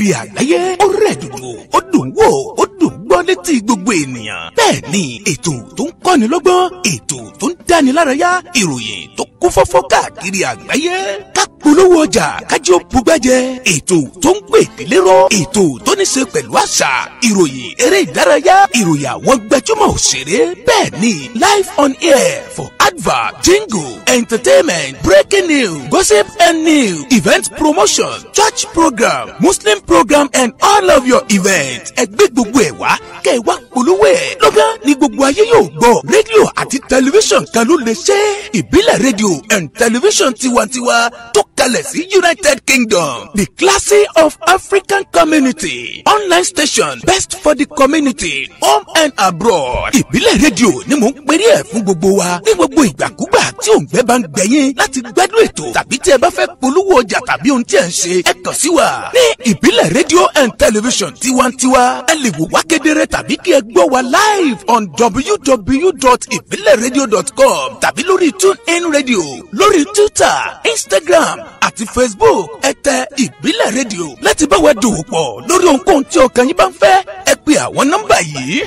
káàkiri àgbáyé ó rẹ̀ dòdò ó dùn wò ó dùn gbọ́ létí gbogbo ènìyàn. bẹ́ẹ̀ ni ètò tó ń kọ́ni lọ́gbọ́n, ètò tó ń dáni lárayá, ìròyìn tó kún fọ́fọ́ káàkiri àgbáyé. ká polówó ọjà kájí ó bugbájẹ, ètò tó ń pè ìdílé rọ, ètò tó ní ṣe pẹ̀lú àṣà, ìròyìn eré ìdárayá, ìròyìn àwọn gbajúmọ̀ òṣèré. bẹ́ẹ̀ ni live on air for advert, jingle, entertainment, breaking news, gossip and news, event promotion, church program, Muslim program and all of your events. ẹgbẹ́ gbogbo ẹ̀ wá kẹ́ ẹ wá polówó ẹ̀. lọ́gán ni gbogbo ayé yóò gbọ́. rédíò àti tẹlifíṣàn kan ló lè ṣe. ìbílẹ̀ rédíò and tẹlifíṣàn tiwantiwa tó kalẹ̀ sí United Kingdom, the classy of African community, online station best for the community, home and abroad. ìbílẹ̀ rédíò ni mò ń pèrè ẹ̀ fún gbogbo wa ní gbogbo ìgbàkúgbà tí òǹgbẹ́ bá ń gbẹ̀yìn láti gbádùn ètò tàbí tí ẹ bá fẹ́ polówó ọjà tàbí ohun tí ẹ ń ṣe, ẹ kàn sí wa ní ìbílẹ̀ rédíò and television tiwantiwa. ẹ lè wò wá kedere tàbí kí ẹ gbọ́ wa live on www.ibileradio.com tàbí lórí TuneIn Radio, lórí Twitter, Instagram àti Facebook. ẹ tẹ ìbílẹ̀ rédíò láti bá wa dòwò pọ̀ lórí ohunkóhun tí ọkàn yín bá ń fẹ́. ẹ pe àwọn nọ́mbà yìí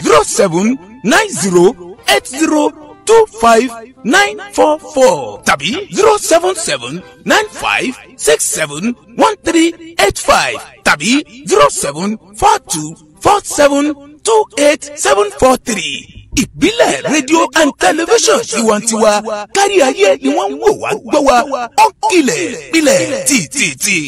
0790802594 tàbí 07795671385 tàbí 07424728743. ìbílẹ̀ rédíò and television tiwantiwa kárí ayé ni wọ́n ń wò wá gbọ́ wa ó kilẹ̀ pilẹ̀ tìtìtì.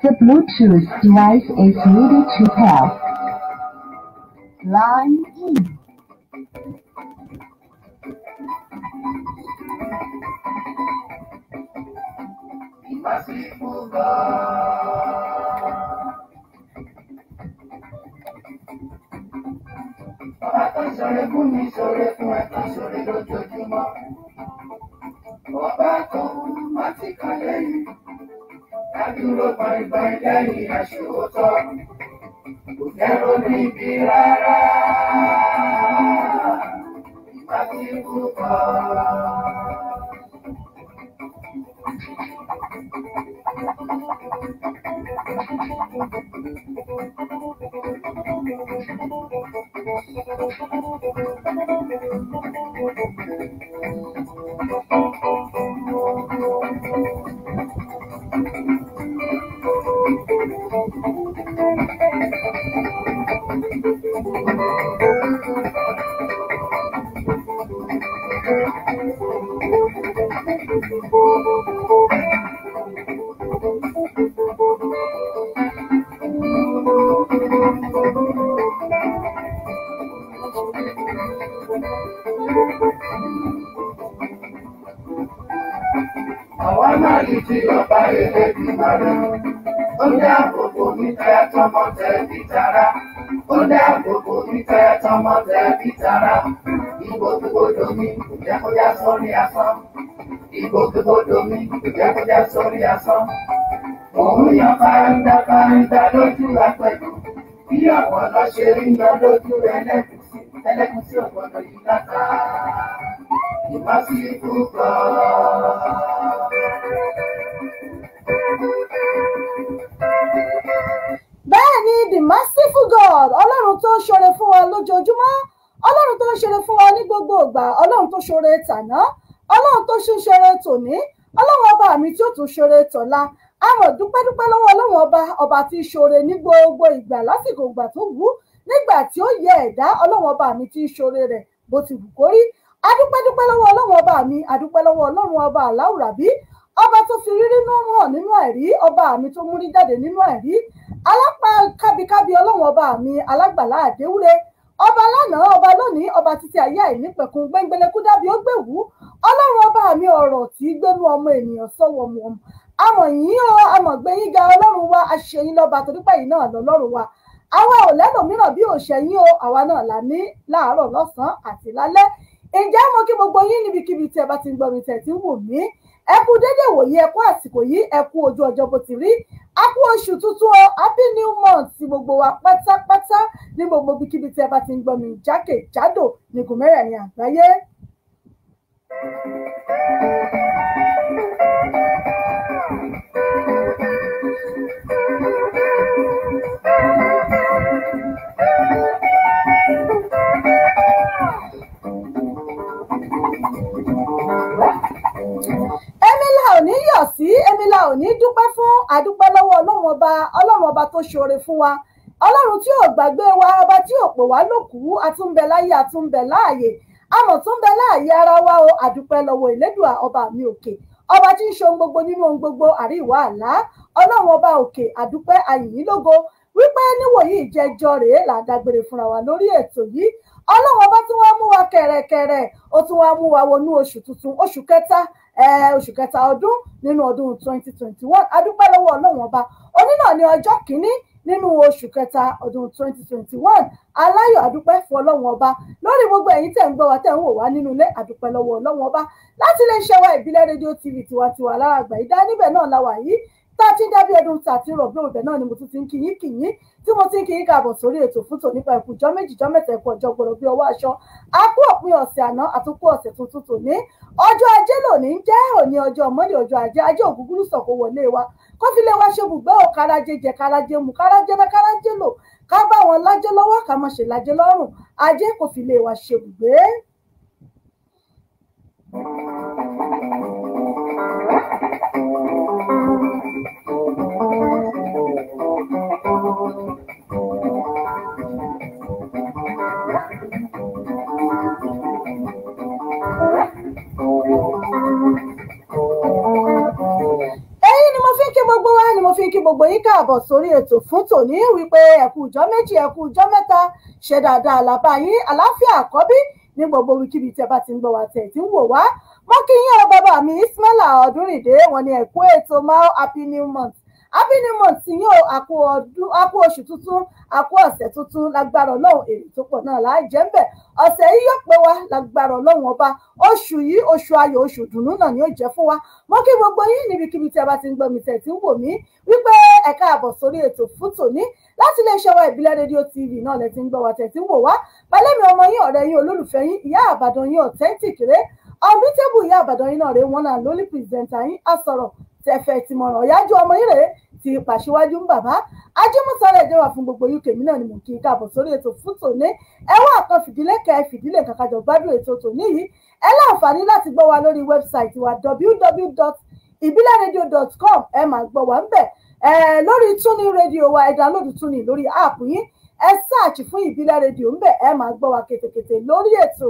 The Bluetooth device is ready to pair. Line in. Ọlọ́run tí ọba Elédùmarè. Ó dáàbò bò mí tẹ́ tọmọ tẹbí tará. Ó dáàbò bò mí tẹ́ tọmọ tẹbí tará. Ìgbòkègbodò mi kò jẹ́ kó já sórí asán. Ìgbòkègbodò mi kò jẹ́ kó já sórí asán. Òun yan fáńdá lójú apẹ̀jù. Bí ọ̀pọ̀lọ́ ṣe rí yan lójú ẹlẹ́gùsí ọ̀pọ̀lọ́ yìí láta. Ìmọ̀síkú kọ́. Bẹ́ẹ̀ ni the merciful God, Ọlọ́run tó ń ṣoore fún wa lójoojúmọ́, Ọlọ́run tó ń ṣoore fún wa ní gbogbo ìgbà, Ọlọ́run tó ṣoore tàná, Ọlọ́run tó ṣoore tòní, Ọlọ́run ọba mi tí ó tún ṣoore tọ̀la. Àwọn dúpẹ́ lọ́wọ́ Ọlọ́run ọba tí ṣoore ní gbogbo ìgbà lásìkò ìgbà tó wù, nígbà tí ó yẹ ẹ̀dá, Ọlọ́run ọba mi tí ṣoore rẹ̀ bó ti wù kórí. Adúpẹ́ lọ́wọ́ Ọlọ́run ọba mi, adúpẹ́ lọ́wọ́ Ọlọ́run ọba aláwùrábí, ọba tó fi rírí hàn nínú àìrí, ọba mi tó múrí jáde nínú àìrí, alápá kábíkábí Ọlọ́run ọba mi, alágbàlá àdéwúre, ọba lánàá, ọba lónìí, ọba títí ayé àìnípẹ̀kun, gbẹngbẹlẹkú dábí ó gbèwú, Ọlọ́run ọba mi ọ̀rọ̀ tí gbénú ọmọ ènìyàn sọ́wọ́ mu ọmọ. Àmọ̀ yín o, àmọ̀ gbé yín ga Ọlọ́run wa, aṣèyín lọ́ba torí pé yín náà lọ́lọ́run wa. Àwa ò lẹ́lòmíràn bí òṣèyín o, àwa náà là ní láàárọ̀ lọ́sàn-án àti lálẹ́. Ǹjẹ́ mo kí gbogbo yín níbikíbi tí ẹ bá ti ń gbọ́ mi tẹ̀ tí ń wò mí. Ẹ kú dédé wòye, ẹ kú àsìkò yìí, ẹ kú ojú ọjọ́ bó ti rí. A kú oṣù tuntun o, happy new month sí gbogbo wa pátápátá ní gbogbo ibikíbi tí ẹ bá ti ń gbọ́ mi jákèjádò ní igun mẹ́rẹ̀ẹ̀rin àgbáyé. Èmi la ò ní dúpẹ́ fún, àdúpẹ́ lọ́wọ́ Ọlọ́run ọba tó ṣoore fún wa, Ọlọ́run tí ò gbàgbé wa, ọba tí ò pè wá lókù, àtúnbẹ láyé àtúnbẹ láàyè, àmọ́ tún bẹ láàyè ara wa o, àdúpẹ́ lọ́wọ́ Elédùà ọba mi òkè, ọba tí ń ṣe ohun gbogbo nínú ohun gbogbo, àríwá àlá, Ọlọ́run ọba òkè, àdúpẹ́ ayìnyín lógo wípé níwòyí ìjẹjọ rèé làdágbére fúnra wa lórí ètò yìí. Ọlọ́run ọba tún wá mú wa kẹ̀rẹ̀kẹ̀rẹ̀, ó tún wá mú wa wọnú oṣù tuntun, oṣù kẹta ọdún nínú ọdún 2021. Adúpẹ́ lọ́wọ́ Ọlọ́run ọba. Òní náà ní ọjọ́ kìíní nínú oṣù kẹta ọdún 2021. Aláyọ̀ adúpẹ́ fún Ọlọ́run ọba lórí gbogbo ẹ̀yin tẹ́ ń gbọ́ wa, tẹ́ ń wò wá nínú ilé. Adúpẹ́ lọ́wọ́ Ọlọ́run ọba láti iléeṣẹ́ wa ìbílẹ̀ rédíò TV tiwantiwa lára àgbà ìdá, níbẹ̀ náà la wà yìí tá a ti ń dábí ẹdun tá a ti ń rọ̀ bí òbẹ̀ náà ni mo tún ti ń kí yín tí mo ti ń kí yín káàbọ̀ sórí ètò fún tòní nípa ẹ̀kú jọ́ méjì jọ́ mẹ́ta ẹ̀kú ọjọ́ gbọ́dọ̀ bí ọwọ́ aṣọ. A kú òpin ọ̀sẹ̀ àná, àtúnkù ọ̀sẹ̀ tuntun tòní. Ọjọ́ ajé lónìí ń jẹ́ òní ọjọ́ Monday, ọjọ́ ajé ògúngúrú sọ̀kò wọlé wa, kó fi lé wa ṣe bùgbé ò, kárajé jẹ kárajé mu, kárajé bẹ́ kárajé lò, ká bá wọn lájé lọ́wọ́, ká má ṣe lájé lọ́rùn, ajé kó fi lé wa ṣe bùgbé. Kí gbogbo yín káàbọ̀ sórí ètò fún tòní, wípé ẹ̀kú ọjọ́ méjì ẹ̀kú ọjọ́ mẹ́ta, ṣe dáadáa làbá yín, àlàáfíà àkọ́bí ní gbogbo wíkíbi tí ẹ bá ti ń gbọ́ wá tẹ̀ tí ń wò wá. Mo kí yín o bàbá mi Ismaila Ọdúnrìndé, wọn ni ẹ̀kú ètò máa happy new month. Happy new month sí yín o, àkú oṣù tuntun, àkú ọ̀sẹ̀ tuntun, lágbára Ọlọ́run èrè tó pọ̀ náà láì jẹ́ ń bẹ̀. Ọ̀sẹ̀ yìí yóò pé wa lágbára Ọlọ́run ọba. Oṣù yìí oṣù ayọ̀, oṣù dùnnú náà ni ó jẹ́ fún wa. Mo kí gbogbo yín níbikíbi tí ẹ bá ti ń gbọ́ mi tẹ̀ tí ń wò mí, wípé ẹ káàbọ̀ sórí ètò fún tòní láti iléeṣẹ́ wa ìbílẹ̀ rédíò TV náà lẹ ti ń gbọ́ wa tẹ̀ tí ń wò wá. Pẹ̀lẹ́mi ọmọ yín, ọ̀rẹ́ yín, olólùfẹ́ yín, ìyá àbàdàn yín authentic rẹ̀, unbeatable ìyá àbàdàn yín náà rẹ̀, wọn náà lólì pìrìsẹ̀ntà yín, àsọ̀rọ̀ tẹ̀fẹ̀ tìmọ̀ràn ọ̀yájú ọmọ yín rẹ̀ ti pàṣíwájú ń bàbá ajímọ̀sára ìjọba fún gbogbo UK mi náà ni mo kí i káàbọ̀ sórí ètò fún tòní. Ẹwà kan fìdílé kàkàjọ gbádùn ètò tòní yìí. Ẹ láǹfààní láti gbọ́ wa lórí wẹ́bsáìtì wa www.ibileradio.com. ẹ máa gbọ́ wa ń bẹ̀. Lórí Tuning Radio wa, ẹ download Tuning lórí app yín, ẹ search fún ìbílẹ̀ rédíò ń bẹ̀, ẹ máa gbọ́ wa kétékété lórí ètò.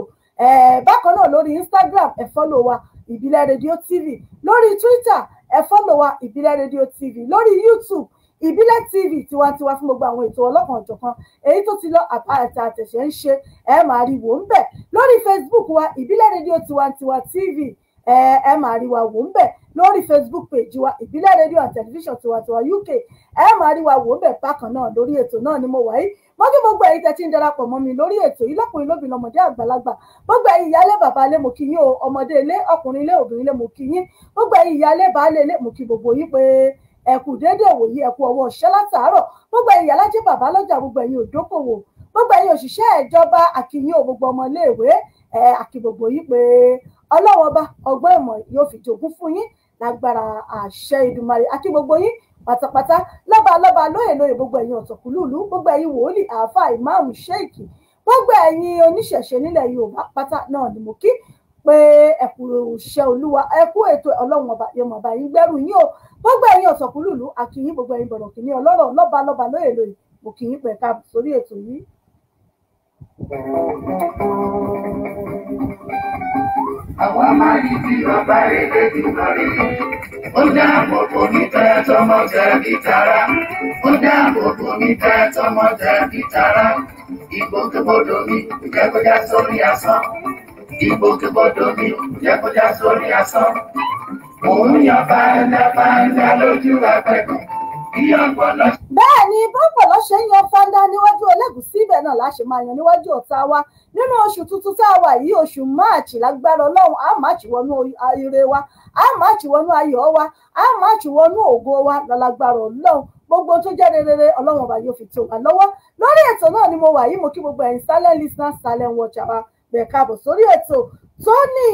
Bákan náà lórí Instagram ẹ follow wa ìbílẹ̀ rédíò TV, lórí Twitter ẹ follow wa ìbílẹ̀ rédíò TV, lórí YouTube ìbílẹ̀ TV tiwantiwa fún gbogbo àwọn ètò ọlọ́kan ọ̀jọ̀kan èyí tó ti lọ àti àtẹ̀ṣẹ́ ń ṣe, ẹ máa rí wò ń bẹ̀. Lórí Facebook wa ìbílẹ̀ rédíò tiwantiwa TV, ẹ máa rí wa wò ń bẹ̀ lórí Facebook page wa ìbílẹ̀ rédíò and tẹlifíṣàn tiwantiwa UK ẹ máa rí wa wò ń bẹ̀ bákan náà lórí ètò náà ni mo wà yìí mo kí gbogbo ẹ̀yin tẹ́tí ń darapọ̀ mọ́ mi lórí ètò yìí lọ́kùnrin lóbìnrin ọmọdé àgbàlagbà gbogbo ẹ̀yin ìyálé bàbá ilé mo kí yín o ọmọdé ilé ọkùnrin ilé obìnrin ilé mo kí yín gbogbo ẹ̀yin ìyálé baálé ilé mo kí gbogbo yín pé ẹ kú déédéé wòyí ẹ kú ọwọ́ ṣẹ́ látàárọ̀ gbogbo ẹ̀yin ìyálájẹ́ bàbá lọ́jà gbogbo ẹ̀yin òdókòwò gbogbo ẹ̀yin òṣìṣẹ́ ìjọba àkìyìn o gbogbo ọmọléèwé àkì gbogbo yín pé ọlọ́wọ́ bá ọgbọ́n ìmọ̀ yóò fi jogún fún yín lágbára àṣẹ Èdùmàrè àkì gbogbo yín pátápátá lọ́ba lóyè gbogbo ẹ̀yin ọ̀tọ̀kùlùlù gbogbo ẹ̀yin wòlíì àáfàá ìmáàmù ṣéèkì gbogbo ẹ̀yin oníṣẹ̀ṣe nílẹ̀ Yorùbá pátá náà ni mo kí pé ẹ̀kú iṣẹ́ Olúwa ẹ̀kú ètò Ọlọ́run ọba yóò máa bá yín gbẹ́rù yín o gbogbo ẹ̀yin ọ̀tọ̀kùlùlù àkìyìn gbogbo ẹ̀yin bọ̀rọ̀ kìíní ọlọ́rọ̀ lọ́ba lóyè mo kì í pẹ̀ka sórí ètò yìí. Àwa máa yí bí ọba èdè dùnmọ̀rì. Ó dáàbò bò mí tẹ́ tọmọ tẹ̀bí tará. Ó dáàbò bò mí tẹ́ tọmọ tẹ̀bí tará. Ìgbòkègbodò mi jẹ́ kó já sórí asán. Ìgbòkègbodò mi jẹ́ kó já sórí asán. Òun yan fáńdá lójú apẹ̀kùn. Bẹ́ẹ̀ ni bọ́pọ̀lọ́ ṣe ń yan fáńdá níwájú Ẹlẹ́gùṣí ibẹ̀ náà láṣẹ máa yan níwájú ọ̀tá wa nínú oṣù tuntun tá a wà yìí oṣù máàcì lágbára Ọlọ́run á máàcì wọnú ire wa á máàcì wọnú ayọ̀ wa á máàcì wọnú ògo wa lágbára Ọlọ́run gbogbo tó jẹ́ rere Ọlọ́run ọba yóò fi tó wa lọ́wọ́ lórí ètò náà ni mo wà yìí mo kí gbogbo ẹ̀yin silent listeners silent watcher wa bẹ̀ẹ̀ káàbọ̀ sórí ètò Tony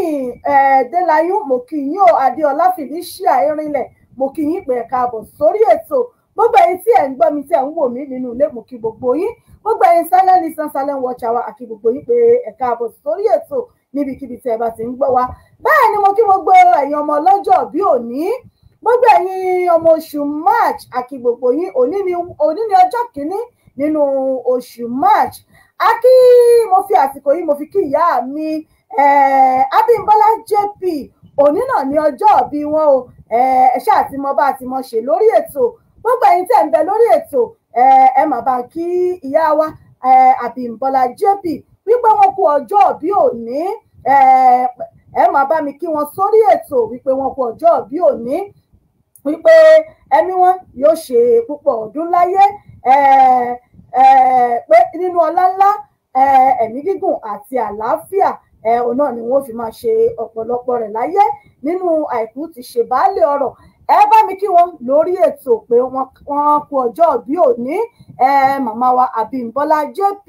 Delayun mo kí yín o Adéọlá Felicia Erinlẹ̀ mo kí yín pé ẹ káàbọ̀ sórí ètò gbogbo ẹ̀yin tí ẹ ń gbọ́ mi tí ẹ ń wò mí nínú ilé mo kí gbogbo yín gbogbo ẹ̀yin silent listener silent watcher wa àkí gbogbo yín pé ẹ káàbọ̀ sórí ètò níbikíbi tí ẹ bá ti ń gbọ́ wa bẹ́ẹ̀ ni mo kí gbogbo ẹ̀yin ọmọ ọlọ́jọ́ bí òní gbogbo ẹ̀yin ọmọ oṣù March àkí gbogbo yín òní ni ọjọ́ kìíní nínú oṣù March àkí mo fi àsìkò yìí mo fi kí ìyá mi Abímbọ́lá JP òní náà ní ọjọ́ bí wọn o ẹ ṣáà tí mo bá ti mọ ṣe lórí ètò gbogbo ẹ̀yin tẹ́ ń bẹ lórí ètò ẹ máa bá kí ìyá wa Abímbọ́lá JP wípé wọ́n kú ọjọ́ bí òní ẹ máa bá mi kí wọn sórí ètò wípé wọ́n kú ọjọ́ bí òní wípé ẹ̀mí wọn yóò ṣe púpọ̀ ọdún láyé pé nínú ọlá ńlá ẹ̀mí gígùn àti àlàáfíà òun náà ni wọ́n fi máa ṣe ọ̀pọ̀lọpọ̀ rẹ̀ láyé nínú àìkú ti ṣe baálé ọ̀rọ̀ ẹ bá mi kí wọn lórí ètò pé wọ́n kú ọjọ́ bí òní màmá wa Abímbọ́lá JP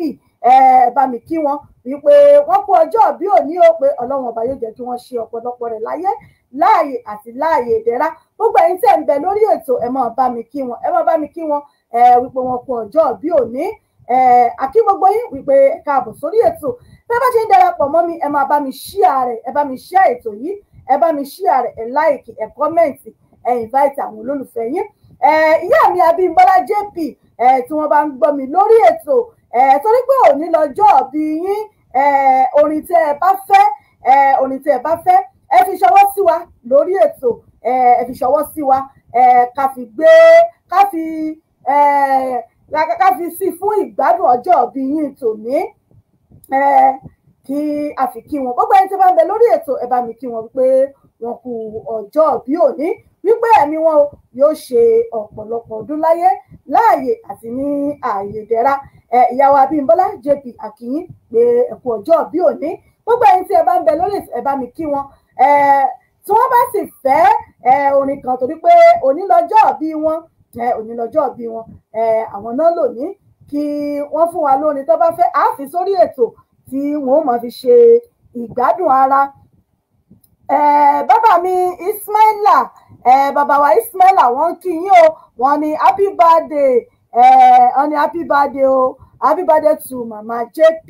bá mi kí wọn wípé wọ́n kú ọjọ́ bí òní o pé Ọlọ́run ọba yóò jẹ́ kí wọ́n ṣe ọ̀pọ̀lọpọ̀ rẹ̀ láyé láàyè àti láàyè ìdẹ̀ra gbogbo ẹ̀yin tẹ́ ń bẹ lórí ètò ẹ máa bá mi kí wọn wípé wọ́n kú ọjọ́ bí òní àkí gbogbo yín wípé káàbọ̀ sórí ètò bí ẹ bá ṣe ń darapọ̀ mọ́ mi ẹ máa bá mi share rẹ̀ ẹ bá mi share ètò yìí ẹ bá mi share rẹ̀ ẹ like ẹ comment ẹ invite àwọn olólùfẹ́ yín ìyá mi Abímbọ́lá JP tí wọ́n bá ń gbọ́ mi lórí ètò torí pé òní lọ́jọ́ bí yín orin tí ẹ bá fẹ́ ẹ fi ṣọwọ́ sí wa lórí ètò ẹ fi ṣọwọ́ sí wa ká fi sí fún ìgbádùn ọjọ́ bí yín tòní kí a fi kí wọn gbogbo ẹni tí bá ń bẹ lórí ètò ẹ bá mi kí wọn wípé wọn kú ọjọ́ bí òní wípé ẹ̀mí wọn yóò ṣe ọ̀pọ̀lọpọ̀ ọdún láyé láàyè àti ní ààyè ìdẹ̀ra ìyàwó Abímbọ́lá JP àkìyín pé ẹ kú ọjọ́ bí òní gbogbo ẹni tí ẹ bá ń bẹ lórí ẹ bá mi kí wọn tí wọ́n bá sì fẹ́ orin kan torí pé òní lọ́jọ́ bí wọn àwọn náà lò ní kí wọ́n fún wa lórin tó bá fẹ́ àáfi sórí ètò tí wọ́n ó máa fi ṣe ìgbádùn ara bàbá mi Ismaila bàbá wa Ismaila wọ́n kí yín o wọ́n ní happy birthday o happy birthday to mama JP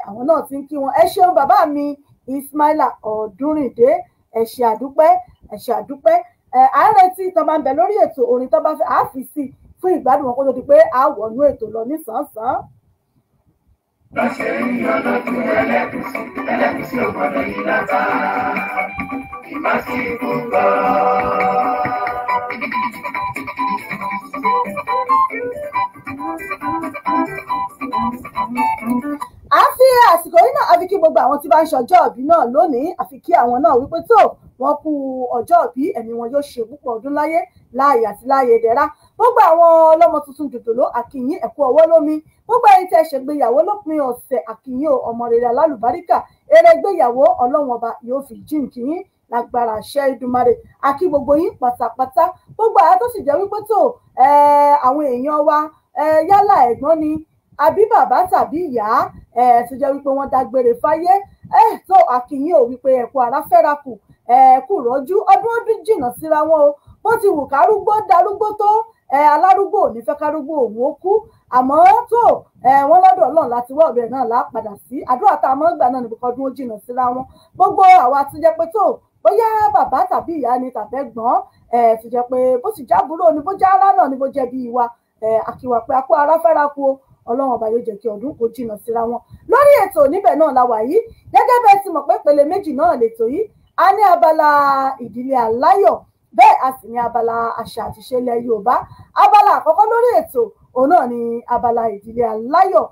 àwọn náà ti ń kí wọn ẹ ṣeun bàbá mi Ismaila Ọdúnrìndé ẹ ṣé àdúpẹ́ à ń retí tó bá ń bẹ lórí ètò orin tó bá fẹ́ àáfi sí fún ìgbádùn wọn kó tó di pé a wọnú ètò lọ nísànsán. Lọ́sẹ̀ ń yọ lọ́dún Ẹlẹ́gùṣí ò gbọ́dọ̀ yí lábá ìmásíkú gbọ́. A fi àsìkò yìí náà a fi kí gbogbo gbogbo àwọn tí bá ń ṣọjọ́ ìbí náà lónìí àfi kí àwọn náà wípé tó wọ́n kú ọjọ́ ìbí, ẹ̀mí wọn yóò ṣe púpọ̀ ọdún láyé láàyè àti láàyè dẹ̀ra. Gbogbo àwọn ọlọ́mọ tuntun jòjòló àkìyín ẹ̀kú ọwọ́ lómi. Gbogbo ẹ̀yin tẹ́ ṣègbéyàwó lópin ọ̀sẹ̀ àkìyín o, ọmọ rere alálùbáríkà, èrè gbéyàwó Ọlọ́run ọba yóò fi jíǹkì yín lágbára àṣẹ Èdùmàrè. Àkí gbogbo yín pátápátá, gbogbo àwọn tó sì jẹ́ wípé tó àwọn èèyàn wa yálà ẹ̀gbọ́n ni àbí bàbá tàbí ìyá tó jẹ́ wípé wọ́n dágbére fáyé tó àkìyín ò wípé ẹ̀kú ara fẹ́ra kù ẹ̀kú rọ́jú ọdún jìnnà síra wọn o. Bó ti wù kárúgbó darúgbó tó alárúgbó ò ní fẹ́ kárúgbó òun ó kú, àmọ́ tó wọ́n lọ́dọ̀ Ọlọ́run láti wọ́ ọ̀bẹ náà lápadà sí. Àdúrà tá a mọ́ gbà náà ní gbogbo ọdún ó jìnnà síra wọn. Gbogbo àwa tó jẹ́ pé tó bóyá bàbá tàbí ìyá ni tàbẹ́gbọ́n tó jẹ́ pé bó sì jábúrò ni bó já ara náà ni bó jẹ́ bí ìwà àkíwà pé akó ara fẹ́ra kú o. Ọlọ́run ọba yóò jẹ́ kí ọdún kó jìnnà síra wọn. Lórí ètò níbẹ̀ náà la wà yìí, gẹ́gẹ́ bẹ́ẹ̀ ti mọ̀ pé pele méjì náà lètò yìí. A ní abala ìdílé aláyọ̀, bẹ́ẹ̀ a sì ní abala àṣà àti ìṣe ilẹ̀ Yorùbá. Abala àkọ́kọ́ lórí ètò òun náà ni abala ìdílé aláyọ̀,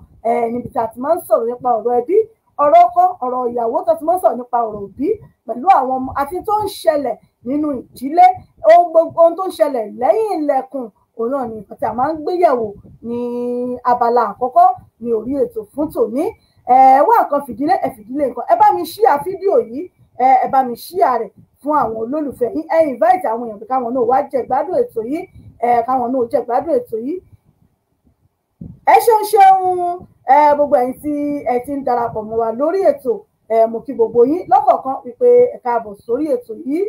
níbi tí a ti máa ń sọ̀rọ̀ nípa ọ̀rọ̀ ẹbí, ọ̀rọ̀ ọkọ, ọ̀rọ̀ ìyàwó, tó ti máa ń sọ̀rọ̀ nípa ọ̀rọ̀ òbí pẹ̀lú àwọn ọmọ àti tó ń ṣẹlẹ̀ nínú ìdílé, ohun tó ń ṣẹlẹ̀ lẹ́yìn ilẹ̀kùn. Òun náà ni nǹkan tí a máa ń gbéyẹ̀wò ní abala àkọ́kọ́ ní orí ètò fún tòní. Wá nǹkan fìdílé fìdílé nǹkan, ẹ bá mi ṣíà fídíò yìí, ẹ bá mi ṣíà rẹ̀ fún àwọn olólùfẹ́ yín, ẹ invite àwọn èèyàn pé káwọn náà wá jẹ ìgbádùn ètò yìí, káwọn náà jẹ ìgbádùn ètò yìí. Ẹ ṣeun gbogbo ẹ̀yin tí ẹ ti ń darapọ̀ mọ́ wa lórí ètò, mo kí gbogbo yín lọ́kọ̀ọ̀kan wípé ẹ káàbọ̀ sórí ètò yìí.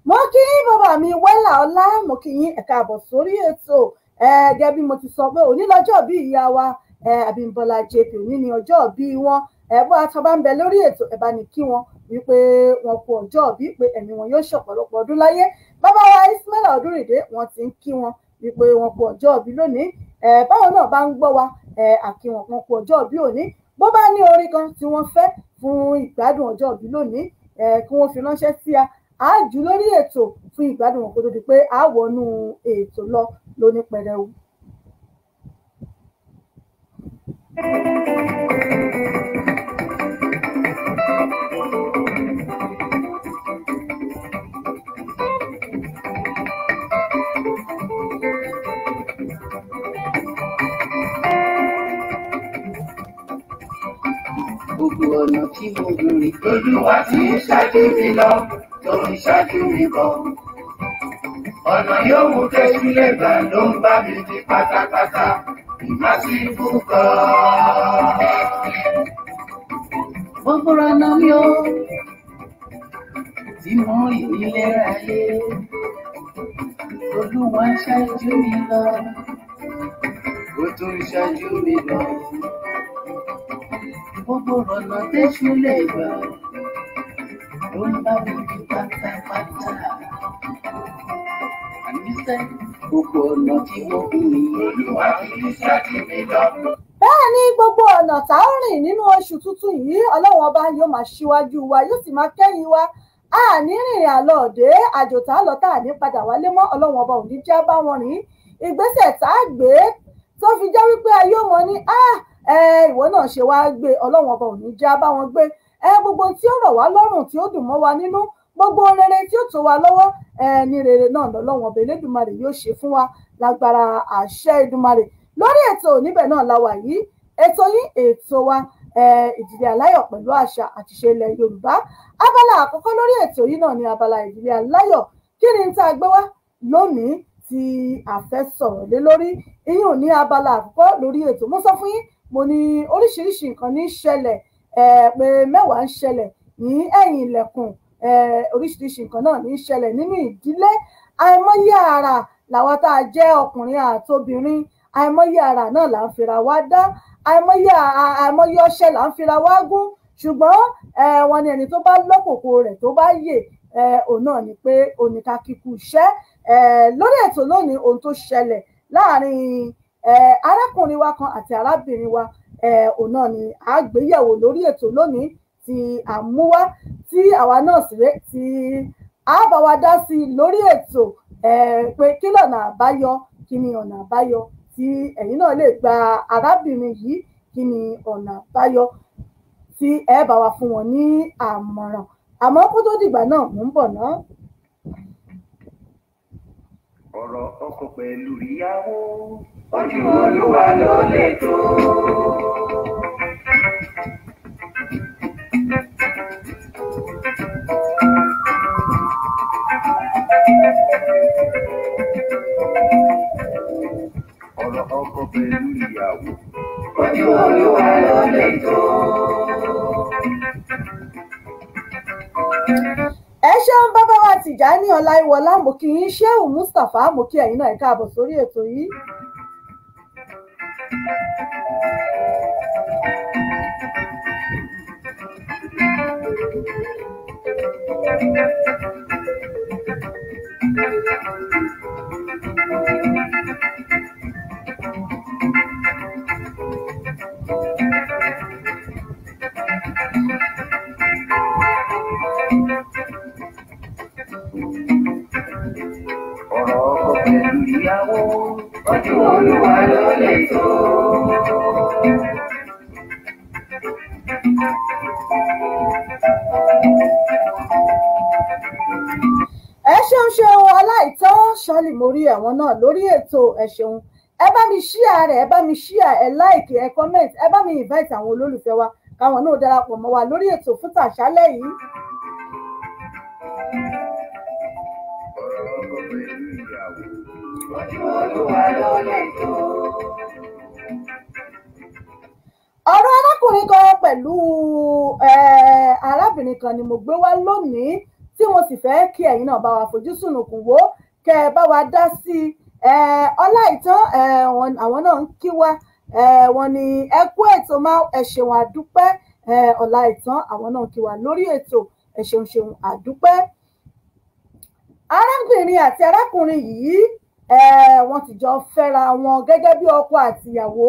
Mo kí bàbá mi Wẹ́là Ọlá, mo kí yín ẹ káàbọ̀ sórí ètò. Gẹ́gẹ́ bí mo ti sọ pé òní lọ́jọ́ bí ìyá wa Abímbọ́lá JP, òní ni ọjọ́ bí wọn. Bó aṣọ bá ń bẹ lórí ètò ẹ bá ní kí wọn wípé wọn kú ọjọ́ bí, pé ẹ̀mí wọn yóò ṣọ̀pọ̀lọpọ̀ ọdún láyé. Bàbá wa Ismail Ọdúnrìndé wọn ti ń kí wọn wípé wọn kú ọjọ́ bí lónìí. Báwọn náà bá ń gbọ́ wa àkí wọn kú ọjọ́ bí òní. Bó bá ní orin kan tí wọ́n fẹ́ fún ìgbádùn ọjọ́ bí lónìí, kí wọ́n fi ránṣẹ́ sí a jù lórí ètò fún ìgbádùn wọn kó tó di pé a wọnú ètò lọ lóní pẹrẹu. Gbogbo ọ̀nà tí mo rìn, Olúwa ti ń ṣáájú mi lọ, tó ń ṣáájú mi bọ̀. Ọ̀nà yòówù kẹ́sù lè gbà ló ń bá mi di pátápátá, ìmá sí ibùkọ́. Gbogbo ọ̀nà mi ó tí mo rìn nílé ayé, Olúwa ń ṣáájú mi lọ, ó tún ń ṣáájú mi lọ. Gbogbo ọ̀nà tẹ́sù lè gbà ló ń bá mi di pátápátá. Àníṣe gbogbo ọ̀nà tí mo rìn, Olúwa fi ń ṣáájú mi lọ. Bẹ́ẹ̀ ni gbogbo ọ̀nà tá a rìn nínú oṣù tuntun yìí, Ọlọ́run ọba yóò máa ṣíwájú wa, yóò sì máa kẹ́yìn wa. A ní rìnrìn àlọ́ọ̀dé, àjò tá a lọ tá a ní padà wálé mọ́, Ọlọ́run ọba ò ní já bá wọn rìn. Ìgbésẹ̀ tá a gbé tó fi jẹ́ wípé ayé ò mọ̀ ní ìwọ náà ṣe wá gbé, Ọlọ́run ọba ò ní já bá wọn gbé. Gbogbo tí ó rọ̀ wá lọ́rùn, tí ó dùn mọ́ wa nínú, gbogbo rere tí ó tó wa lọ́wọ́, ní rere náà lọ́lọ́run ọba Elédùmarè yóò ṣe fún wa lágbára àṣẹ Èdùmarè. Lórí ètò níbẹ̀ náà la wà yìí, ètò yín ètò wa ìdílé aláyọ̀ pẹ̀lú àṣà àti ìṣe ilẹ̀ Yorùbá. Abala àkọ́kọ́ lórí ètò yìí náà ni abala ìdílé aláyọ̀. Kí ni tá a gbé wá lónìí tí a fẹ́ sọ̀rọ̀ lé lórí? Ìyún ní abala àkọ́kọ́ lórí ètò. Mo sọ fún yín, mo ní oríṣiríṣi nǹkan ní ṣẹlẹ̀, pé mẹ́wàá ń ṣẹlẹ̀ ní ẹ̀yìn ilẹ̀kùn, oríṣiríṣi nǹkan náà ní ṣẹlẹ̀ nínú ìdílé. Àìmọye àrà làwọn tá a jẹ́ ọkùnrin àtobìnrin, àìmọye àrà náà là ń fira wá dá, àìmọye ọṣẹ là ń fira wá gún. Ṣùgbọ́n wọn ní ẹni tó bá lọ́kòkò rẹ̀ tó bá yè, òun náà ni pé oníka kíkú iṣẹ́ lórí ètò lónìí ohun tó ṣẹlẹ̀ láàrin arákùnrin wa kan àti arábìnrin wa òun náà ni a gbéyẹ̀wò lórí ètò lónìí tí a mú wá tí àwa náà sì ré tí a bá wa dá sí lórí ètò pé kí lọ́nà àbáyọ kí ni ọ̀nà àbáyọ tí ẹ̀yin náà lè gba arábìnrin yìí kí ni ọ̀nà àbáyọ tí ẹ bá wa fún wọn ní àmọ̀ràn àmọ́ kó tó dìgbà náà mò ń bọ̀ ná. ọ̀rọ̀ ọkọ pẹ̀lú ìyàwó ojú Olúwa ló lè tó. ọ̀rọ̀ ọkọ pẹ̀lú ìyàwó ojú Olúwa ló lè tó. ẹ ṣeun bàbá wa Tìjání Ọláìwọlá mo kí yín Ṣéhù Mustapha mo kí ẹ̀yin náà ẹ káàbọ̀ sórí ètò yìí. ọ̀rọ̀ ọkọ pẹ̀lú ìyàwó ojú Olúwa ló lè tó. ẹ ṣeun Ọláìtàn ṣọlì mo rí ẹ̀wọ̀n náà lórí ètò ẹ ṣeun ẹ bá mi share rẹ̀ ẹ bá mi share ẹ like ẹ comment ẹ bá mi invite àwọn olólùfẹ́ wa káwọn náà darapọ̀ mọ́ wa lórí ètò fún tàṣálẹ́ yìí. ọ̀rọ̀ arákùnrin kan pẹ̀lú arábìnrin kan ni mo gbé wá lónìí tí mo sì fẹ́ kí ẹ̀yin náà bá wa fojú sùnùkùn wò kẹ́ ẹ bá wa dá sí Ọláìtàn àwọn náà ń kí wa wọ́n ní ẹ kú ètò máa ẹ ṣeun àdúpẹ́ Ọláìtàn àwọn náà kí wa lórí ètò ẹ ṣeun àdúpẹ́. arábìnrin àti arákùnrin yìí wọ́n ti jọ fẹ́ra wọn gẹ́gẹ́ bí ọkọ àtìyàwó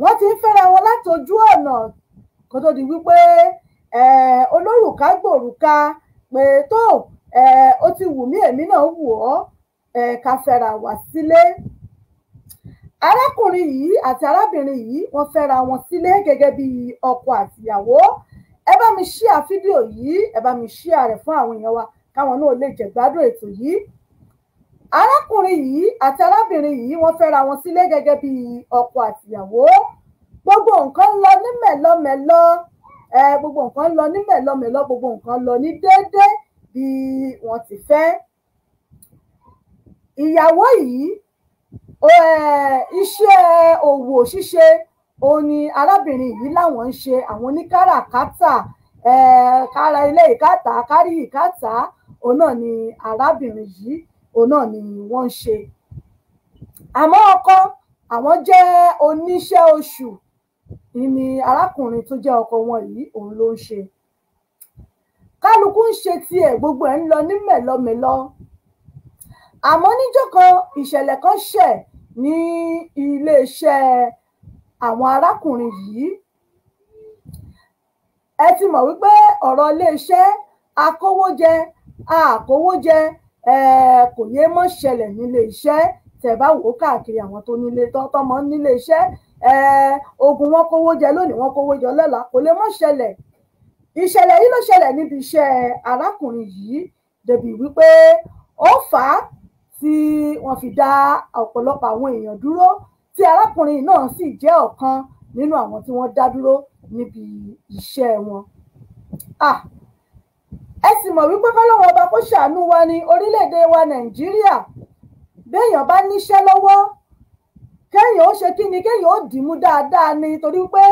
wọ́n ti ń fẹ́ra wọn látojú ọ̀nà kó tó di wípé olórùka gbòrùka pé tó ó ti wù mí èmi náà wù ọ́ ká fẹ́ra wá sílé. arákùnrin yìí àti arábìnrin yìí wọ́n fẹ́ra wọn sílé gẹ́gẹ́ bí ọkọ àtìyàwó ẹ bá mi ṣíà fídíò yìí ẹ bá mi ṣíà rẹ̀ fún àwọn èèyàn wa káwọn náà lè jẹ̀gbádùn ètò yìí. arákùnrin yìí àti arábìnrin yìí wọ́n fẹ́ra wọn sílé gẹ́gẹ́ bí ọkọ àtìyàwó gbogbo nǹkan ń lọ ní mẹ̀lọmẹ̀lọ gbogbo nǹkan ń lọ ní mẹ̀lọmẹ̀lọ gbogbo nǹkan ń lọ ní déédé bí wọ́n ti fẹ́. ìyàwó yìí iṣẹ́ òwò ṣíṣe òun ni arábìnrin yìí láwọn ń ṣe àwọn oníkáràkátà kára ilé ìkátà kárí ìkátà òun náà ni arábìnrin yìí òun náà ni wọ́n ń ṣe. àmọ́ ọkọ àwọn jẹ́ oníṣẹ́ oṣù ni arákùnrin tó jẹ́ ọkọ wọn yìí òun ló ń ṣe. kálukú ń ṣe tiẹ̀ gbogbo ẹ̀ ń lọ ní mẹ̀lọmẹ̀lọ. àmọ́ níjọ́ kan ìṣẹ̀lẹ̀ kan ṣẹ̀ ní iléeṣẹ́ àwọn arákùnrin yìí. ẹ ti mọ̀ wípé ọ̀rọ̀ iléeṣẹ́ akówójẹ àkówójẹ kò yé mọ́ ṣẹlẹ̀ nílé iṣẹ́ tẹ̀ bá wò ó káàkiri àwọn tó nílé tọ́mọ nílé iṣẹ́ ogun wọn kówó jẹ lónìí wọn kówó jẹ lọ́la kò lè mọ́ ṣẹlẹ̀. ìṣẹ̀lẹ̀ yìí ló ṣẹlẹ̀ níbi iṣẹ́ arákùnrin yìí débi wípé ó fà á tí wọ́n fi dá ọ̀pọ̀lọpọ̀ àwọn èèyàn dúró tí arákùnrin náà sì jẹ́ ọ̀kan nínú àwọn tí wọ́n dá dúró níbi iṣẹ́ wọn. ẹ sì mọ̀ wípé kọ́lọ́wọ́ ọba kó ṣàánú wa ní orílẹ̀-èdè wa Nàìjíríà béèyàn bá níṣẹ́ lọ́wọ́ kéèyàn ó ṣe kí ni kéèyàn ó dìímú dáadáa ni torí pé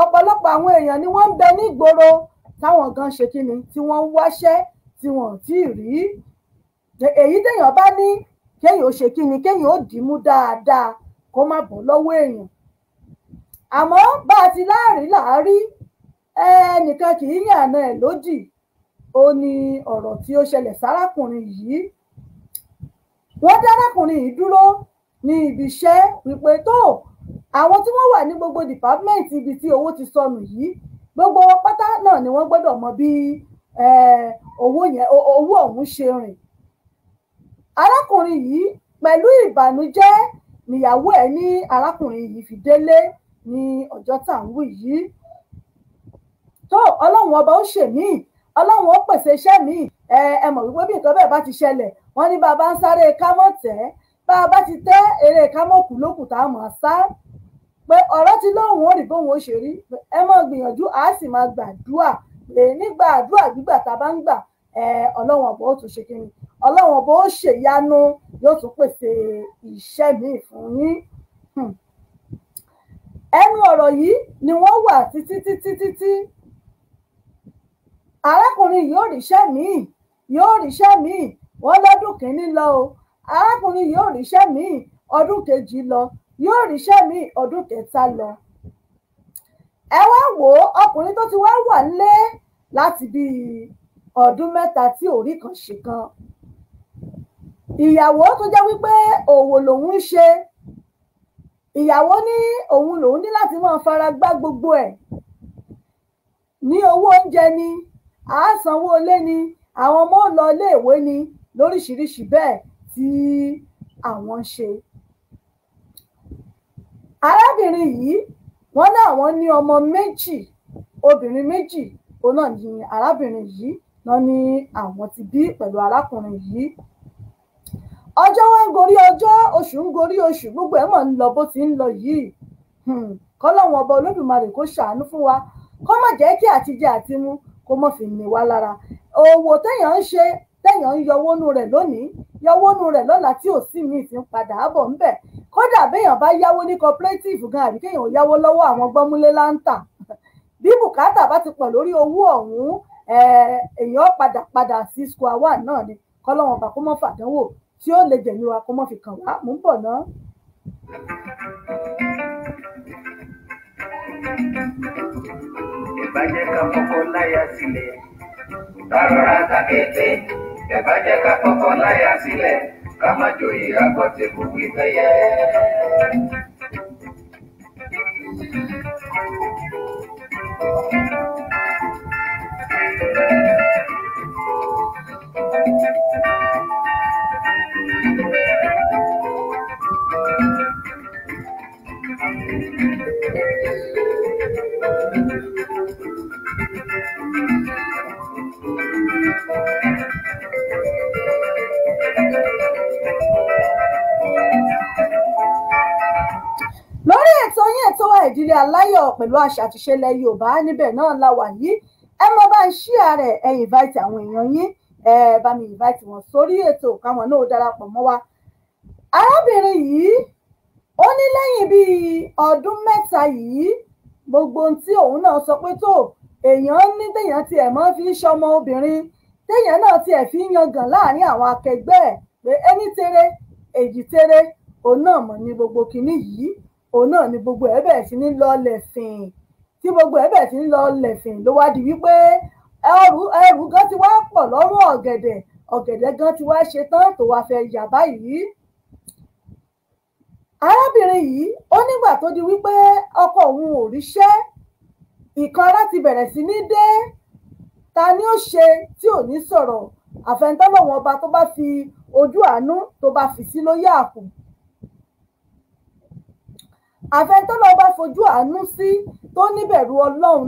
ọ̀pọ̀lọpọ̀ àwọn èèyàn ni wọ́n ń bẹ nígboro táwọn gan ṣe kí ni tí wọ́n ń wáṣẹ́ tí wọ́n ò tí ì rí. èyí téèyàn bá ní kéèyàn ó ṣe kí ni kéèyàn ó dìímú dáadáa kó má bọ́ lọ́wọ́ èèyàn. àmọ́ bá a ti láàrí ẹnìkan kì í yàn àna ẹ̀ lódì ó ní ọ̀rọ̀ tí ó ṣẹlẹ̀ sárákùnrin yìí. Wọ́n dá arákùnrin yìí dúró ní ibi iṣẹ́ wípé tó àwọn tí wọ́n wà ní gbogbo dìpátímẹ́ǹtì ibi tí owó ti sọnù yìí gbogbo wọn pátá náà ni wọ́n gbọ́dọ̀ mọ bí owó ọ̀hún ṣe rìn. Arákùnrin yìí pẹ̀lú ìbànújẹ́ níyàwó ẹ̀ ní arákùnrin yìí fi délé ní ọjọ́ tá à ń wí yìí. tó Ọlọ́run ọba ó ṣèmí, Ọlọ́run ó pèsè iṣẹ́ míì. Ẹ mọ̀ wípé bí nǹkan bẹ́ẹ̀ bá ti ṣẹlẹ̀ wọ́n ní bàbá ń sáré kámọ́ tẹ́ bá a bá ti tẹ́ eré kámọ́kù lókù tá a mọ̀ sá pé ọ̀rọ̀ ti lóhùn ó rí bóun ó ṣe rí. Ẹ mọ̀ gbìyànjú a sì máa gbàdúrà nígbà àdúrà gbígbà tá a bá ń gbà Ọlọ́run ọba ó tún ṣe kíni, Ọlọ́run ọba ó ṣèyanu, yóò tún pèsè iṣẹ́ míì fún yín. Ẹnu ọ̀rọ̀ yìí ni wọ́n wà títí arákùnrin yóò ríṣẹ́ míì wọ́n lọ́dún kìíní lọ o, arákùnrin yóò ríṣẹ́ míì ọdún kejì lọ, yóò ríṣẹ́ míì ọdún kẹta lọ. Ẹ wá wò ó, ọkùnrin tó ti wá wà nílé láti bí ọdún mẹ́ta tí ò rí kan ṣe kan, ìyàwó tó jẹ́ wípé òwò lòun ń ṣe, ìyàwó ní òun lòun ní láti máa fara gbá gbogbo ẹ̀, ní owó oúnjẹ ni, àásanwó ilé ni, àwọn ọmọ ò lọ iléèwé ni, lóríṣiríṣi bẹ́ẹ̀ tí àwọn ń ṣe. Arábìnrin yìí wọ́n ní àwọn ní ọmọ méjì, obìnrin méjì, òun náà ni arábìnrin yìí náà ní àwọn ti bí pẹ̀lú arákùnrin yìí. Ọjọ́ wa ń gorí ọjọ́, oṣù ń gorí oṣù, gbogbo ẹ̀ mọ̀ ń lọ bó ti ń lọ yìí. Kọ́lọ́run ọba Olódùmarè kó ṣàánú fún wa, kó má jẹ́ kí àtijẹ àti mu kó má fi ní wa lára. Òwò téèyàn ń ṣe, téèyàn ń yọwónú rẹ̀ lónìí, yọwónú rẹ̀ lọ́la tí ò sí míì ti ń padà bọ̀ ńbẹ̀. Kódà béèyàn bá yáwó ní cooperative gan àbí kéèyàn yáwó lọ́wọ́ àwọn gbọ́múlé láńtà, bí bùkátà bá ti pọ̀ lórí owó ọ̀hún, èèyàn padà sí square one náà ni. Kọ́lọ́run ọba kó má fàdánwò tí ó lè jẹ̀mí wa kó má fi kàn wá. Mò ń bọ̀ ná. Ìbàjẹ́ ká kọ́kọ́ láyà sílẹ̀. Rárá takété. Ìbàjẹ́ ká kọ́kọ́ láyà sílẹ̀. Ká má joyè akọ́tẹ̀kù wípé yẹ. Lórí ètò yín, ètò wa Ìdílé Aláyọ̀ pẹ̀lú àṣà àti ìṣe ilẹ̀ Yorùbá, níbẹ̀ náà la wà yìí. Ẹ mọ bá ń share rẹ̀, ẹ invite àwọn èèyàn yín, bá mi invite wọn sórí ètò káwọn náà darapọ̀ mọ́ wa. Arábìnrin yìí ó ní lẹ́yìn bíi ọdún mẹ́ta yìí, gbogbo ohun tí òun náà sọ pé tó èèyàn ní téèyàn tiẹ̀ máa fi ń ṣọmọ obìnrin, téèyàn náà tiẹ̀ fi ń yangàn láàrin àwọn akẹgbẹ́ ẹ̀ pé ẹni tere èjì tere, òun náà mọ̀ ní gbogbo kinní yìí, òun náà ni gbogbo ẹ̀ bẹ̀rẹ̀ sí ní lọ lẹ̀fìn, tí gbogbo ẹ̀ bẹ̀rẹ̀ sí ní lọ lẹ̀fìn ló wá di wípé ẹrù gan ti wá pọ̀ lọ́rùn ọ̀gẹ̀dẹ̀ gan ti wá ṣe tán tó wá fẹ́ yà báyìí. Arábìnrin yìí ó nígbà tó di wípé ọkọ òun ò ríṣẹ́, ìkanra ti bẹ̀rẹ̀ sí ní dé. Ta ni ó ṣe tí ò ní sọ̀rọ̀? Àfẹnitọ́lọ́run ọba tó bá fi ojú àánú tó bá fi sí lóyè àpò. Àfẹnitọ́lọ́run bá fojú àánú sí tó níbẹ̀rù Ọlọ́run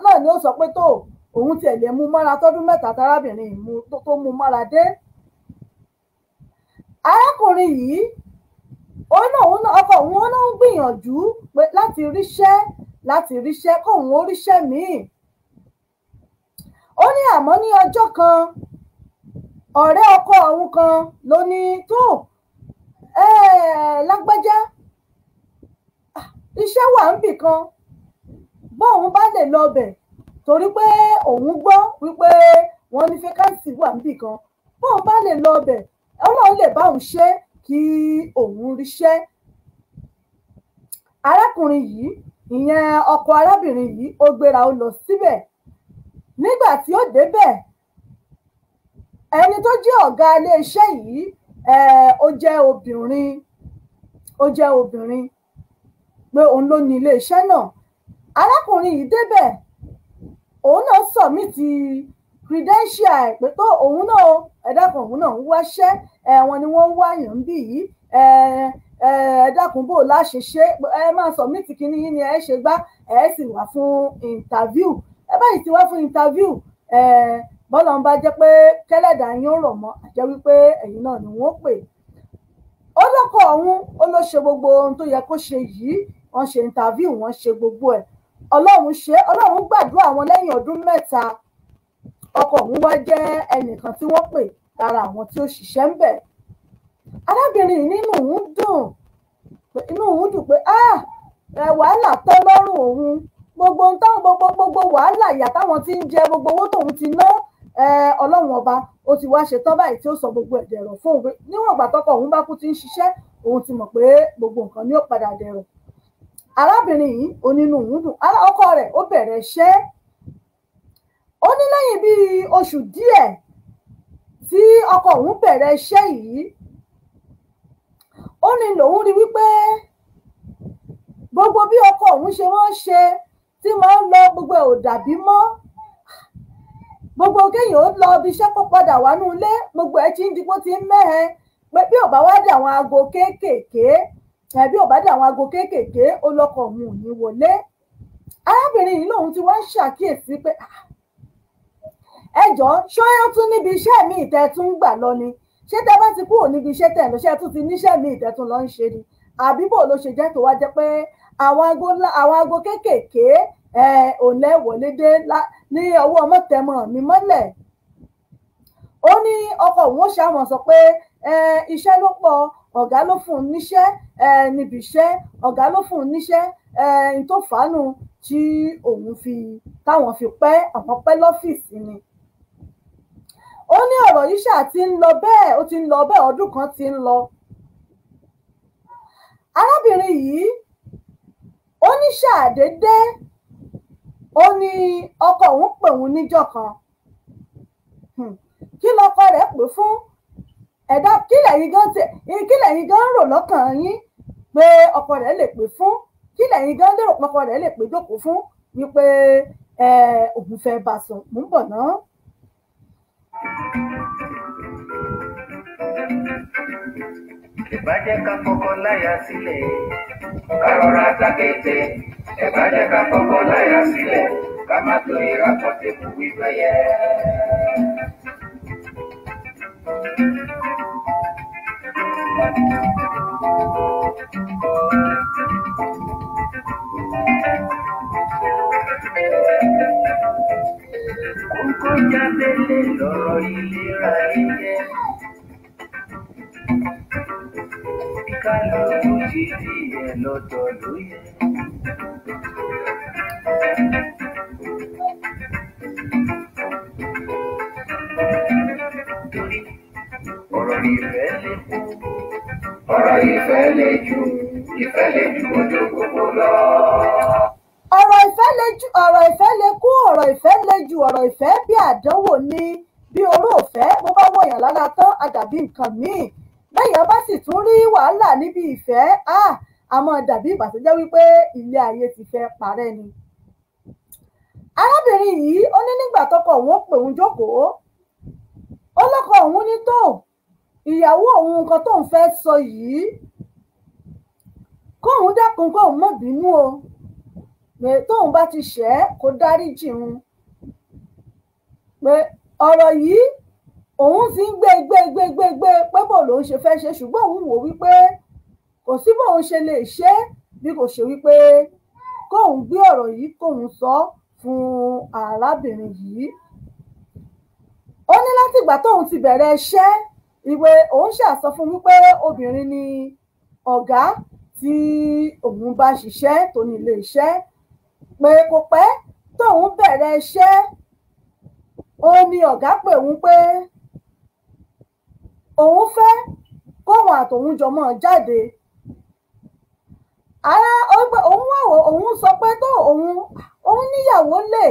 náà ni ó sọ pé tó òun tiẹ̀ lè mú mára tọ́dún mẹ́ta tárábìnrin tó mú mára dé. Arákùnrin yìí ọkọ òun náà ń gbìyànjú pé láti ríṣẹ́ kóun ó ríṣẹ́ míì. Ó ní àmọ́ ní ọjọ́ kan ọ̀rẹ́ ọkọ òun kan ló ní tó lágbájá iṣẹ́ wà níbì kan bóun bá lè lọ bẹ̀, torí pé òun gbọ́ wípé wọ́n ní fẹ́kánsì wà níbì kan, bóun bá lè lọ bẹ̀ Ọlọ́run lè bá òun ṣe kí òun ríṣẹ́. Arákùnrin yìí, ìyẹn ọkọ arábìnrin yìí, ó gbéra ó lọ síbẹ̀. Nígbà tí ó débẹ̀, ẹni tó jẹ́ ọ̀gá iléeṣẹ́ yìí ó jẹ́ obìnrin pé òun ló ní iléeṣẹ́ náà. Arákùnrin yìí débẹ̀, òun náà sọ̀mìtì credential pé tó òun náà ẹ̀dákan òun náà ń wáṣẹ́ wọn ni wọ́n ń wáyàn bí yìí ẹ̀dákun bò láṣẹ ṣe máa sọ̀mìtì kínní yín ni ẹ ṣe gbá sì wá fún interview báyìí ti wá fún interview bọ́lá ń bá jẹ́ pé kẹ́lẹ́dà yín ó rọ̀ mọ́ àjẹ́ wípé ẹ̀yin náà ni wọ́n pè. Ó lọ́kọ̀ ọ̀hún ó ló ṣe gbogbo ohun tó yẹ kó ṣe yìí, wọ́n ṣe interview, wọ́n ṣe gbogbo ẹ̀. Ọlọ́run gbàdúrà wọn lẹ́yìn ọdún 3 ọkọ òun wá jẹ́ ẹnìkan tí wọ́n pè lára àwọn tí ó ṣiṣẹ́ ń bẹ̀. Arábìnrin nínú òun dùn pé wàhálà tán lọ́rùn òun, gbogbo wàhálà ìyà táwọn ti ń jẹ, gbogbo owó tóun ti ná, Ọlọ́run ọba ó ti wá ṣetán báyìí tí ó sọ gbogbo ẹ̀ dẹ̀rọ̀ fún òun. Níwọ̀n ìgbà tọ́kọ òun bá kú ti ń ṣiṣẹ́, òun ti mọ̀ pé gbogbo nǹkan ni ó padà dẹ̀rọ̀. Arábìnrin yìí onínú òun dùn, ọkọ rẹ̀ ó bẹ̀rẹ̀ iṣẹ́. Ó ní lẹ́yìn bíi oṣù díẹ̀ tí ọkọ òun bẹ̀rẹ̀ iṣẹ́ yìí, ó ní lòun rí wípé gbogbo bí ọkọ òun ṣe wọ́n ṣe tí máa ń lọ gbogbo ẹ̀ ò dàbí mọ́. Gbogbo kéèyàn ó lọ ibi iṣẹ́ kó padà wá nú ilé, gbogbo ẹ̀ ti ń di bó ti ń mẹ́hẹ pé bí ò bá wá dé àwọn aago kéékèèké ó lọ́kọ òun ò ní wọlé. Arábìnrin yìí lòun ti wá ń ṣàkíyèsí pé ẹjọ́ ṣó ó tún níbi iṣẹ́ mi ìtẹ́tún gbà lọ ni, ṣé tẹ́ bá ti kúrò níbi iṣẹ́ tẹ̀ lọ́ṣẹ́ tún ti níṣẹ́ mi ìtẹ́tún lọ ń ṣe ni, àbí bò ló ṣe jẹ́ tó wá jẹ́ pé àwọn aago kéékèèké òun wọlé dé ní ọwọ́ ọmọtẹmọ mi mọ́lẹ̀. Ó ní ọkọ òun ó ṣàmọ̀ sọ pé iṣẹ́ ló pọ̀, ọ̀gá ló fún un níṣẹ́ níbi iṣẹ́, ọ̀gá ló fún un níṣẹ́ n tó fàánù tí táwọn fi pẹ́ àwọn pẹ́ lọ́fíìsì ni. Ó ní ọ̀rọ̀ yìí ṣáà ti ń lọ bẹ́ẹ̀, ó ti ń lọ bẹ́ẹ̀, ọdún kan ti ń lọ. Arábìnrin yìí ó ní ṣàdédé ó ní ọkọ òun pè òun níjọ́ kan. Kí lọkọ rẹ̀ pè fún? Ẹ̀dá kí lẹ̀yin gan rò lọ́kàn yín pé ọkọ rẹ̀ lè pè fún? Kí lẹ̀yin gan lérò pé ọkọ rẹ̀ lè pè jókòó fún wípé òun fẹ́ bá sùn? Mò ń bọ̀ náà. Ìbàjẹ́ ká kọ́kọ́ láyà sílẹ̀, ká rọra takété. Ìbàjẹ́ ká kọ́kọ́ láyà sílẹ̀, ká má torí rákọ̀tẹ́kù wíwẹ́ yẹ. Kókó jáde lé lọ́rọ̀ ìlera yẹyẹ. Kálukú ti di ẹ̀ lọ́dọ̀ ló yẹ. Torí ọ̀rọ̀ ìfẹ́ lè kú. Ọ̀rọ̀ ìfẹ́ lè ju ojú gbogbo lọ. Ọ̀rọ̀ ìfẹ́ lè kú, ọ̀rọ̀ ìfẹ́ lè ju, ọ̀rọ̀ ìfẹ́ bí àdánwò ni, bí oró òfẹ́ bó bá wọ̀yàn lára tán àdàbí nǹkan míì. Bẹ́yàn bá sì tún rí wàhálà níbi ìfẹ́, àmọ́ dàbí ìgbà tó jẹ́ wípé ilé ayé ti fẹ́ parẹ́ ni. Arábìnrin yìí ó ní nígbà tọkọ òun pè òun jókòó, ó lọ́kọ òun ní tó ìyàwó òun nǹkan tóun fẹ́ sọ yìí, kóun dákun kóun má bínú o, pé tóun bá ti ṣẹ̀ kó dáríjì òun, pé ọ̀rọ̀ yìí òun ti ń gbé pé bò lòun ṣe fẹ́ ṣe, ṣùgbọ́n òun wò wípé kò sí bóun ṣe lè ṣe bí kò ṣe wípé kóun gbé ọ̀rọ̀ yìí kóun sọ fún arábìnrin yìí. Ó ní látìgbà tóun ti bẹ̀rẹ̀ iṣẹ́ ìwé òun ṣàsọ fún wípé obìnrin ni ọ̀gá tí òun bá ṣiṣẹ́ tó ní ilé iṣẹ́, pé kò pẹ́ tóun bẹ̀rẹ̀ iṣẹ́ ó ní ọ̀gá pè òun pé òun fẹ́ kóun àtòun jọ mọ́ jáde. Òun sọ pé tó òun níyàwó lè,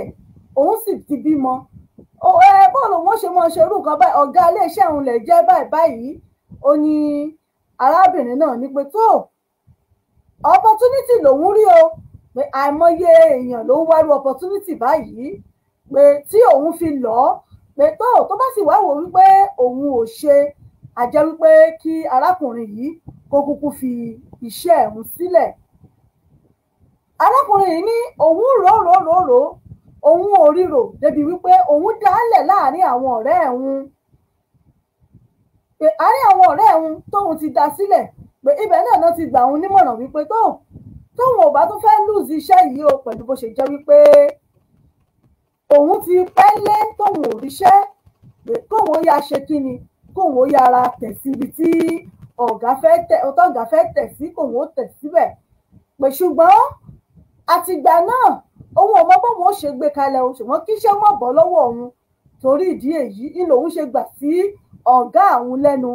òun sì ti bímọ, bó bọ́ọ̀lù wọn ṣe mọ́ ṣerú nǹkan báyìí ọ̀gá iléeṣẹ́ òun lè jẹ́ báyìí ó ní arábìnrin náà ní pé tó opportunity lòun rí o pé àìmọye èèyàn ló ń wárú opportunity báyìí pé tí òun fi lọ pé tó bá sì wá wò wípé òun ò ṣe àjẹ́ wípé kí arákùnrin yìí kó kúkú fi iṣẹ́ òun sílẹ̀. Arákùnrin yìí ní òun rò òun ò ríro débi wípé òun dálẹ̀ láàrin àwọn ọ̀rẹ́ òun pé àárín àwọn ọ̀rẹ́ òun tóun ti dá sílẹ̀ pé ibẹ̀ náà ti gbà òun nímọ̀ràn wípé tóun ò bá tún fẹ́ lùzí iṣẹ́ yìí o pẹ̀lú bó ṣe jẹ́ wípé òun ti pẹ́ lé tóun ò ríṣẹ́ pé kóun ó yá ṣe kí ni kóun ó yára tẹ̀ síbi tí ọ̀gá fẹ́ tẹ̀ sí kóun ó tẹ̀ síbẹ̀ pé ṣùgbọ́n àtìgbà náà òun ò mọ bóun ó ṣe gbé kalẹ̀ o ṣùgbọ́n kí iṣẹ́ mọ̀ bọ́ lọ́wọ́ òun torí ìdí èyí ìlò òun ṣe gbà sí ọ̀gá àwọn lẹ́nu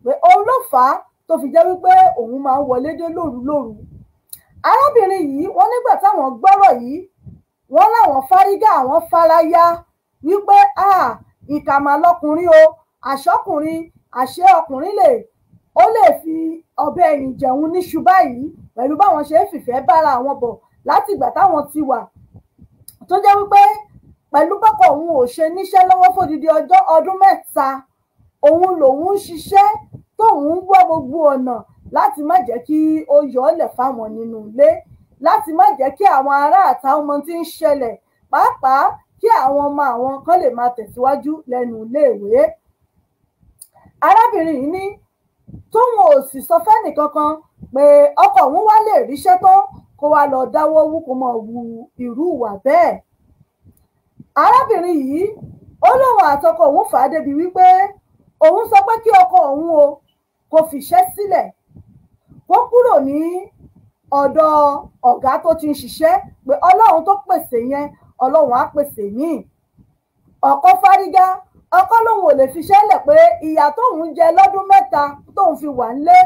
pé òun ló fà á tó fi jẹ́ wípé òun máa ń wọlé dé lóru. Arábìnrin yìí wọ́n nígbà táwọn gbọ́rọ̀ yìí wọ́n láwọn fárígá àwọn faraya wípé ìkàmà lọkùnrin o àṣọkùnrin àṣẹ ọkùnrin ó lè fi ọbẹ̀ ẹ̀yìn jẹun níṣu báyìí pẹ̀lú báwọn ṣe ń fìfẹ́ bára àwọn bọ̀ láti ìgbà táwọn ti wà tó jẹ́ wípé pẹ̀lú pọ́pọ̀ òun ò ṣe níṣẹ́ lọ́wọ́ fòdìdí ọdún mẹ́ta òun lòun ń ṣiṣẹ́ tóun ń wá gbogbo ọ̀nà láti má jẹ́ kí ó yọ ọ́ lẹ̀ fáwọn nínú ilé láti má jẹ́ kí àwọn ará àtàwọn ọmọ tí ń ṣẹlẹ̀ pàápàá kí àwọn ọmọ àwọn kan lè máa tẹ̀síwájú lẹ́nu iléèwé. Arábìnrin yìí ní tóun ò sì sọ fẹ́nì kankan pé ọkọ òun wá lè ríṣẹ́ tó kó wá lọ dáwọ́ wú kó mọ̀ wu irú ìwà bẹ́ẹ̀. Arábìnrin yìí ó lóun àtọkọ òun fà á débi wípé òun sọ pé kí ọkọ òun o kó fiṣẹ́ sílẹ̀ kó kúrò ní ọ̀dọ̀ ọ̀gá tó ti ń ṣiṣẹ́ pé ọlọ́run tó pèsè yẹn ọlọ́run á pèsè míì. ọkọ fárígá ọkọ lòun ò lè fiṣẹ́ lẹ̀ pé ìyà tóun jẹ lọ́dún mẹ́ta tóun fi wà nílé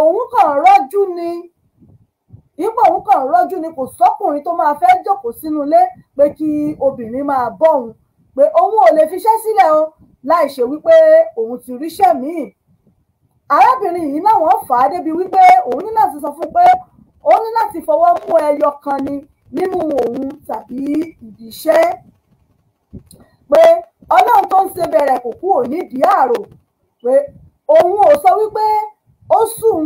òun kàn rọ́jú ni ipò òun kàn rọ́jú ni kò sọ́kùnrin tó máa fẹ́ jókòó sínú ilé pé kí obìnrin máa bọ́ òun pé òun ò lè fiṣẹ́ sílẹ̀ o láì ṣe wípé òun ti ríṣẹ́ míì. Arábìnrin yìí náà wọ́n fà á débi wípé òun ní láti sọ fún pé ó ní láti fọwọ́ mú ẹyọ kan ni nínú òun tàbí ìdí iṣẹ́ pé ọlọ́run tó ń ṣe bẹ̀rẹ̀ kò kú ò nídìí àrò pé òun ò sọ wípé ó sùn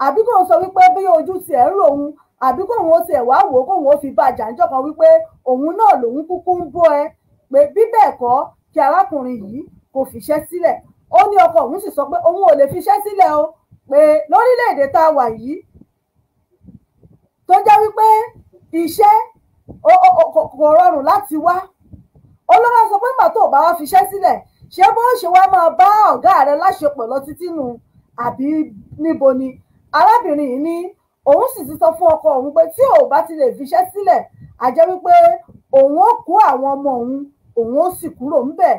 àbí kò sọ wípé bí ojú tiẹ̀ ń rò òun àbí kóun ó tiẹ̀ wá wò ó kóun ó fi bá àjàǹjọ́ kan wípé òun náà lòun kúkú ń bọ́ ẹ pé bí bẹ́ẹ̀ kọ́ kí arákùnrin yìí kò fiṣẹ́ sílẹ̀. Ó ní ọkọ òun sì sọ pé òun ò lè fiṣẹ́ sílẹ̀ o pé lórílẹ̀‐èdè tá a wà yìí tó jẹ́ wípé iṣẹ́ kò rọrùn láti wá olówó sọ pé nígbà tó bá wá fiṣẹ́ sílẹ̀ ṣé bó ṣe wá máa bá ọ̀gá rẹ̀ láṣepọ̀ lọ títí nù àbí níbo ni. Arábìnrin yìí ní òun sì ti sọ fún ọkọ òun pé tí ò bá ti lè fiṣẹ́ sílẹ̀ á jẹ́ wípé òun ó kó àwọn ọmọ òun ó sì kúrò ńbẹ̀.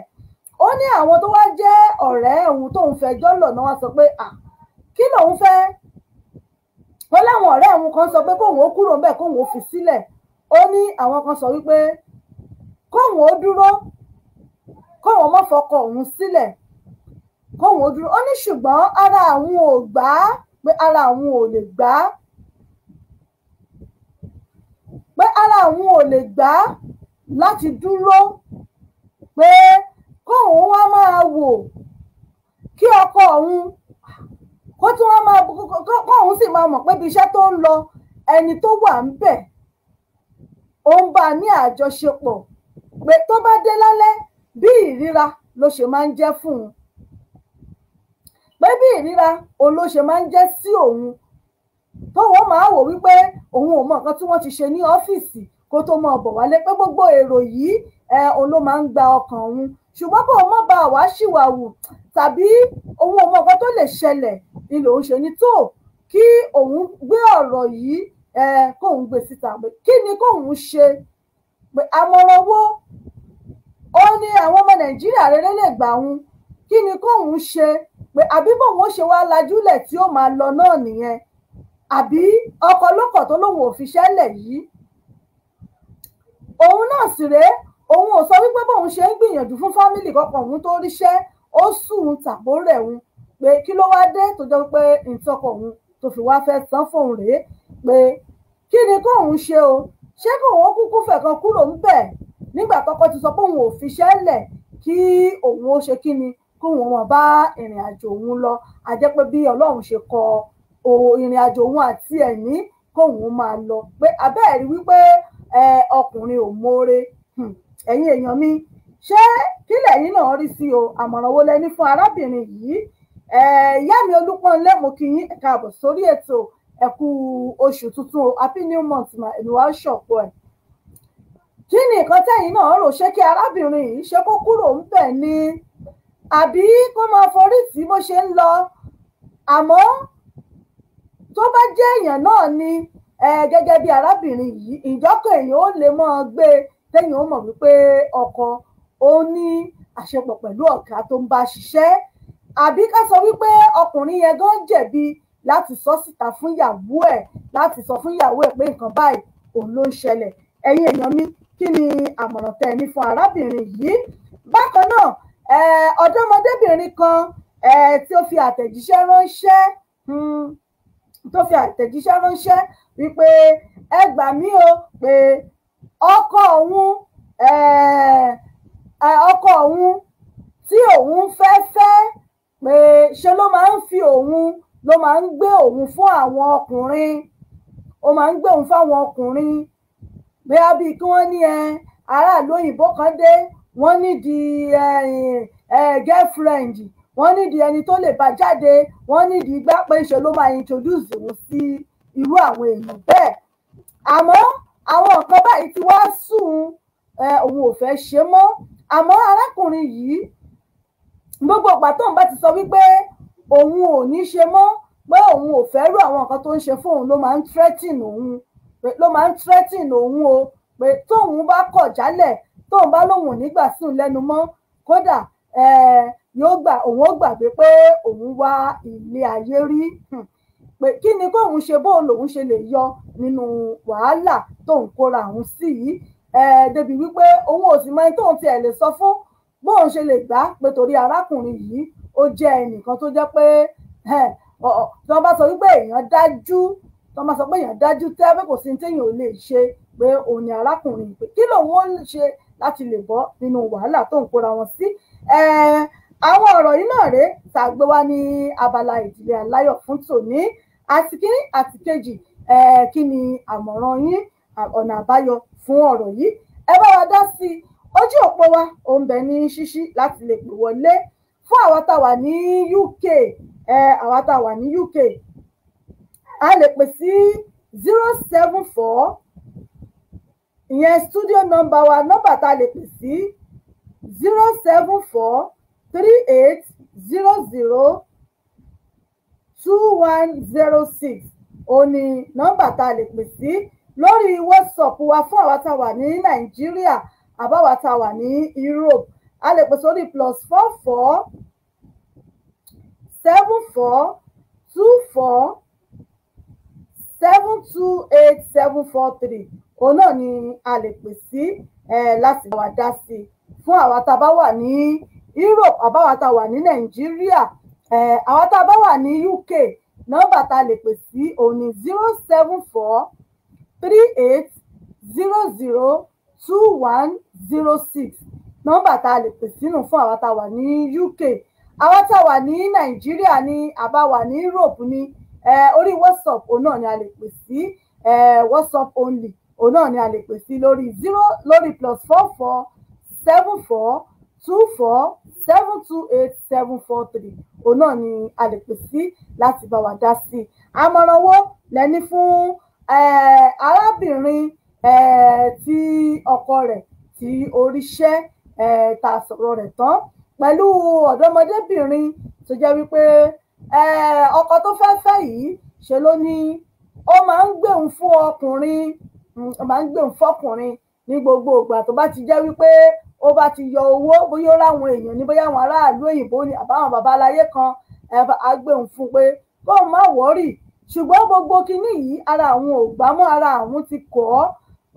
Ó ní àwọn tó wá jẹ́ ọ̀rẹ́ òun tóun fẹjọ́ lọ̀ náà wá sọ pé kí lòun fẹ́ wọ́n láwọn ọ̀rẹ́ òun kan sọ pé kóun ó kúrò ńbẹ̀ kóun ó fi sílẹ̀. Ó ní àwọn kan sọ wípé kóun ó dúró kóun má fọkọ òun sílẹ̀ kóun ó dúró. Ó ní ṣùgbọ́n ara àwọn ò gbà á pé ara àwọn ò lè gbà á pé ara àwọn ò lè gbà á láti dúró pé kóun wá máa wò kí ọkọ òun kó tún wá máa kóun sì máa mọ̀ pé ibi iṣẹ́ tó ń lọ ẹni tó wà ń bẹ̀ ó ń bá a ní àjọṣepọ̀ pé tó bá dé lálẹ́ bí ìríra ló ṣe máa ń jẹ́ fún un pé bí ìríra òun ló ṣe máa ń jẹ́ sí òun tóun máa wò wípé òun ò mọ nǹkan tí wọ́n ti ṣe ní ọ́fíìsì kó tó máa bọ̀ wálé pé gbogbo èrò yìí òun ló máa ń gba ọkàn òun ṣùgbọ́n kó o má bá wàá ṣìwàwù tàbí òun ò mọ nǹkan tó lè ṣẹlẹ̀ ni lòun ṣe ní tó kí òun gbé ọ̀rọ̀ yìí kóun gbé síta pé kí ni kóun ṣe pé àmọ̀ràn wo ó ní àwọn ọmọ Nàìjíríà rere lè gbà òun kí ni kóun ṣe pé àbí bóun ó ṣe wá lajúlẹ̀ tí ó máa lọ náà nìyẹn àbí ọkọ lókọ̀ tó lóun ò fi ṣẹlẹ̀ yìí òun náà sì rèé òun ò sọ wípé bóun ṣe ń gbìyànjú fún fámìlì kankan òun tó ríṣẹ́ ó sùn tàbó rẹ̀ òun pé kí ló wá dé tó jẹ́ pé ìtọ́kọ òun tó fi wá fẹ́ san fóun rèé pé kí ni kóun ṣe o ṣé kóun kúkú fẹ̀kan kúrò ń bẹ̀ nígbà tọ́kọ ti sọ pé òun ò fiṣẹ́ lẹ̀ kí òun ó ṣe kí ni kóun wọn bá ìrìn àjò òun lọ àjẹ́ pé bí Ọlọ́run ṣe kọ ìrìn àjò òun àti ẹ̀mí kóun máa lọ pé abẹ́ẹ̀rí wípé ọkùnrin ò mọ̀ọ́re ẹ̀yin èèyàn mi ṣé kí lẹ̀yin náà rí sí o àmọ̀ràn wo lẹni fún arábìnrin yìí ìyá mi Olúpọ̀nlé mo kí yín káàbọ̀ sórí ètò ẹ kú oṣù tuntun o happy new month mà èmi wá ṣọ̀pọ̀ ẹ̀ kí ni nǹkan tẹ̀yin náà rò ṣé kí arábìnrin yìí ṣe kó kúrò ń bẹ̀ ni àbí kó máa forí tí bó ṣe ń lọ àmọ́ tó bá jẹ́ èèyàn náà ni gẹ́gẹ́ bí arábìnrin yìí ìjọ́kọ̀ èèyàn ó lè máa gbé téèyàn ó mọ̀ wípé ọkọ ó ní àṣepọ̀ pẹ̀lú ọ̀gá tó ń bá ṣiṣẹ́ àbí ká sọ wípé ọkùnrin yẹn gan jẹ̀bi láti sọ síta fún ìyàwó ẹ̀ láti sọ fún ìyàwó ẹ̀ pé nǹkan báyìí òun ló ń ṣẹlẹ̀ ẹ̀yin èèyàn mi kí ni àmọ̀ràn tẹ́ ẹ ní fún arábìnrin yìí bákan náà ọ̀dọ́mọdébìnrin kan tí ó fi àtẹ̀jíṣẹ́ ránṣẹ́ wípé ẹ gbà mí o pé ọkọ òun tí òun fẹ́ pé ṣe ló máa ń fi òun ló máa ń gbé òun fún àwọn ọkùnrin ó máa ń gbé òun fáwọn ọkùnrin bóyá bíi kí wọ́n ní aráàlú òyìnbó kan dé wọ́n nídìí girlfriend wọ́n nídìí ẹni tó lè bá jáde wọ́n nídìí gbá pé ṣe ló máa introduce òun sí irú àwọn èèyàn bẹ́ẹ̀ àmọ́ àwọn nǹkan báyìí ti wá sùn òun ò fẹ́ ṣe mọ́ àmọ́ arákùnrin yìí gbogbo ìgbà tóun bá ti sọ wípé òun ò ní ṣe mọ́ pé òun ò fẹ́ rú àwọn nǹkan tó ń ṣe fóun ló máa ń threaten òun o pé tóun bá kọ̀ jálẹ̀ tóun bá lóun ò nígbà sùn lẹ́nu mọ́ kódà òun ó gbàgbé pé òun wá ilé ayé rí pé kí ni kóun ṣe bóun lòun ṣe lè yọ nínú wàhálà tóun kóra òun sí yìí débi wípé òun ò sì mọ ẹni tóun tiẹ̀ lè sọ fún bóun ṣe lè gbà pé torí arákùnrin yìí ó jẹ́ ẹnìkan tó jẹ́ pé tí wọ́n bá sọ wípé èèyàn dájú tẹ́ pé kò sí téèyàn ò lè ṣe pé òun ni arákùnrin pé kí lòun ó ṣe láti lè bọ́ nínú wàhálà tóun kóra wọn sí àwọn ọ̀rọ̀ yìí náà rèé tàgbé wá ní abala ìdílé aláyọ̀ fún tòní àti kíní àti kejì kí ni àmọ̀ràn yín ọ̀nà àbáyọ fún ọ̀rọ̀ yìí ẹ bá wa dá sí i ojú òpó wa ó ń bẹ ní ṣíṣí láti lè pè wọlé fún àwa tá wà ní UK a lè pè sí 074 ìyẹn studio number wa nọ́mbà tá a lè pè sí 074 3800 2106 òní nọ́mbà tá a lè pè sí lórí WhatsApp wa fún àwa tá wà ní Nàìjíríà àbáwá tá wà ní Europe a lè pè sórí +44 74 24 728 743 òun náà ni a lè pè sí láti wá dá sí fún àwa tá bá wà ní Europe àbáwá tá wà ní Nàìjíríà àwa tá bá wà ní UK nọ́mbà tá lè pè sí òun ni 074 3800 2106 nọ́mbà tá lè pè sínú fún àwa tá wà ní UK àwa tá wà ní Nàìjíríà ní àbáwá ní Europe ní orí WhatsApp òun náà ni a lè pè sí WhatsApp only òun náà ni a lè pè sí lórí +44 74 24 728 743 òun náà ni a lè pè sí láti bá wa dá sí àmọ̀ràn wo lẹ́ni fún arábìnrin tí ọkọ rẹ̀ tí oríṣẹ́ ta sọ̀rọ̀ rẹ̀ tán pẹ̀lú ọ̀dọ́mọdébìnrin tó jẹ́ wípé ọkọ tó fẹ́ yìí ṣe ló ní ó máa ń gbéhùn fún ọkùnrin ní gbogbo ìgbà tó bá ti jẹ́ wípé ó bá ti yọ owó bóyá ó ráwọn èèyàn ní bóyá àwọn aráàlú òyìnbó ni àbáwọn babaláyé kan agbéhùn fún pé kóun má wọ́rì ṣùgbọ́n gbogbo kinní yìí ara àwọn ò gbá mọ́ ara àwọn ti kọ́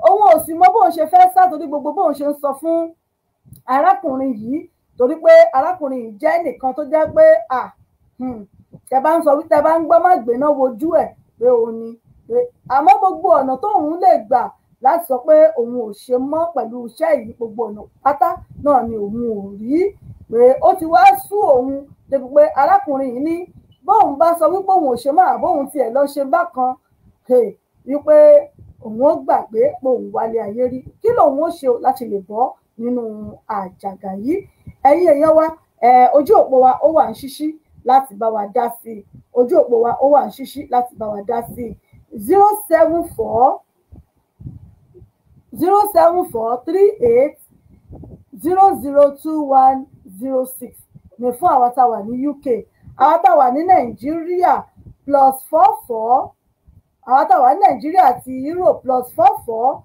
òun ò sì mọ bóun ṣe fẹ́ sá torí gbogbo bóun ṣe ń sọ fún arákùnrin yìí torí pé arákùnrin yìí jẹ́ nìkan tó jẹ́ pé tẹ bá ń sọ wípé tẹ bá ń gbọ́ má gbéná wojú ẹ̀ pé òun ni àmọ́ gbogbo ọ̀nà tóun lè gbà láti sọ pé òun ò ṣe mọ́ pẹ̀lú iṣẹ́ yìí gbogbo ọ̀nà pátá náà ni òun ò rí pé ó ti wá sú òun débi pé arákùnrin yìí ní bóun bá sọ wípé òun ò ṣe máa bóun tiẹ̀ lọ ṣe bákan wípé òun ó gbàgbé pé òun wálé ayé rí kí lòun ó ṣe láti lè bọ́ nínú àjàgà yìí ẹ̀yin èèyàn wa ojú òpó wa ó wà ń ṣíṣí láti bá wa dá sí i ojú òpó wa ó wà ń ṣíṣí láti bá wa dá sí i 074 07438 002106 ní fún àwọn tá a wà ní UK àwọn tá a wà ní Nàìjíríà +44 àwọn tá a wà ní Nàìjíríà àti Europe +44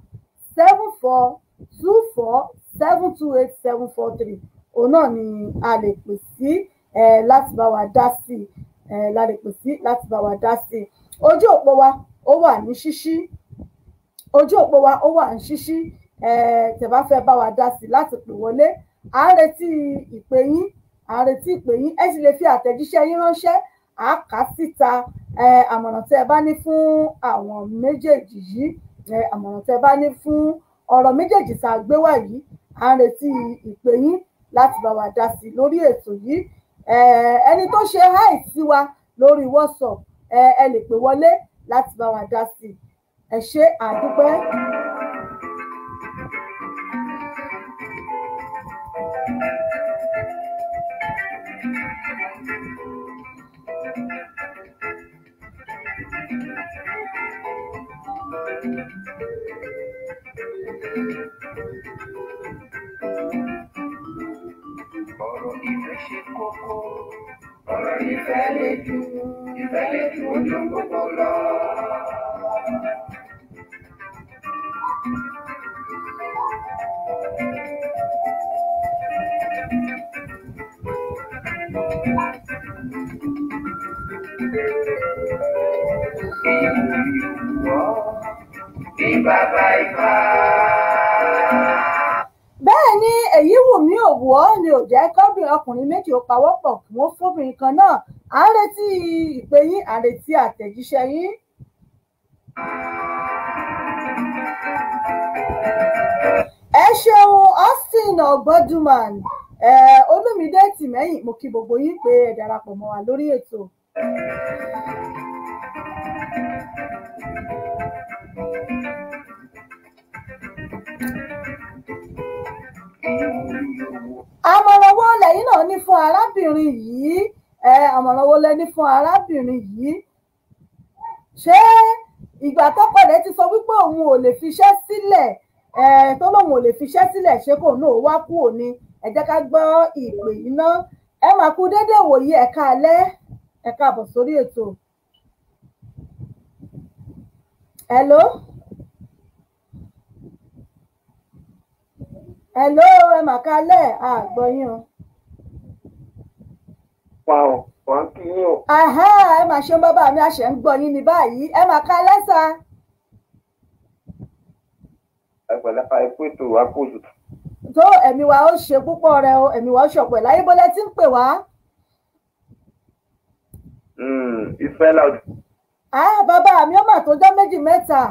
7424 728 743 òun náà ni a lè pè sí láti bá wa dá sí la lè pè sí láti bá wa dá sí ojú òpó wa ó wà ní ṣíṣí ojú òpó wa ó wà ní ṣíṣí tẹ́ bá fẹ́ bá wa dá sí láti pè wọlé à ń retí ìpè yín ẹ sì lè fi àtẹ̀jíṣẹ́ yín ránṣẹ́ à kà síta àmọ̀ràn tẹ́ ẹ bá ní fún àwọn méjèèjì yìí àmọ̀ràn tẹ́ ẹ bá ní fún ọ̀rọ̀ méjèèjì tá a gbé wá yìí à ń retí ìpè yín láti bá wa dá sí lórí ètò yìí ẹni tó ṣe háì sí wa lórí WhatsApp ẹ lè pè wọlé láti bá wa dá sí ẹ ṣé àdúpẹ́. Ọ̀rọ̀ ìfẹ́ ṣe kókó, ọ̀rọ̀ ìfẹ́ lè ju ojú gbogbo lọ. Bí bàbá ìfà. Bẹ́ẹ̀ ni èyí wù mí òwò ni ò jẹ́ kọ́bìnrin ọkùnrin méjì ó pawọ́pọ̀ kí wọ́n fóbìnrin kan náà à ń retí ìpè yín à ń retí àtẹ̀jíṣẹ́ yín. ẹ ṣeun Austin Ọgbọ́dúnman Olúmídé Tìmẹ́yìn mo kí gbogbo yín pé ẹ darapọ̀ mọ́ wa lórí ètò. àmọ̀ràn wo lẹ́yìn náà ní fún arábìnrin yìí àmọ̀ràn wo lẹ ní fún arábìnrin yìí ṣé ìgbà tọ́kọ rẹ̀ ti sọ wípé òun ò lè fiṣẹ́ sílẹ̀ tó lóun ò lè fiṣẹ́ sílẹ̀ ṣé kò náà wá kú òní ẹ jẹ́ ká gbọ́ ìpè yìí ná ẹ máa kú dédé wòye ẹ káalẹ́ ẹ káàbọ̀ sórí ètò. hello ẹ mà káalẹ́ àgbọ̀yìn o. wọ́n kí yín o. ẹ mà ṣeun bàbá mi àṣẹ ń gbọ́ yín ní báyìí ẹ mà káalẹ́ sà. ẹ pẹ̀lẹ́ ikú ètò àkóso. tó ẹ̀mí wa ó ṣe púpọ̀ rẹ o ẹ̀mí wa ó ṣọ̀pọ̀ láyé bọ́lẹ̀ tí ń pè wá. ìfẹ́ làwọn. bàbá mi ó mà tó jọ́ méjì mẹ́ta.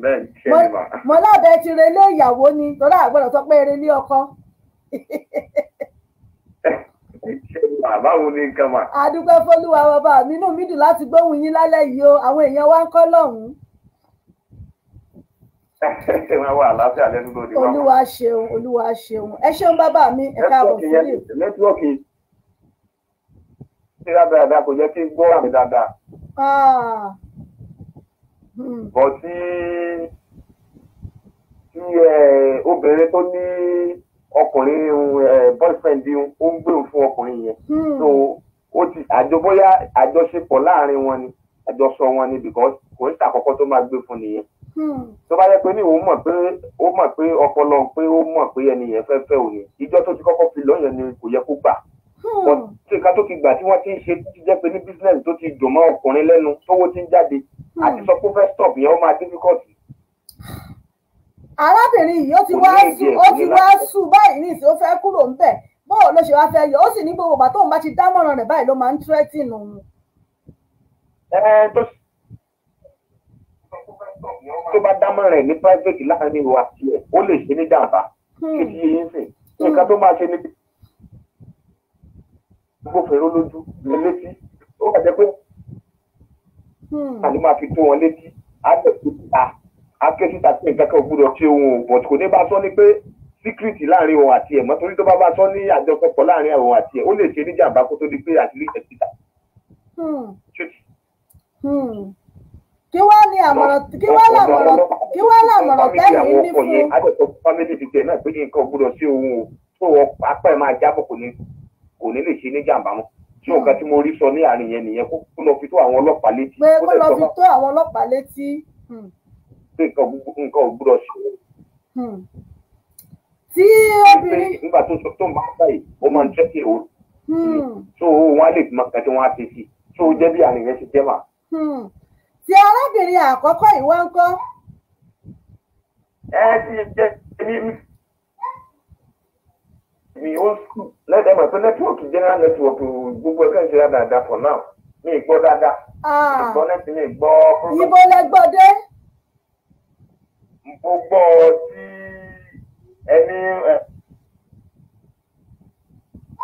bẹ́ẹ̀ ṣe ni mà. mo lábẹ́ ti relé ìyàwó ni torí àgbọ̀dọ̀ sọ pé relé ọkọ. báwo ni nǹkan mà. adúpẹ́ fọlúwa bàbá mi inú mi dùn láti gbóhùn yín lálẹ́ yìí o àwọn èèyàn wa ń kọ́ lọ́hùn-ún. wọ́n wà àlàáfíà lẹ́nu lóde wa. olúwa ṣeun ẹ ṣeun bàbá mi ẹ káàbọ̀ sórí ètò. nẹ́tíwọ́ọ̀kì ṣe dáadáa kò jẹ́ kí n gbọ́ àmì dáadáa. bọ̀ tí obìnrin tó ní ọkùnrin boyfriend ó ń gbé fún ọkùnrin yẹn so ó ti bóyá àjọṣepọ̀ láàrin wọn ni àjọsọ wọn ni because kò ń ṣàkọ́kọ́ tó máa gbé fún nìyẹn tó bá yẹ pé ní òun mọ̀ pé ọpọlọ pé ó mọ̀ pé ẹni yẹn fẹ́ òní ìjọ tó ti kọ́kọ́ fi lọ́yàn ni kò yẹ kó gbà tí nǹkan tó ti gbà tí wọ́n ti ń ṣe ti jẹ́ pé ní business tó ti dùn mọ́ ọkùnrin lẹ́nu tówó ti ń jáde àti sọ pé ó fẹ́ stop yẹn ó máa difficult. arábìnrin yìí ó ti wá sùn báyìí ní ìsìn ó fẹ́ kúrò ńbẹ̀ bóò ló ṣe wá fẹ́ yọ ó sì ní gbogbo ìgbà tóun bá ti dámọ̀ràn rẹ̀ báyìí ló máa ń threaten òun. tó bá dámọ̀ràn rẹ̀ ní private láàrin ìwà tiẹ̀ ó lè ṣe ní jàǹbá kí ti yé yín sìn nǹkan tó máa ṣe ní gbófinró lójú létí ó kà jẹ́ pé àní máa fi tó wọn létí akéṣíta pé nǹkan kan ò gbúdọ̀ ṣe ohun but kò ní bá sọ ní pé síkírìtì láàrin òun àti ẹ̀ mọ́ torí tó bá sọ ní àjọpọ̀ láàrin òun àti ẹ̀ ó lè ṣe ní jàǹbá kó tó di pé àti rí ẹ̀síta. kí wá ní àmọ̀ràn tẹ́lẹ̀ ní fún. adẹ́tọ̀ family dìtẹ̀ náà pé nǹkan ò gbúdọ̀ ṣe ohun tó apá ẹ̀ máa jábọ̀ kò ní lè ṣe ní jàǹbá mọ́ tí nǹkan tí mo rí sọ ní àárín yẹn nìyẹn kó lọ fi tó àwọn ọlọ́pàá létí. pé kó lọ fi tó àwọn ọlọ́pàá létí. pé nǹkan ò gbúdọ̀ ṣe. tí obìnrin. nígbà tó ń bá báyìí ó máa ń tẹ́tí o. so wọn á lè mọ nǹkan tí wọ́n á ṣe sí so ó jẹ́ bí àárín yẹn ṣe jẹ́ mà. tí arábìnrin àkọ́kọ́ ìwọ ń kọ́. ti jẹ́ mi ó sùn lẹ́dẹ̀ẹ́ mọ̀ pé nẹ́tíwọ̀kì general network gbogbo ẹ̀ka ìṣe dáadáa for now mi ì gbọ́ dáadáa ìgbọ́ nẹ́tì mi ì gbọ́. ibo lẹ gbọ́ dé. mo gbọ́ tí ẹni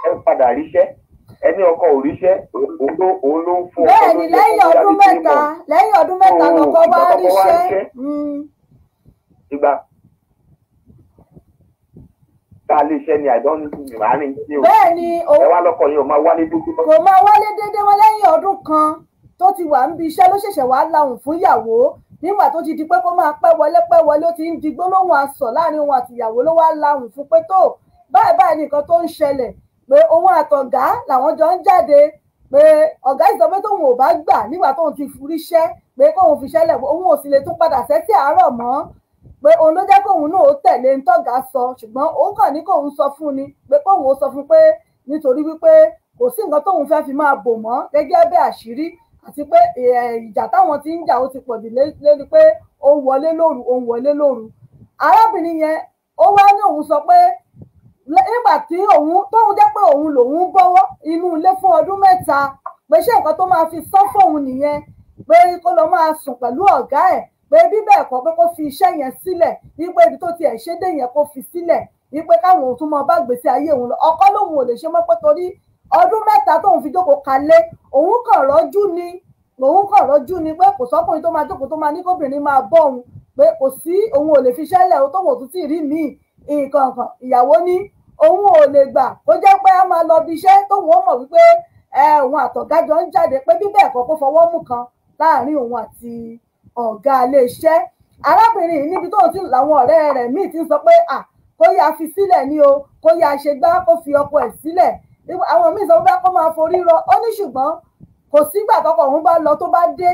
ẹ padà ríṣẹ́ ẹni ọkọ ò ríṣẹ́ òun ló ń fún ọkọ. bẹ́ẹ̀ni lẹ́yìn ọdún mẹ́ta lọkọ wá ríṣẹ́. ìgbà lè ṣe ni àjọ ìrìn ní o. bẹ́ẹ̀ni ẹ wá lọkọ yẹn ò máa wálé dédé. kò máa wálé dédé wọn lẹ́yìn ọdún kan tó ti wà níbi iṣẹ́ ló ṣẹ̀ṣẹ̀ wá lahùn fún ìyàwó nígbà tó ti di pé kó máa pẹ́ wọlé ó ti ń di gbólóhùn asọ̀ láàrin òun àti ìyàwó ló wá lahùn fún pé tó báyìí nìkan tó ń ṣẹlẹ̀ pé òun àtọ̀gá làwọn jọ ń jáde pé ọ̀gá ìsọ pé tóun ò bá gbà nígbà tóun ti furíṣẹ́ pé kóun fi ṣẹlẹ̀ òun ò sì lè tún padà sẹ́tì àárọ̀ mọ́ pé òun ló jẹ́ kóun náà ó tẹ̀lé ntọ́gà sọ ṣùgbọ́n òun kàn ní kóun sọ fún ni pé kóun ó sọ fún pé nítorí wípé kò sí nǹkan tóun fẹ́ fi máa bò mọ́ gẹ́gẹ́ bí àṣírí àti pé ìjà táwọn ti ń jà ó ti pọ̀ jù lérí pé òun wọlé lóru arábìnrin yẹn ó wá ní òun sọ pé nígbà tí tóun jẹ́ pé òun lòun bọ́wọ́ inú ilé fún ọdún mẹ́ta pé ṣé nǹkan tó máa fi sán fóun nìyẹn pé kó lọ máa sùn pẹ̀lú ọ̀gá ẹ̀ pé bí bẹ́ẹ̀ kọ́ pé kó fi iṣẹ́ yẹn sílẹ̀ wípé ibi tó tiẹ̀ ṣe dé yẹn kó fi sílẹ̀ wípé káwọn òun tún máa bá gbèsè ayé òun lọ ọkọ lòun ò lè ṣe mọ́ pé torí ọdún mẹ́ta tóun fi jókòó kalẹ̀ òun kàn rọ́jú ni pé kò sọ́kùnrin tó máa jókòó tó máa ní kóbìnrin máa bọ́ òun pé kò sí òun ò lè fi ṣẹ́lẹ̀ o tóun ò tún tí ì rí míì nǹkan kan ìyàwó ní òun ò lè gbà kó jẹ́ pé a máa lọ bí iṣẹ́ tóun ó mọ̀ wípé òun àtọ̀gájọ ń jáde pé bí bẹ́ẹ̀ kọ́ kó fọwọ́ mú kan láàrin òun àti ọ̀gá iléeṣẹ́ arábìnrin yìí níbi tóun ti làwọn ọ̀rẹ́ rẹ̀ míì ti ń sọ pé kó yá fi sílẹ̀ ní o kó yá ṣe gbá kó fi ọkọ ẹ̀ sílẹ̀ àwọn míì sọ pé kó máa forí rọ ó ní ṣùgbọ́n kò sígbà tọkọ òun bá lọ tó bá dé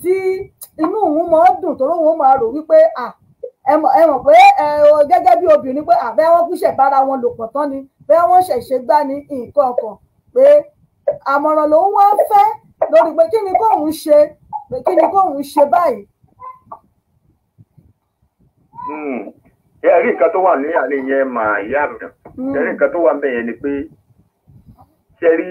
tí inú òun máa ń dùn tó lóun máa rò wípé ẹ mọ̀ pé gẹ́gẹ́ bí obìnrin pé àbẹ́ wọn kúṣẹ̀ bára wọn lò pọ̀ tán ni bẹ́ẹ̀ wọ́n ṣẹ̀ṣẹ̀ gbá ní nǹkan kan pé àmọ̀ràn lòun wá fẹ́ lórí pé kí ni kóun ṣe báyìí. ẹ̀rí nǹkan tó wà ní àlẹ́ yẹn mà ìyá mi ẹ̀rí nǹkan tó wà ń bẹ̀ yẹn ni pé ṣe rí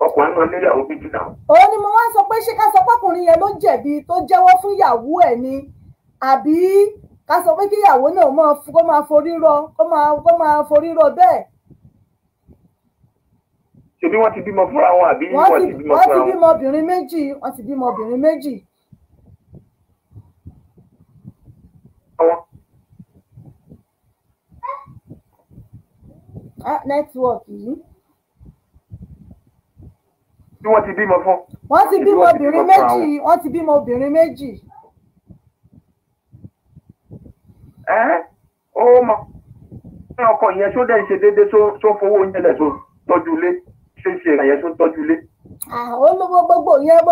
ọkùnrin náà níyàwó méjì náà. òun ni mo wá sọ pé ṣé ká sọ pọ́kùnrin yẹn ló jẹ̀bi tó jẹ́wọ́ fún ìyàwó ẹ̀ ni àbí ká sọ pé kí ìyàwó náà kó máa forí rọ bẹ́ẹ̀. ṣebí wọ́n ti bímọ fúnra wọn àbí wọ́n ti bímọ fúnra wọn. wọ́n ti bímọ obìnrin méjì. nẹ́tíwọ̀kì yìí. bí wọ́n ti bímọ fún. wọ́n ti bímọ obìnrin méjì. ó mọ ọkọ yẹn tó dẹ̀ ń ṣe déédéé tó fowó oúnjẹ lẹ̀ tó tọ́jú ilé ṣe yẹn tó tọ́jú ilé. ó ló gbogbo yẹn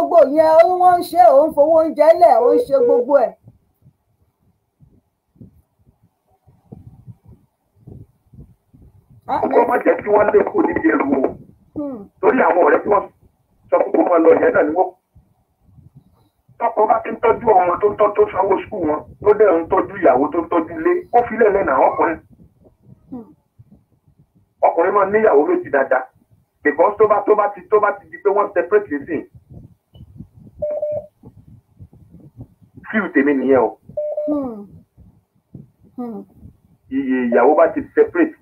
wọ́n ń ṣe òun fowó oúnjẹ lẹ̀ ó ń ṣe gbogbo ẹ̀. ọkọ má jẹ́ kí wọ́n lè kó níbi ẹrù o torí àwọn ọ̀rẹ́ tí wọ́n sọ fún kó máa lọ yẹn náà ni wọ́n tọkọ bá ti ń tọ́jú ọmọ tó sanwó skul wọn ló dẹ̀ ń tọ́jú ìyàwó tó ń tọ́jú ilé ó fi lẹ́lẹ́ náà ọkùnrin máa níyàwó méjì dáadáa because tó bá ti di pé wọ́n separate lè sìn fíìlù tèmi nìyẹn o iye ìyàwó bá ti separate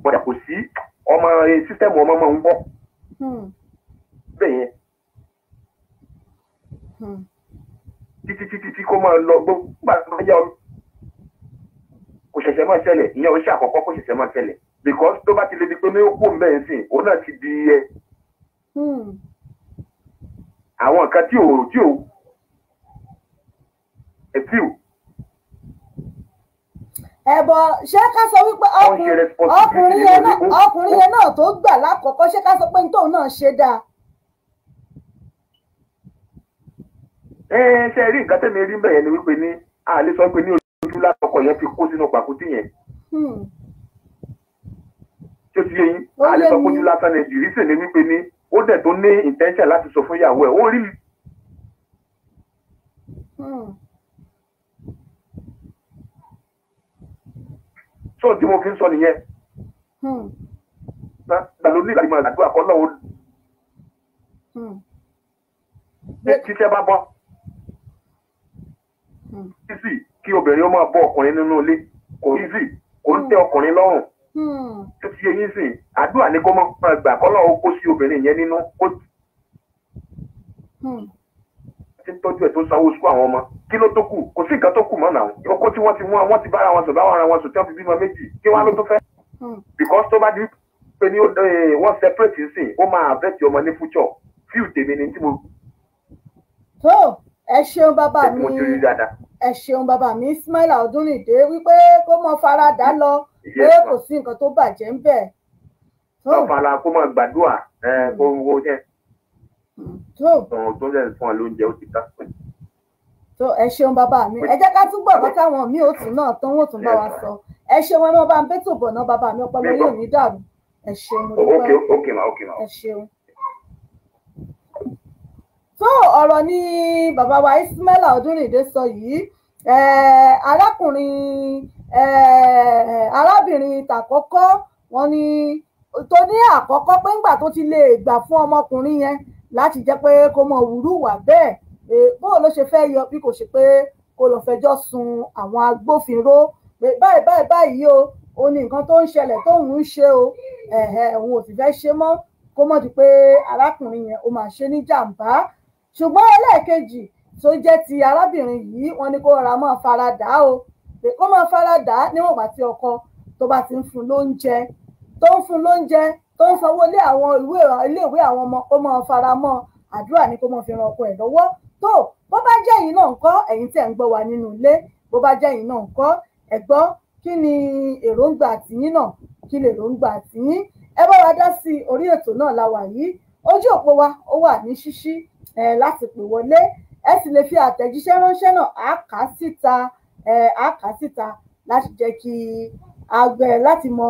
bọ̀dà kò sí ọmọ sísẹ́mù ọmọ máa ń wọ́ bẹ́ẹ̀ yẹn títí kó máa lọ gbogbo àgbáyé kò ṣẹ̀ṣẹ̀ máa ṣẹlẹ̀ ìyẹn oṣù àkọ́kọ́ kò ṣẹ̀ṣẹ̀ máa ṣẹlẹ̀ because tó bá ti lè di pé mi ó kó mbẹ́ ń sìn òun náà ti di àwọn nǹkan tí ò ẹ̀bọ̀ ṣé ká sọ wípé ọkùnrin yẹn náà tó gbà lákọ̀ọ́kọ́ ṣé ká sọ pé tóun náà ṣe dáa. ṣe rí nǹkan tẹ́mi rí bẹ́ẹ̀ ni wípé ní a lè sọ pé ní ojú látọkọ yẹn fi kó sínú pàkútí yẹn tí ó ti yé yín a lè sọ pé ojú lásán ni ìrísí ni wípé ní ó dẹ̀ tó ní intention láti sọ fún ìyàwó ẹ̀ ó rí so tí mo fi ń sọ nìyẹn gbàló ní ìlànà àdúrà kọ́ lọ́wọ́ títẹ́ bá bọ́ easy kí obìnrin ó máa bọ́ ọkùnrin nínú ilé kò easy kò ń tẹ ọkùnrin lọ́rùn tó ti yẹ yín sìn àdúrà ní kó máa gbà kọ́ lọ́wọ́ kó sí obìnrin yẹn nínú kó ti ń tọ́jú ẹ̀ tó sanwó sukú àwọn ọmọ kí ló tó kù kò sí nǹkan tó kù mọ́ náà ọkọ tí wọ́n ti bára wọn sùn báwọn ara wọn sùn tí wọ́n fi bímọ méjì kí wọ́n á ló tó fẹ́ because tó bá di pé ní wọ́n separate sìn ó máa affect ọmọ ní future fíù tèmi ni tí mo. tó ẹ ṣeun bàbá mi ẹ ṣeun bàbá mi Ismaila Ọdúnrìndé wípé kó mọ faradà lọ pé kò sí nǹkan tó bàjẹ́ ń bẹ̀. tó fara kó máa gbàdúrà owó yẹn tó ń jẹ́ fún ọ lóúnjẹ ó ti ká. tó ẹ ṣeun bàbá mi ẹ jẹ́ ká túbọ̀ bá káwọn míì ó tún náà tán wọ́n tún bá wa sọ ẹ ṣeun ẹ mọ́ bá ń bẹ́tò bọ̀ náà bàbá mi ọpọlọ yóò ní dàrú ẹ ṣeun mo dúpẹ́ ẹ ṣeun. tó ọ̀rọ̀ ni bàbá wa Ismaila Ọdúnrìndé sọ yìí arábìnrin tàkọ́kọ́ wọn ni tó ní àkọ́kọ́ pé ńgbà tó ti lè gbà fún ọmọkùnrin yẹn láti jẹ́ pé kó mọ wùrú wà bẹ́ẹ̀ bó ló ṣe fẹ́ yọ bí kò ṣe pé kó lọ fẹjọ́ sun àwọn agbófinró pé báyìí o ní nǹkan tó ń ṣẹlẹ̀ tóun ń ṣe o òun ò sì fẹ́ ṣe mọ́ kó mọ̀ di pé arákùnrin yẹn ó máa ṣe ní jàǹbá ṣùgbọ́n ẹlẹ́ẹ̀kejì tó jẹ́ ti arábìnrin yìí wọ́n ní kó rọra máa faradà o pé kó máa faradà níwọ̀n ìgbà tí ọkọ tó bá ti ń fún lóúnjẹ tó ń sanwó iléèwé àwọn ọmọ kó máa fara mọ́ àdúrà ní kó máa fi ran ọkọ ẹ̀ lọ́wọ́ tó bó bá jẹ́ ẹ̀yin náà ńkọ́ ẹ̀yin tí ẹ̀ ń gbọ́ wa nínú ilé bó bá jẹ́ ẹ̀yin náà ńkọ́ ẹ gbọ́ kí ni èròǹgbà tiyín náà kí lè èròǹgbà tiyín ẹ bá wa dá sí orí ètò náà la wà yìí ojú òpó wa ó wà ní ṣíṣí láti pè wọlé ẹ sì lè fi àtẹ̀jíṣẹ́ ránṣẹ́ náà á kà á síta láti jẹ́ kí àgbẹ̀ láti mọ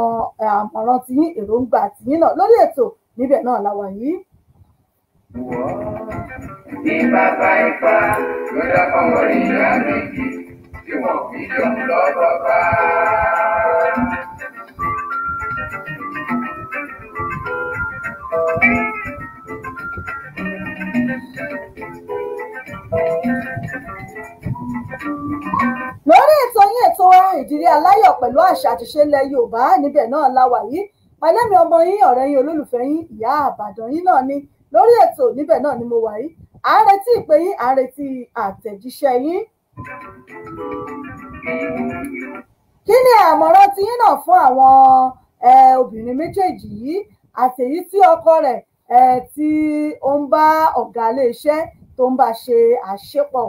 àmọ̀ràn tiyín èròǹgbà tiyín náà lórí ètò níbẹ̀ náà la wà yìí. Ní bàbá Ifá ló dá fọwọ́ rí ìyá méjì tí wọ́n fi jẹun lọ́dọ̀ bá. lórí ètò yín ètò ìdílé aláyọ̀ pẹ̀lú àṣà àtìṣe ilẹ̀ Yorùbá níbẹ̀ náà la wà yìí pẹ̀lẹ́mi ọmọ yín ọ̀rẹ́ yín olólùfẹ́ yín ìyá àbàdàn yín náà ni lórí ètò níbẹ̀ náà ni mo wà yìí à ń retí ìpè yín à ń retí àtẹ̀jíṣẹ́ yín. kí ni àmọ̀ràn tiyín náà fún àwọn obìnrin méjèèjì yìí àtèyí tí ọkọ rẹ̀ tí ó ń bá ọ̀gá iléeṣẹ́ tó ń bá ṣe àṣepọ̀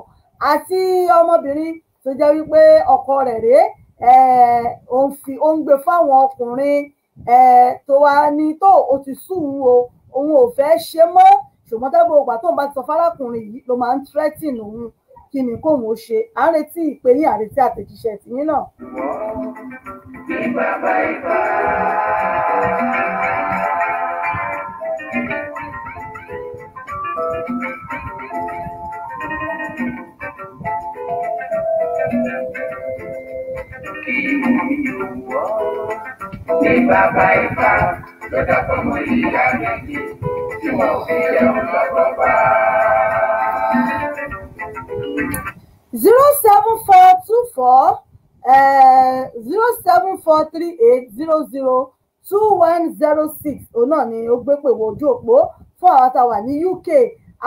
àti ọmọbìnrin tó jẹ́ wípé ọkọ rẹ̀ rèé ó ń gbé fáwọn ọkùnrin tó wá ní tó o ti sùn o òun ò fẹ́ ṣe mọ́ ṣùgbọ́n tẹ́gbọ́ ògbà tó ń bá ti sọ fárákùnrin yìí ló máa ń threaten òun kí ni kóun ó ṣe à ń retí ìpè yín à ń retí àtẹ̀jíṣẹ́ tiyín náà. Ní bàbá Ifá. Ní bàbá ìfà lọ́dọ̀ ọmọ ìyá méjì tí wọ́n fi jẹun lọ́kọ̀ bá. 07424 07438002106 òun náà ni ó gbé pè wo ojú òpó fún àwọn tá a wà ní UK,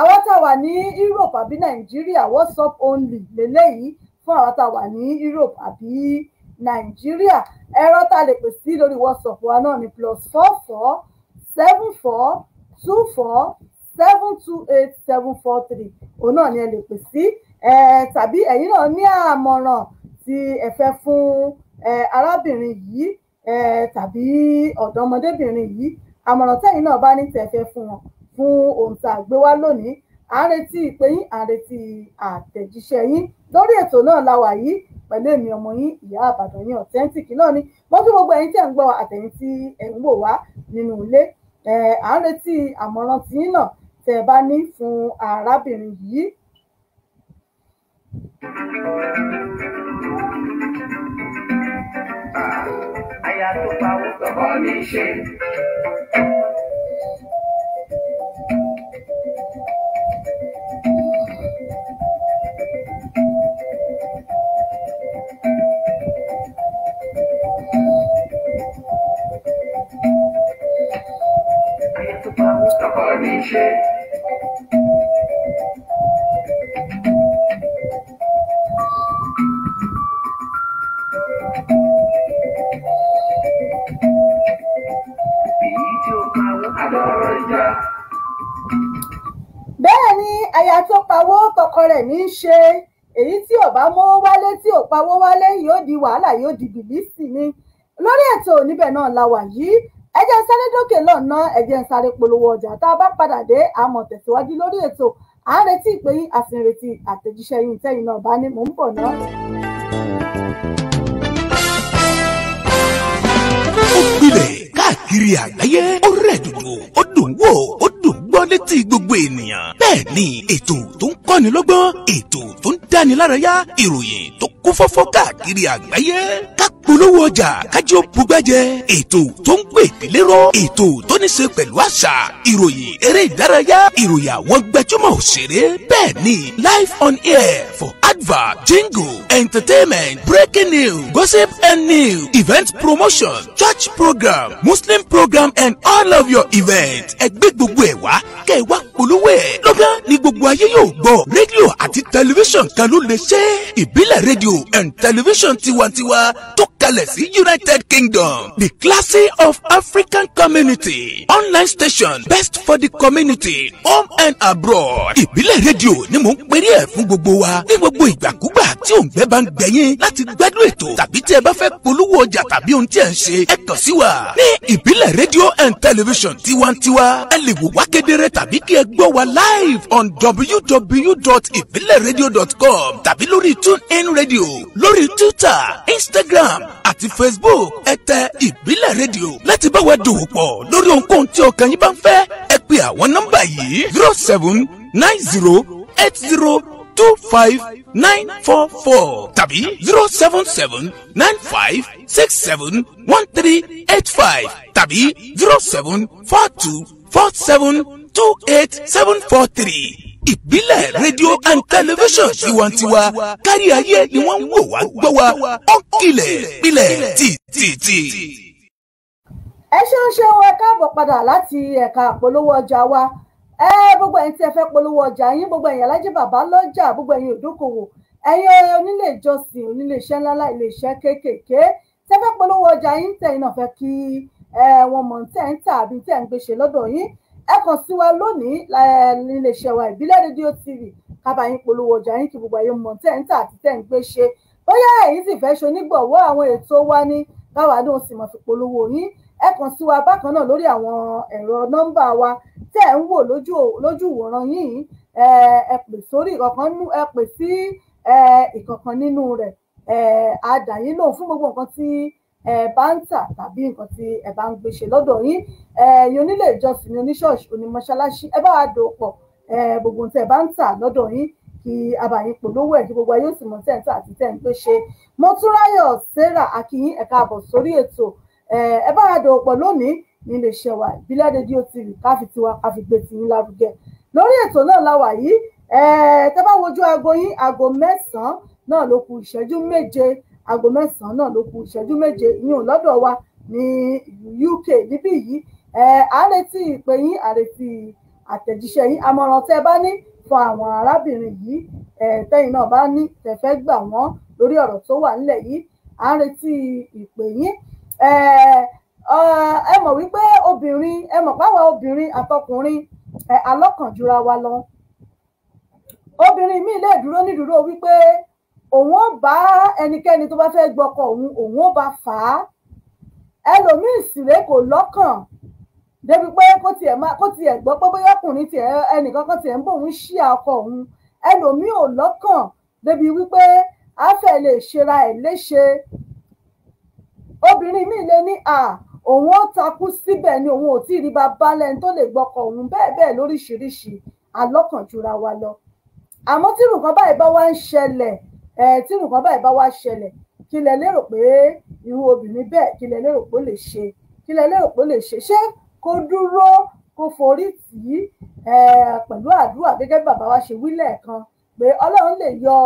àwọn tá a wà ní Europe àbí Nàìjíríà WhatsApp only lélẹ́yìí fún àwọn tá a wà ní Europe àbí Nàìjíríà. Ẹ̀rọ tá a lè pè sí lórí WhatsApp wa náà ni +44 74 24 728 743 òun náà ni ẹ lè pè sí. Tàbí ẹ̀yin náà ní àmọ̀ràn tí ẹ fẹ́ fún arábìnrin yìí tàbí ọ̀dọ́mọdébìnrin yìí, àmọ̀ràn tẹ́yin náà bá ní tẹ́ fẹ́ fún wọn fún ohun tá a gbé wá lónìí. À ń retí ìpè yín, à ń retí àtẹ̀jíṣẹ́ yín lórí ètò náà la wà yìí pẹ̀lú èmi ọmọ yín ìyá àbàdàn yín authentic náà ni. Mo kí gbogbo ẹ̀yin tí ẹ̀ ń gbọ́ àtẹ̀yin tí ẹ̀ ń wò wá nínú ilé. À ń retí àmọ̀ràn tiyín náà tẹ́ ẹ bá ní fún arábìnrin yìí. Aya tó pawó tọkọ ní ṣe. Aya tó pawó tọkọ ní ṣe. Bẹ́ẹ̀ ni aya tó pawó tọkọ rẹ̀ ní í ṣe. Èyí tí ò bá mówó wálé tí ò pawó wálé yóò di wàhálà, yóò di bìlísì ni. Lórí ètò níbẹ̀ náà la wà yìí. Ẹ jẹ́ n sáré dókè lọ́nà, ẹ jẹ́ n sáré polówó ọjà. Tá a bá padà dé a máa tẹ̀síwájú lórí ètò. À ń retí ìpè yín, a sì ń retí àtẹ̀jíṣẹ́ yín tẹ́yin náà bá ní. Mò ń bọ̀ náà. Ó gbilẹ̀ káàkiri àgbáyé, ó rẹ̀ dòdò, ó dùn wò, ó dùn gbọ́ létí gbogbo ènìyàn. Bẹ́ẹ̀ ni ètò tó ń kọ́ni lọ́gbọ́n, ètò tó ń dáni lárayá, ìròyìn tó kún fọ́fọ́ káàkiri àgbáyé. Ká polówó ọjà kájí ó bugbájẹ, ètò tó ń pè délé rọ, ètò tó ní ṣe pẹ̀lú àṣà, ìròyìn eré ìdárayá, ìròyìn àwọn gbajúmọ̀ òṣèré. Bẹ́ẹ̀ ni live on air for advert, jingle, entertainment, breaking news, gossip and news, event promotion, church program, Muslim program and all of your events. Ẹgbẹ́ gbogbo ẹ̀ wá kẹ́ ẹ wá polówó ẹ̀. Lọ́gán ni gbogbo ayé yóò gbọ́. Rédíò àti tẹlifíṣàn kan ló lè ṣe. Ìbílẹ̀ rédíò and tẹlifíṣàn tiwantiwa tó kalẹ̀ sí United Kingdom. The Classy of African Community. Online station best for the community, home and abroad. Ìbílẹ̀ rédíò ni mò ń perí ẹ̀ fún gbogbo wa. Ní gbogbo ìgbàkúgbà tí òǹgbẹ́ bá ń gbẹ̀yìn láti gbádùn ètò tàbí tí ẹ bá fẹ́ polówó ọjà tàbí ohun tí ẹ ń ṣe, ẹ kàn sí wa. Ní Ìbílẹ̀ rédíò and television tiwantiwa, ẹ lè wò wá kedere tàbí kí ẹ gbọ́ wa live on www.ibileradio.com tàbí lórí TuneIn Radio, lórí Twitter, Instagram àti Facebook. Ẹ tẹ Ìbílẹ̀ rédíò láti bá wa dòwò pọ̀ lórí ohunkóhun tí ọkàn yín bá ń fẹ́. Ẹ pe àwọn nọ́mbà yìí 0790802594 tàbí 07795671385 tàbí 07424728743. Ìbílẹ̀ rédíò and television tiwantiwa kárí ayé ni wọ́n ń wò wá gbọ́ wa. Ó kilẹ̀ pilẹ̀ tìtìtì. Ẹ ṣeun ẹ káàbọ̀ padà láti ẹ̀ka polówó ọjà wa. Gbogbo ẹ̀yin tí ẹ fẹ́ polówó ọjà yín, gbogbo ẹ̀yin alájẹ bàbá lọ́jà, gbogbo ẹ̀yin òdókòwò, ẹ̀yin onílé ìjọsìn, onílé iṣẹ́ ńláńlá, ilé iṣẹ́ kéékèèké tẹ́ fẹ́ polówó ọjà yín, tẹ̀yin náà fẹ́ kí wọ́n mọ̀ tẹ́ ń tà àbí tẹ́ ń gbé ṣe lọ́dọ̀ yín, ẹ kàn sí wa lónìí nílé iṣẹ́ wa Ìbílẹ̀ rédíò TV ká bá yín polówó ọjà yín kí gbogbo ẹ̀yin mọ̀ tẹ́ ń tà àti tẹ́ ń gbé ṣe. Bóyá ẹ̀yin sì fẹ́ ṣe onígbọ̀wọ́ àwọn ètò wa ní káwa náà sì mọ̀ fi polówó yín, ẹ kàn sí wa bákan náà lórí àwọn ẹ̀rọ nọ́mbà wa tẹ́ ẹ̀ ń wò lójú ìwòran yìí. Ẹ pè sórí ìkọ̀kan, ẹ pè sí ìkọ̀kan nínú rẹ̀. A dá yín lóhùn fún gbogbo nǹkan tí ẹ bá ń tà tàbí nǹkan tí ẹ bá ń gbé ṣe lọ́dọ̀ yín. Ẹ̀yin onílé ìjọsìn, oníṣọ́ọ̀ṣì, onímọ̀ṣáláṣí, ẹ bá wa dòwò pọ̀ gbogbo tí ẹ bá ń tà lọ́dọ̀ yín kí abayín polówó ẹ̀ kí gbogbo ayé sì mọ̀ tẹ́ǹtà àti tẹ́ǹtà ṣe. Mọ́túnráyọ̀ Sarah akínyìn ẹ̀ka àbọ̀ sórí ètò ẹ bá a dòwò pọ̀ lónìí ní iléeṣẹ́ wa Ìbílẹ̀ Rédíò TV káfi tiwa káfi gbé tiyín lárugẹ. Lórí ètò náà la wà yìí tẹ́ bá wojú aago yín aago 9 náà ló kù ìṣẹ́jú 7 aago 9 náà ló kù ìṣẹ́jú 7 ìyún lọ́dọ̀ wa ní ìlú UK níbí yìí à ń retí ìpè yín à ń retí àtẹ̀jíṣẹ́ yín àmọ̀ràn tẹ́ bá ní fún àwọn arábìnrin yìí tẹ́yìn náà bá ní tẹ́ fẹ́ gbà wọ́n lórí ọ̀rọ̀ tó wà nílẹ̀ yìí à ń retí ìpè yín ẹ mọ̀ wípé obìnrin ẹ mọ̀ páwọn obìnrin àtọkùnrin alọ́kànjúra wa lọ obìnrin míì lè dúró nídúró wípé òun ó bá ẹnikẹ́ni tó bá fẹ́ gbọ́kọ òun ó bá fà á ẹlòmíì sì kò lọ́kàn débi pé kó tiẹ̀ gbọ́ pé bóyá ọkùnrin tiẹ̀ ẹnìkan kan tiẹ̀ ń bò ń ṣí ọkọ òun ẹlòmíì ò lọ́kàn débi wípé a fẹ́ lè ṣera ẹ̀ léṣe obìnrin míì lè ní òun ó takú síbẹ̀ ni òun ò tí ì rí bàbá lẹ́ni tó lè gbọ́kọ òun bẹ́ẹ̀ lóríṣiríṣi alọ́kànjúra wa lọ àmọ́ tí nǹkan báyìí bá wá ń ṣẹlẹ̀ tí nǹkan báyìí bá wá ṣẹlẹ̀ kí lẹ lérò pé irú obìnrin bẹ́ẹ̀ kí lẹ lérò pé ó lè ṣe kí lẹ lérò pé ó lè ṣe ṣé kó dúró kó forí tì í pẹ̀lú àdúrà gẹ́gẹ́ bí bàbá wa ṣe wí lẹ́ẹ̀kan pé Ọlọ́run lè yọ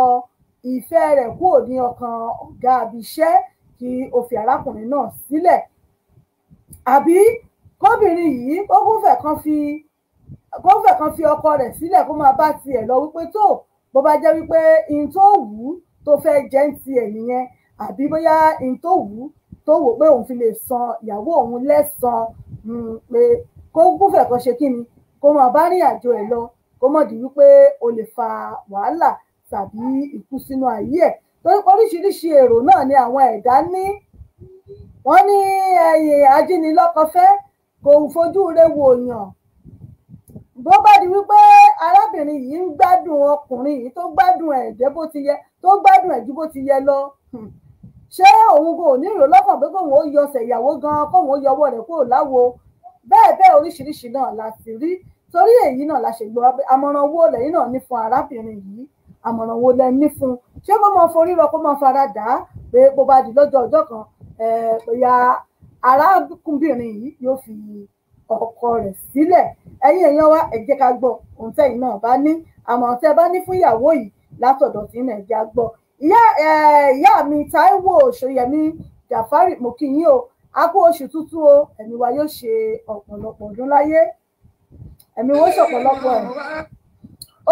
ìfẹ́ rẹ̀ kúrò ní ọkàn ọ̀gá àbíṣẹ́ kí ó fi arákùnrin náà sílẹ̀ àbí kóbìnrin yìí kó fẹ́ kan fi ọkọ rẹ̀ sílẹ̀ kó máa bá tiẹ̀ lọ wípé tó bó bá jẹ́ wípé in tó wù ú tó fẹ́ jẹ́ ń tiẹ̀ nìyẹn àbí bóyá in tó wù ú tó wò pé òun fi lè san ìyàwó òun lẹ́san pé kó gúnfẹ̀ kan ṣe kí ni kó máa bá rìn àjò ẹ̀ lọ kó mọ̀ di wípé o lè fa wàhálà tàbí ikú sínú ayé ẹ̀ torí oríṣiríṣi èrò náà ni àwọn ẹ̀dá ní wọ́n ní ajínilọ́kọfẹ́ kò fojú rẹ̀ wò yàn bó bá di wípé arábìnrin yìí ń gbádùn ọkùnrin yìí tó gbádùn ẹ̀ jẹ́ bó ti yẹ tó gbádùn ẹ̀ ju bó ti yẹ lọ ṣé òun kò ní ìrò lọ́kàn pé kóun ó yọsẹ̀ ìyàwó gan kóun ó yọwọ́ rẹ̀ kúrò láwo bẹ́ẹ̀ oríṣiríṣi náà la sì rí torí èyí náà la ṣe gbọ́ pé àmọ̀ràn wo lẹ́yìn náà ní fún arábìnrin yìí àmọ̀ràn wo lẹ ní fún ṣé kó máa forí rọ kó máa fara dà á pé bó bá di lọ́jọ́ kan bóyá arákùnrin yìí yóò fi ọkọ rẹ̀ sílẹ̀ ẹ̀yin èèyàn wa ẹ jẹ́ ká gbọ́ ohun tẹ́yin náà bá ní àmọ̀ràn tẹ́ bá ní fún ìyàwó yìí látọ̀dọ̀ tí nàìjíríà gbọ́ ìyá mi Táíwò Ṣóyẹmí Jàfárì mo kí yín o a kú oṣù tuntun o ẹ̀mí wa yóò ṣe ọ̀pọ̀lọpọ̀ ọdún láyé ẹ̀mí wo ṣọ̀pọ̀lọpọ̀ ẹ̀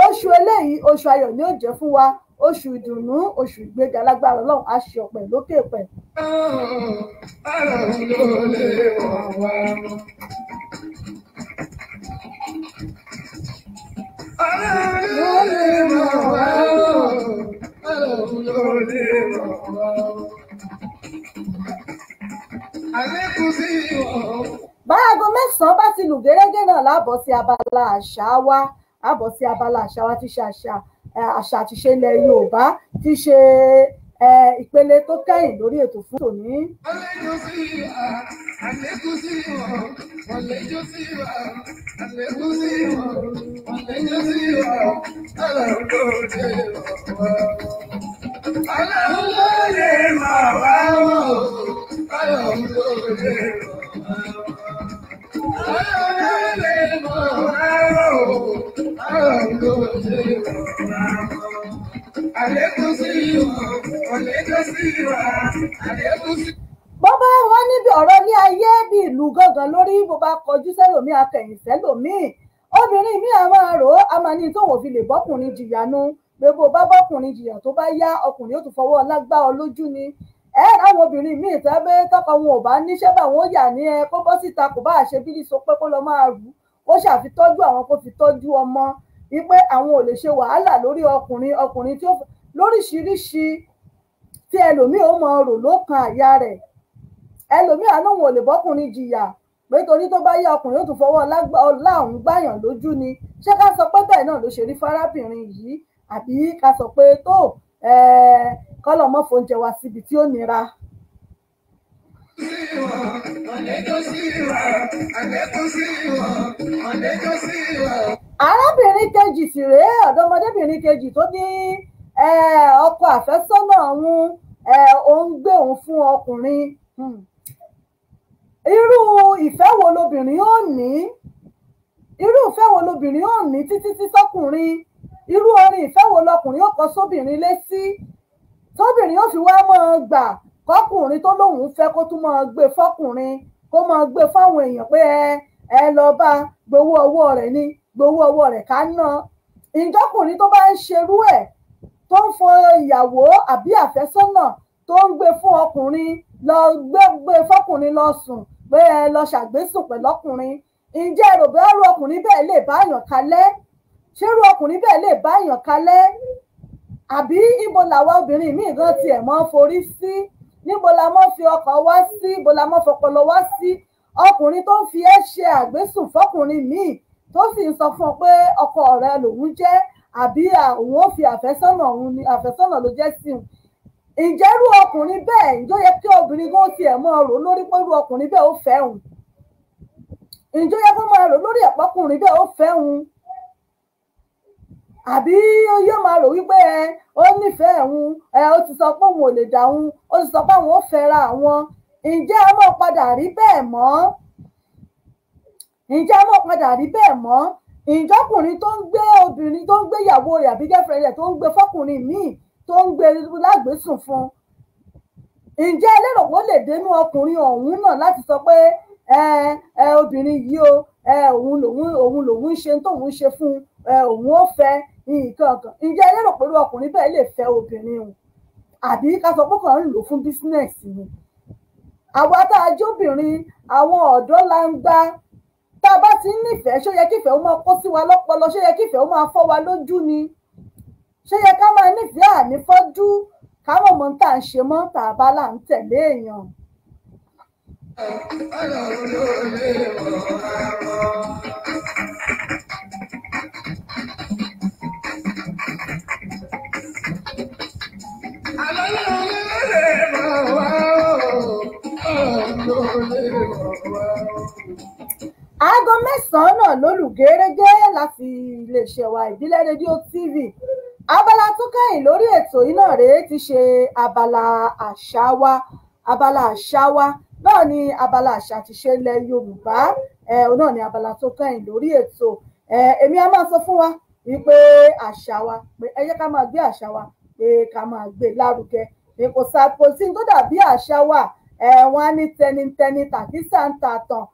oṣù eléyìí oṣù ayọ̀ ni ó jẹ́ fún wa oṣù ìdùnnú oṣù ìgbéga lágbára Ọlọ́run á ṣe ọ̀pẹ̀ lókè pẹ̀. Báago 9 bá ti lù gẹ́gẹ́ náà lábọ̀ sí abala àṣà wa ti ṣe àṣà àti ṣe ilẹ̀ Yorùbá ti ṣe ìpele tó kẹ́yìn lórí ètò fún tòní. Bọ́bá wọn níbi ọ̀rọ̀ ní ayé bí ìlú gangan lórí bó bá kọjú sẹ́lòmí akẹ̀yìn sẹ́lòmí obìnrin mi a máa rò ó a máa ní tóun ò fi lè bọ́kùnrin jìyànú pé bó bá bọ́kùnrin jìyàn tó bá yá ọkùnrin ó tún fọwọ́ lágbá ọ lójú ni àwọn obìnrin míì tẹ́gbẹ́ tọkọ wọn ò bá níṣẹ́ bá wọn ó yà ní kó bọ́ síta kò bá àṣẹ bí so pé kó lọ máa rù ó ṣàfitọ́jú àwọn kó fi tọ́jú ọmọ wípé àwọn ò lè ṣe wàhálà lórí ọkùnrin tí ó lóríṣiríṣi tí ẹlòmíì ó mọ rò lókàn àyà rẹ̀ ẹlòmíì àlóhùn ò lè bọ́kùnrin jìyà pé torí tó bá yá ọkùnrin ó tún fọwọ́ láhùn gbàyàn lójú ni ṣé ká sọ pé bẹ́ẹ̀ náà ló ṣe rí fárábìnrin yìí àbí ká sọ pé tó kọ́lọ̀ mọ́ fóúnjẹ wá síbi tí ó nira. arábìnrin kejì sì rèé ọ̀dọ́mọdébìnrin kejì tó ní ọkọ àfẹ́sọ́nà òun gbé òun fún ọkùnrin. Irú ìfẹ́ wo lobìnrin ò ní? Irú ìfẹ́ wo lobìnrin ò ní títí tí sọ́kùnrin? Irú orin ìfẹ́ wo lọkùnrin ó kọ sóbìnrin létí tóbìnrin ó fi wá máa gbà kọkùnrin tó lóun fẹ́ kó tún máa gbé fọkùnrin, kó máa gbé fáwọn èèyàn pé ẹ lọ bá gbowó ọwọ́ rẹ̀ ní gbowó ọwọ́ rẹ̀ ká ná. Ìjọkùnrin tó bá ń ṣerú ẹ̀ tó ń fọ ìyàwó àbí àfẹ́sọ́nà tó ń gbé fún ọkùnrin lọ gbé fọkùnrin lọ sùn pé ẹ lọ ṣàgbésùn pẹ̀lú ọkùnrin, ǹjẹ́ èrò bẹ́ẹ̀ rú ọkùnrin bẹ́ẹ̀ lè bá yàn kalẹ̀? Ṣérú ọkùnrin bẹ́ẹ̀ lè bá yàn kalẹ̀? Àbí ibo làwa obìnrin míì gan tiẹ̀ mọ́ forí sí? Níbo la mọ́ fi ọkàn wá sí? Ibo la mọ́ fọpọlọ wá sí? Ọkùnrin tó ń fi ẹ́ ṣe àgbésùn fọkùnrin míì tó sì ń sọ fún ọ pé ọkọ rẹ̀ lòun jẹ́ àbí òun ó fi àfẹ́sọ́nà òun ni àfẹ́sọ́nà ló jẹ́ sí òun. Ǹjẹ́ irú ọkùnrin bẹ́ẹ̀ ǹjọ́ yẹ kí obìnrin gan tiẹ̀ mọ́ rò lórí pé irú ọkùnrin bẹ́ẹ̀ ó fẹ́ òun? Ǹjọ́ yẹ kó máa rò lórí ẹ̀pọ́kùnrin bẹ́ẹ̀ ó fẹ́ òun? Àbí yóò máa rò wípé ó nífẹ̀ẹ́ òun, ó ti sọ pé òun ò lè dà òun, ó ti sọ pé àwọn ò fẹ́ra àwọn. Ǹjẹ́ a máa padà rí bẹ́ẹ̀ mọ́? Ǹjẹ́ a máa padà rí bẹ́ẹ̀ mọ́? Ìjọkùnrin tó ń gbé obìnrin tó ń gbé ìyàwó rẹ̀ àbí girlfriend rẹ̀ tó ń gbé fọkùnrin míì tó ń gbé lágbésùn fún, ǹjẹ́ ẹ lérò pé ó lè dénú ọkùnrin ọ̀hún náà láti sọ pé obìnrin yìí òun lòun ṣe tóun ṣe fún òun ó fẹ́ nǹkan kan? Ǹjẹ́ ẹ lérò pé ọkùnrin bẹ́ẹ̀ lè fẹ́ obìnrin òun? Àbí ká sọ pé kàn ń lò fún bísínẹ́sì ni? Àwa tá a jóbìnrin, àwọn ọ̀dọ́ langba, tá a bá ti ń nífẹ̀ẹ́, ṣó yẹ kífẹ̀ẹ́ ó máa kó sí wa lọ́pọlọ? Ṣó yẹ kífẹ̀ẹ́ ó máa fọ́ wa lójú ni? Ṣó yẹ ká máa nífẹ̀ẹ́ ànífọ́jú káwọn ọmọ tá à ń ṣe mọ́ tá a bá là ń tẹ̀lé èèyàn? Aago 9 náà lólù gẹ́rẹ́gẹ́ láti iléeṣẹ́ wa Ìbílẹ̀ Rédíò TV. Abala tó kẹ́yìn lórí ètò yìí náà rèé ti ṣe abala àṣà wa. Abala àṣà wa náà ni abala àṣà àti ìṣe ilẹ̀ Yorùbá. Náà ni abala tó kẹ́yìn lórí ètò. Èmi a máa sọ fún wa wípé àṣà wa, pé ẹ jẹ́ ká máa gbé àṣà wa, pé ká máa gbé lárugẹ. Pé kò sí tó dàbí àṣà wa. Wọ́n á ní tẹnitẹni tàbí sàǹtàtàn.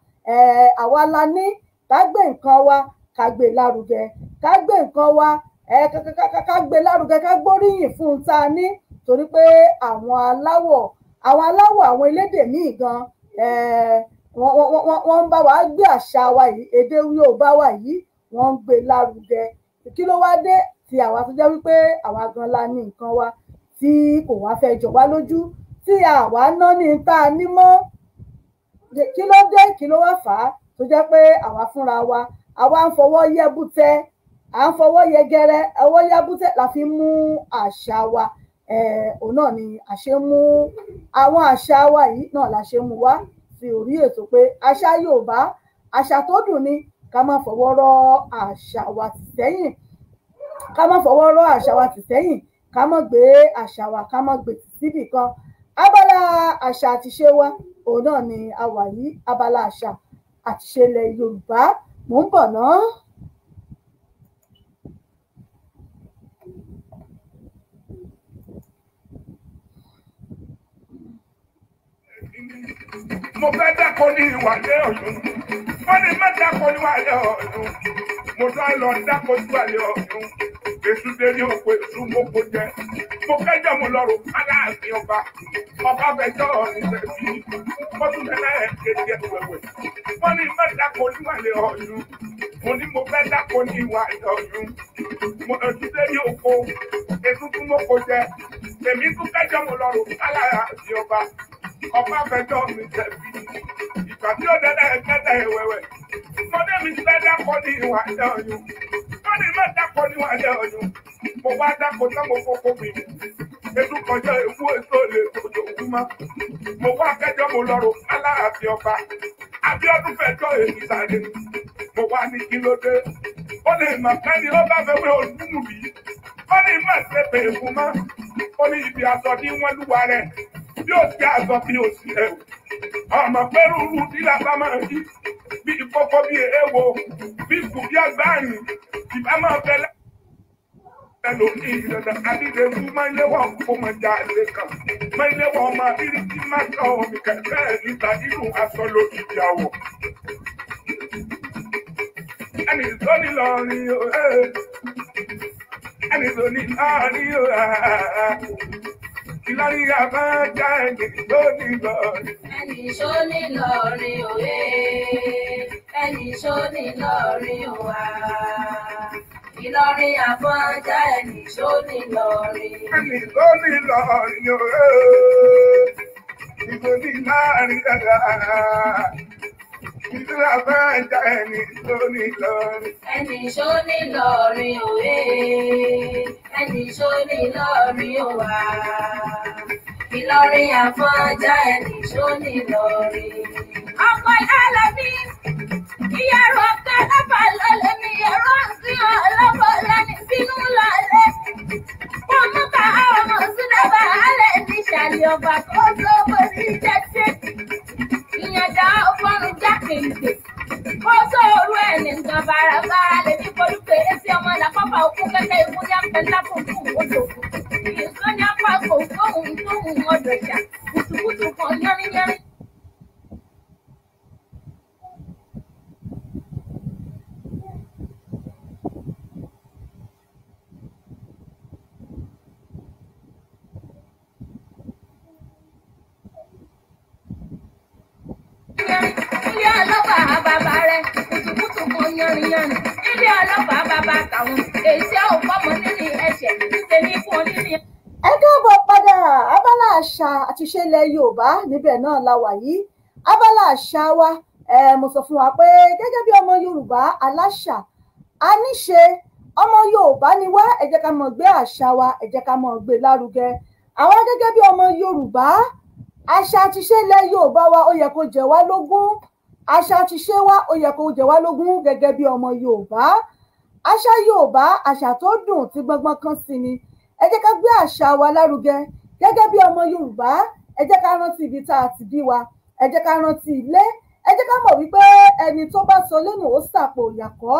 Àwa la ní ká gbé nǹkan wa, ká gbé lárugẹ, ká gbé nǹkan wa, ká gbé lárugẹ, ká gbóríyìn fún un tá a ní, torí pé àwọn aláwọ̀ àwọn elédè míì gan wọ́n ń bá wa gbé àṣà wa yìí, èdè Yorùbá wa yìí wọ́n ń gbé lárugẹ. Kí ló wá dé tí àwa tó jẹ́ wípé àwa gan la ní nǹkan wa tí kò wá fẹ́ jọ wá lójú, tí àwa ná ní tá a ní mọ́? Kí ló dé? Kí ló wá fà á tó jẹ́ pé àwa fúnra wa àwa ń fọwọ́ yẹ́bútẹ́, à ń fọwọ́ yẹgẹrẹ, ọwọ́ yẹ́bútẹ́ la fi mú àṣà wa. Òun náà ni a ṣe mú àwọn àṣà wa yìí náà la ṣe mú wá sí orí ètò pé àṣà Yorùbá, àṣà tó dùn ni, ká má fọwọ́ rọ́ àṣà wa tì sẹ́yìn, ká má fọwọ́ rọ́ àṣà wa tì sẹ́yìn, ká má gbé àṣà wa, ká má gbé tì síbì kan. Abala àṣà àti ìṣe wa òun náà ni a wà yìí, abala àṣà àti ìṣe ilẹ̀ Yorùbá. Mò ń bọ̀ ná. Mo fẹ́ dákọ̀ ní ìwàlẹ̀ Ọ̀yọ́. Wọ́n ní má dákọ̀ ní ìwàlẹ̀ Ọ̀yọ́. Mo tún á lọ dákọ̀ ní ìwàlẹ̀ Ọ̀yọ́. Èṣù dé ní òkú èṣù mo kò jẹ. Mo kẹ́jọ́ mo lọ rò Aláàfin ọba. Ọba fẹjọ́ ìṣẹ̀bí. Wọ́n tún fẹ́ náà kéde ẹ̀wẹ̀wẹ̀. Wọ́n ní má dákọ̀ ní ìwàlẹ̀ Ọ̀yọ́. Mo ní mo fẹ́ dákọ̀ ní ìwàlẹ̀ Ọ̀yọ́. Mo èṣù dé ní òkú èṣù tún mo kò jẹ. Èmi tún kẹ́jọ́ mo lọ rò Aláàfin ọba. Ọba fẹjọ́ mi jẹ̀bi. Ìgbà tí ó dẹ́dẹ́ ẹ̀kẹ́tẹ̀ ìwẹ̀wẹ̀. Mọ́dé mi ti fẹ́ dákọ̀ ní ìwà ẹ̀dẹ́ Ọ̀yọ́. Wọ́n ní má dákọ̀ ní ìwà ẹ̀dẹ́ Ọ̀yọ́. Mo wá dákọ̀ tán mo fọ́kọ mi. Ètò kọjá ewu èso lè tòjò wú mọ́. Mo wá kẹjọ́ mo lọ rò Aláàfin ọba. Abíọ́dún fẹjọ́ èyí sáré. Mo wá ní kí ló dé. ó lè mà kẹ́ni ó bá fẹ́ wé olúmù bí ó ní má ṣe pé fún mọ́ ó ní ibi aṣọ tí wọ́n lúwa rẹ̀ bí ó ti aṣọ bí ó sì rẹ̀ ọmọ pé rúurú dílà bá máa rí bí ìkókó bí èèwọ̀ bí kù bí agbárin ìbá máa fẹ́ ẹlòmí ìrẹ̀lẹ̀ adídẹ́wú máa ń léwọ̀ kó máa já ilé kan máa ń léwọ̀ ọmọ abíríkì máa tọ́ omi kẹ̀kẹ́ níta nínú aṣọ lórí ìyàwó. ẹni tó ní lọrin o ẹni tó ní lọrin o Ìlọrin àbájá ẹni tó ní lọrin. Ẹni tó ní lọrin o ẹni tó ní lọrin o Ìlọrin àbájá ẹni tó ní lọrin. Ẹni tó ní lọrin o ẹni tó ní lọrin dáadáa. Ìlọrin àbájá ẹni tó ní lọrin. Ẹni tó ní lọrin o ẹni tó ní lọrin o Ìlọrin àbájá ẹni tó ní lọrin. Ọkọ̀ ìyálẹ̀ mi ìyàrá ọ̀kẹ́ lábà lọ́lẹ̀ mi ẹ̀rọ sí ọlọ́pọ̀ lẹ́ni bínú lọ́lẹ̀. Wọ́n mú ká ọmọ sílẹ̀bà alẹ́ ní ìṣàlẹ̀ ọba tó lówó ní jẹ́sẹ̀. Ìyànjá ọgbọ́rún jákèjì. Ó sóoru ẹ̀ ní nǹkan bàràbàrà lè ní polúkè èsì ọmọ làpapà òkú kẹ́kẹ́ ìkú ní àpẹ lápòkù odò. Ìyẹ̀sọ́ ní apá kò fóhùn tóhùn ọdọ̀ ìjà. Kùtùkùtù kan yánníyánní. Ilé ọlọ́pàá bàbá rẹ̀ kùtùkùtù kan yánriyánni. Ilé ọlọ́pàá bàbá tàwọn èyí tí a ò fọmọ nínú ẹ̀ṣẹ̀ níṣẹ́ ní fún oníní. Ẹ káàbọ̀ padà abala àṣà àti ìṣe ilẹ̀ Yorùbá níbẹ̀ náà la wà yìí. Abala àṣà wa mo sọ fún wa pé gẹ́gẹ́ bí ọmọ Yorùbá aláṣà aníṣe ọmọ Yorùbá ni wá, ẹ jẹ́ ká mọ̀ gbé àṣà wa, ẹ jẹ́ ká mọ̀ gbé lárugẹ. Àwa gẹ́gẹ́ bí ọmọ Yorùbá àṣà àti ìṣe ilẹ̀ Yorùbá wa ó yẹ kó jẹ wá lógún. Àṣà àti ìṣe wa ó yẹ kó jẹ wá lógún gẹ́gẹ́ bí ọmọ Yorùbá. Àṣà Yorùbá àṣà tó dùn tí gbọ́ngbọ́n kan sí ni. Ẹ jẹ́ ká gbé àṣà wa lárugẹ gẹ́gẹ́ bí ọmọ Yorùbá. Ẹ jẹ́ ká rántí ibi tá a ti bí wa, ẹ jẹ́ ká rántí ilé, ẹ jẹ́ ká mọ̀ wípé ẹni tó bá sọ lẹ́nu ó sàpò ìyàkọ́.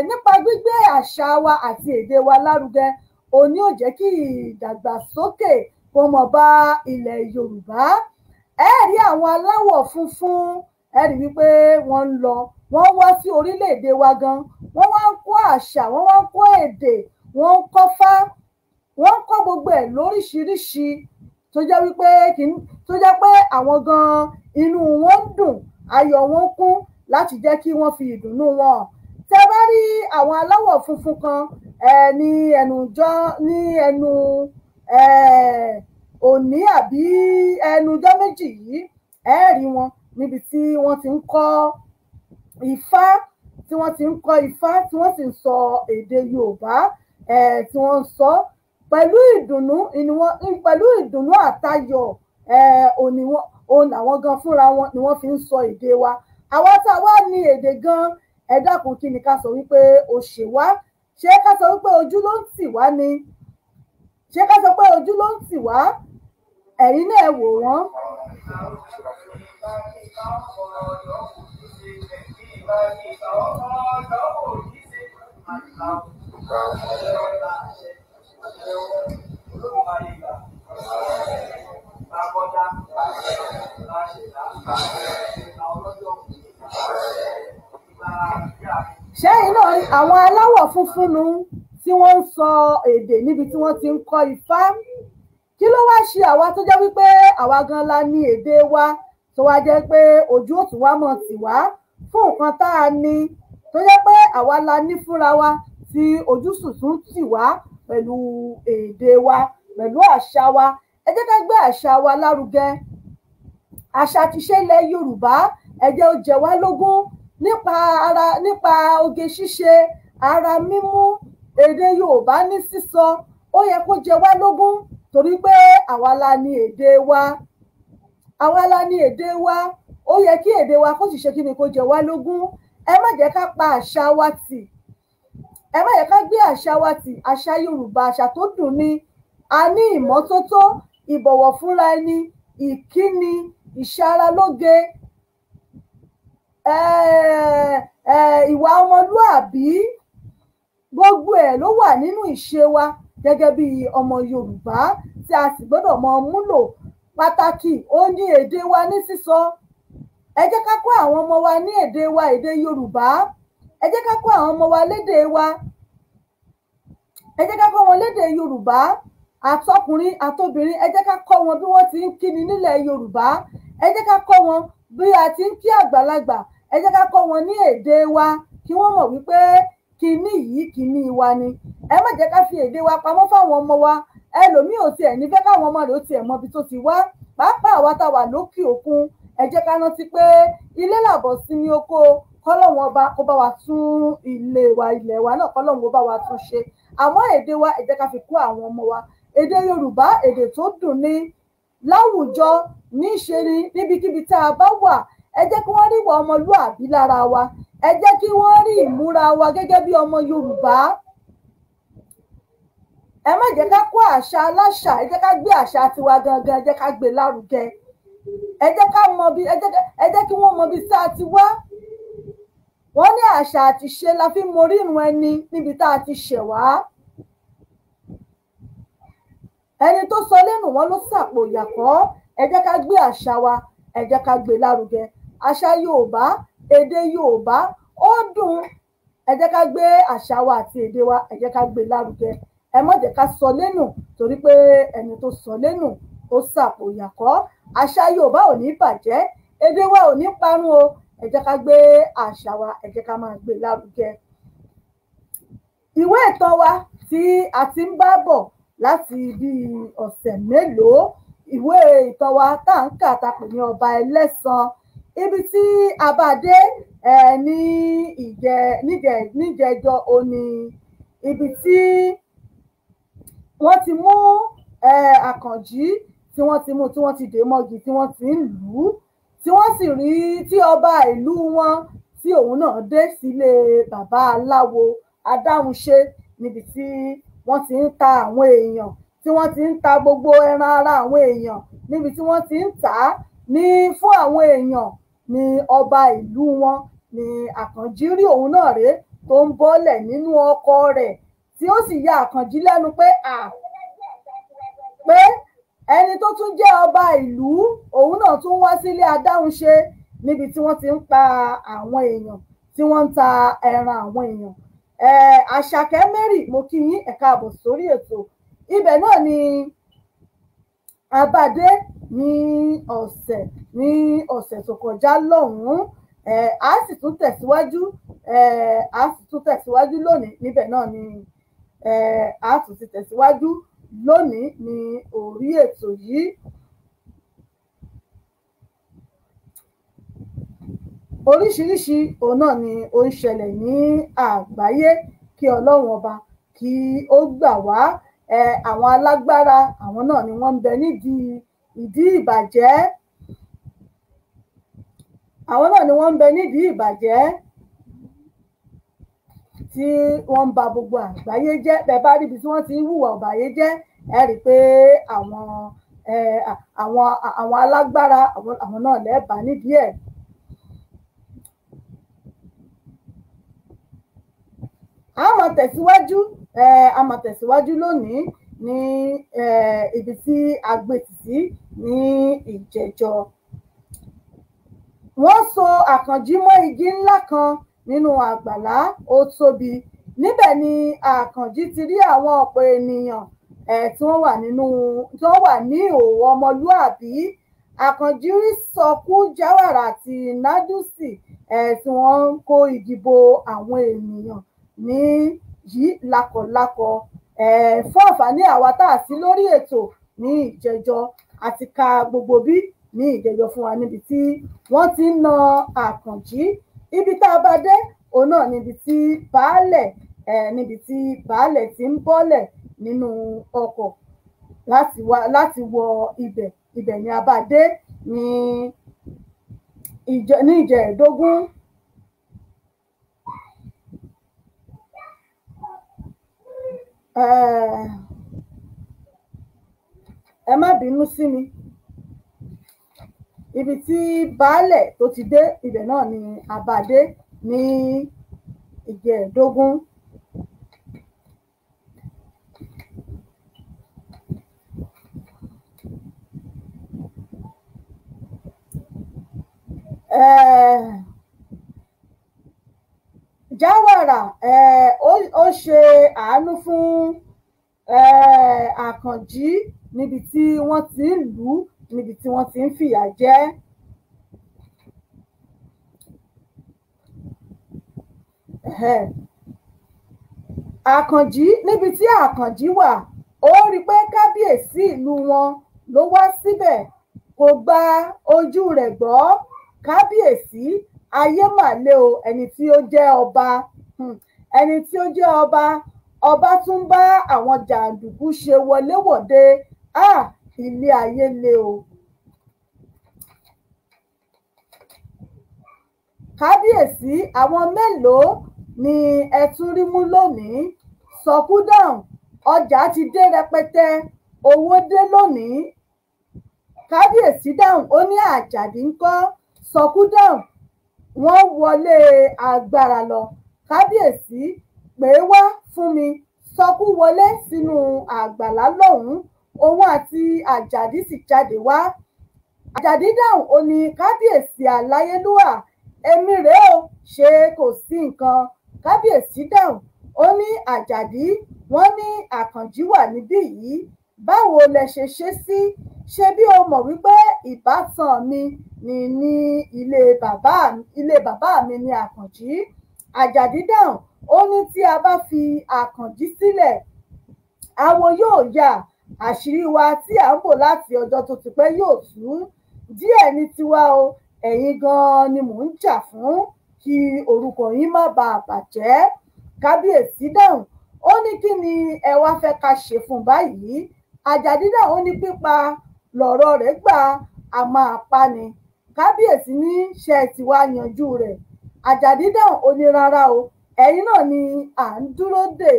Nípa gbígbé àṣà wa àti èdè wa lárugẹ òní ò jẹ́ kí ìdàgbàsókè kó mọ̀ bá ilẹ̀ Yorùbá. Ẹ rí àwọn aláwọ̀ funfun, ẹ rí wípé wọ́n ń lọ, wọ́n wá sí orílẹ̀-èdè wa gan, wọ́n wá ń kó àṣà, wọ́n wá ń kó èdè, wọ́n ń kọ́fá, wọ́n ń kọ́ gbogbo ẹ̀ lóríṣiríṣi tó jẹ́ wípé àwọn gan inú wọn dùn, ayọ̀ wọn kún láti jẹ́ kí wọ́n fi ìdùnnú wọn. Tẹ́ bá rí àwọn aláwọ̀ funfun kan ní ẹnu òní àbí ẹnujọ́ méjì yìí, ẹ rí wọn níbi tí wọ́n ti ń kọ́ Ifá, tí wọ́n sì ń sọ èdè Yorùbá tí wọ́n ń sọ pẹ̀lú ìdùnnú àtayọ̀. Òun àwọn gan fúnra wọn ni wọ́n fi ń sọ èdè wa. Àwa tá a wá ní èdè gan, ẹ dákun kí ni ká sọ wípé ó ṣe wá? Ṣé ká sọ wípé ojú ló ń tì wá ni? Ṣé ká sọ pé ojú ló ń tì wá? Ẹ̀yin náà wò wọ́n. Ṣé iná àwọn aláwọ̀ funfun nu tí wọ́n ń sọ èdè níbi tí wọ́n ti ń kọ́ Ifá? Kí ló wá ṣe àwa tó jẹ́ wípé àwa gan la ní èdè wa tó wá jẹ́ pé ojú òtún wa mọ̀ tì wá fún nǹkan tá a ní, tó jẹ́ pé àwa la ní fúnra wa tí ojú sùsùn tì wá pẹ̀lú èdè wa, pẹ̀lú àṣà wa. Ẹ jẹ́ ká gbé àṣà wa lárugẹ. Àṣà àti ìṣe ilẹ̀ Yorùbá ẹ jẹ́ ó jẹ wá lógún nípa oge ṣíṣe, ara mímú, èdè Yorùbá ní sísọ ó yẹ kó jẹ wá lógún torí pé àwa la ní èdè wa. Ó yẹ kí èdè wa kó sì ṣe kí ni kó jẹ wá lógún. Ẹ má jẹ́ ká pa àṣà wa tì. ẹ má yẹ ká gbé àṣà wa tì. Àṣà Yorùbá àṣà tó dùn ni. A ní ìmọ́tótó, ìbọ̀wọ̀ fúnra ẹni, ìkíni, ìṣaralóge, ìwà ọmọlúàbí, gbogbo ẹ̀ ló wà nínú ìṣe wa gẹ́gẹ́ bí ọmọ Yorùbá tí a sì gbọ́dọ̀ mọ múlò. Pàtàkì ó ní èdè wa ní sísọ. Ẹ jẹ́ ká kọ́ àwọn ọmọ wa ní èdè wa, èdè Yorùbá. Ẹ jẹ́ ká kọ́ àwọn ọmọ wa lédè wa. Ẹ jẹ́ ká kọ́ wọn lédè Yorùbá. Àtọkùnrin àtobìnrin, ẹ jẹ́ ká kọ́ wọn bí wọ́n ti ń kíni nílẹ̀ Yorùbá. Ẹ jẹ́ ká kọ́ wọn bí a ti ń kí àgbàlagbà. Ẹ jẹ́ ká kọ́ wọn ní èdè wa kí wọ́n mọ̀ wípé kíní yìí kíní wa ni. Ẹ má jẹ́ ká fi èdè wa pamọ́ fáwọn ọmọ wa. Ẹlòmíì ò tiẹ̀ ní fẹ́ káwọn ọmọ rẹ̀ ó tiẹ̀ mọ ibi tó ti wá. Pàápàá àwa tá wà lókè òkun, ẹ jẹ́ ká rántí pé ilé làbọ̀ sí ní oko. Kọ́lọ́hun ọba kó bá wa tún ilẹ̀ wa náà, kọ́lọ́hun ó bá wa tún ṣe. Àmọ́ èdè wa ẹ jẹ́ ká fi kọ́ àwọn ọmọ wa. Èdè Yorùbá èdè tó dùn ni. Láwùjọ níṣe ni níbikíbi tá a bá wà. Ẹ jẹ́ kí wọ́n rí ìwà ọmọlúàbí lára wa. Ẹ jẹ́ kí wọ́n rí ìmúra wa gẹ́gẹ́ bí ọmọ Yorùbá. Ẹ má jẹ́ ká kó àṣà aláṣà. Ẹ jẹ́ ká gbé àṣà tiwa gangan, ẹ jẹ́ ká gbé lárugẹ. Ẹ jẹ́ ká mọ bí, ẹ jẹ́ kí wọ́n mọ bí tá a ti wá. Wọ́n ní àṣà àti ìṣe la fi mọ orírun ẹni níbi tá a ti ṣẹ̀ wá. Ẹni tó sọ lẹ́nu wọn ló sàpò ìyàkọ́. Ẹ jẹ́ ká gbé àṣà wa, ẹ jẹ́ ká gbé lárugẹ. Àṣà Yorùbá, èdè Yorùbá ó dùn. Ẹ jẹ́ ká gbé àṣà wa àti èdè wa, ẹ jẹ́ ká gbé lárugẹ. Ẹ má jẹ́ ká sọ lẹ́nu torí pé ẹni tó sọ lẹ́nu ó sàpò ìyàkọ́. Àṣà Yorùbá ò ní bàjẹ́, èdè wa ò ní parun o. Ẹ jẹ́ ká gbé àṣà wa, ẹ jẹ́ ká máa gbé lárugẹ. Ìwé ìtàn wa tí a ti ń bá bọ̀ láti bí ọ̀sẹ̀ mélòó, ìwé ìtàn wa tá à ń kà tá pè ní Ọba Ẹlẹ́san. Ibi tí a bá dé ní níjẹjọ òní, ibi tí wọ́n ti mú Àkànjí, tí wọ́n ti mú, tí wọ́n ti dè mọ́gi, tí wọ́n ti ń lù ú, tí wọ́n sì rí tí ọba ìlú wọn tí òun náà dé sílé bàbá aláwo Adáhunṣe, níbi tí wọ́n ti ń ta àwọn èèyàn, tí wọ́n ti ń ta gbogbo ẹran ara àwọn èèyàn, níbi tí wọ́n ti ń tà á ní fún àwọn èèyàn, ní ọba ìlú wọn ní Àkànjí rí òun náà rèé tó ń bọ́lẹ̀ nínú ọkọ̀ rẹ̀, tí ó sì ya Àkànjí lẹ́nu pé ẹni tó tún jẹ́ ọba ìlú òun náà tún wá sílé Adáhunṣe, níbi tí wọ́n ti ń pa àwọn èèyàn, tí wọ́n ń ta ẹran àwọn èèyàn. Àṣàkẹ́ Mary, mo kí yín, ẹ káàbọ̀ sórí ètò. Ibẹ̀ náà ni abádé ní ọ̀sẹ̀ tó kọjá lọ́hùn-ún. A sì tún tẹ̀síwájú lónìí. Níbẹ̀ náà ni a tún ti tẹ̀síwájú lónìí ní orí ètò yìí. Oríṣiríṣi òun náà ni ó ń ṣẹlẹ̀ ní àgbáyé. Kí Ọlọ́run ọba kí ó gbà wá. Àwọn alágbára, àwọn náà ni wọ́n ń bẹ ìdí ìbàjẹ́. Àwọn náà ni wọ́n ń bẹ nídìí ìbàjẹ́ tí wọ́n ń ba gbogbo àgbáyé jẹ́. Bẹ́ẹ̀ bá rí ibi tí wọ́n ti ń hùwà ọ̀bàyéjẹ́, ẹ rí i pé àwọn alágbára, àwọn náà lẹ́ẹ̀bà nídìí ẹ̀. A máa tẹ̀síwájú lónìí ní ibi tí a gbé tì sí ní ìjẹjọ. Wọ́n so Àkànjí mọ́ igi ńlá kan nínú àgbàlá, ó tóbi. Níbẹ̀ ni Àkànjí ti rí àwọn ọ̀pọ̀ ènìyàn tí wọ́n wà ní ìhòòhò ọmọlúàbí. Àkànjí rí Sọkú, Jáwàrà àti Nádùsì tí wọ́n ń kó igi bo àwọn ènìyàn ní yìí lákọ̀lákọ̀. Fún àǹfààní àwa tá a sí lórí ètò ní ìjẹjọ, àti ka gbogbo bí ní ìjẹjọ fún wa níbi tí wọ́n ti ń na Àkànjí. Ibi tá a bá dé òun náà níbi tí baálẹ̀ ti ń bọ́lẹ̀ nínú ọkọ̀ láti wọ ibẹ̀ ni a bá dé ní ìjẹẹ̀dógún. ẹ má bínú sí mi, ibi tí baálẹ̀ tó ti dé ibẹ̀ náà ni àbádé ní ìjẹ́ẹ̀dógún. Jáwàrà ó ṣe àánú fún Àkànjí níbi tí wọ́n ti ń lù ú, níbi tí wọ́n ti ń fìyà jẹ. Àkànjí níbi tí Àkànjí wà, ó rí i pé kábíyèsí ìlú wọn ló wá síbẹ̀, kò gba ojú rẹ̀ gbọ́. Kábíyèsí ayé mà le o, ẹni tí ó jẹ́ ọba, ẹni tí ó jẹ́ ọba, ọba tún bá àwọn jàǹdùkú ṣe wọléwọ̀de. Ilé ayé le o. Kábíyèsí àwọn mélòó ni ẹ tún rí mú lónìí? Sọkú dáhùn, ọjà ti dé rẹpẹtẹ, owó dé lónìí. Kábíyèsí dáhùn, ó ní Àjàdí ńkọ́? Sọkú dáhùn, wọ́n wọlé agbára lọ. Kábíyèsí pè é wá fún mi. Sọkú wọlé sínú àgbàlá lọ́hùn-ún, òun àti Àjàdí sì jáde wá. Àjàdí dáhùn, ó ní kábíyèsí aláyélúwà, èmi rèé o, ṣé kò sí nǹkan? Kábíyèsí dáhùn, ó ní Àjàdí, wọ́n ní Àkànjí wà níbí yìí, báwo lẹ ṣe ṣe sí? Ṣé bí o mọ̀ wípé ìbátan mi ní ilé bàbá mi ní Àkànjí? Àjàdí dáhùn, ó ní tí a bá fi Àkànjí sílẹ̀, àwo yóò yà, àṣírí wa tí à ń bò láti ọjọ́ tó ti pẹ́ yóò tú. Díẹ̀ ní tiwa o, ẹ̀yin gan-an ni mò ń jà fún, kí orúkọ yín má bàa bàjẹ́. Kábíyèsí dáhùn, ó ní kí ni ẹ wá fẹ́ ká ṣe fún báyìí? Àjàdí dáhùn, ó ní pípa lọ̀rọ̀ rẹ̀ gbà, a máa pa ni. Kábíyèsí ní ṣe ti wá yanjú rẹ̀. Àjàdí dáhùn, ó ní rárá o, ẹ̀yin náà ni à ń dúró dè.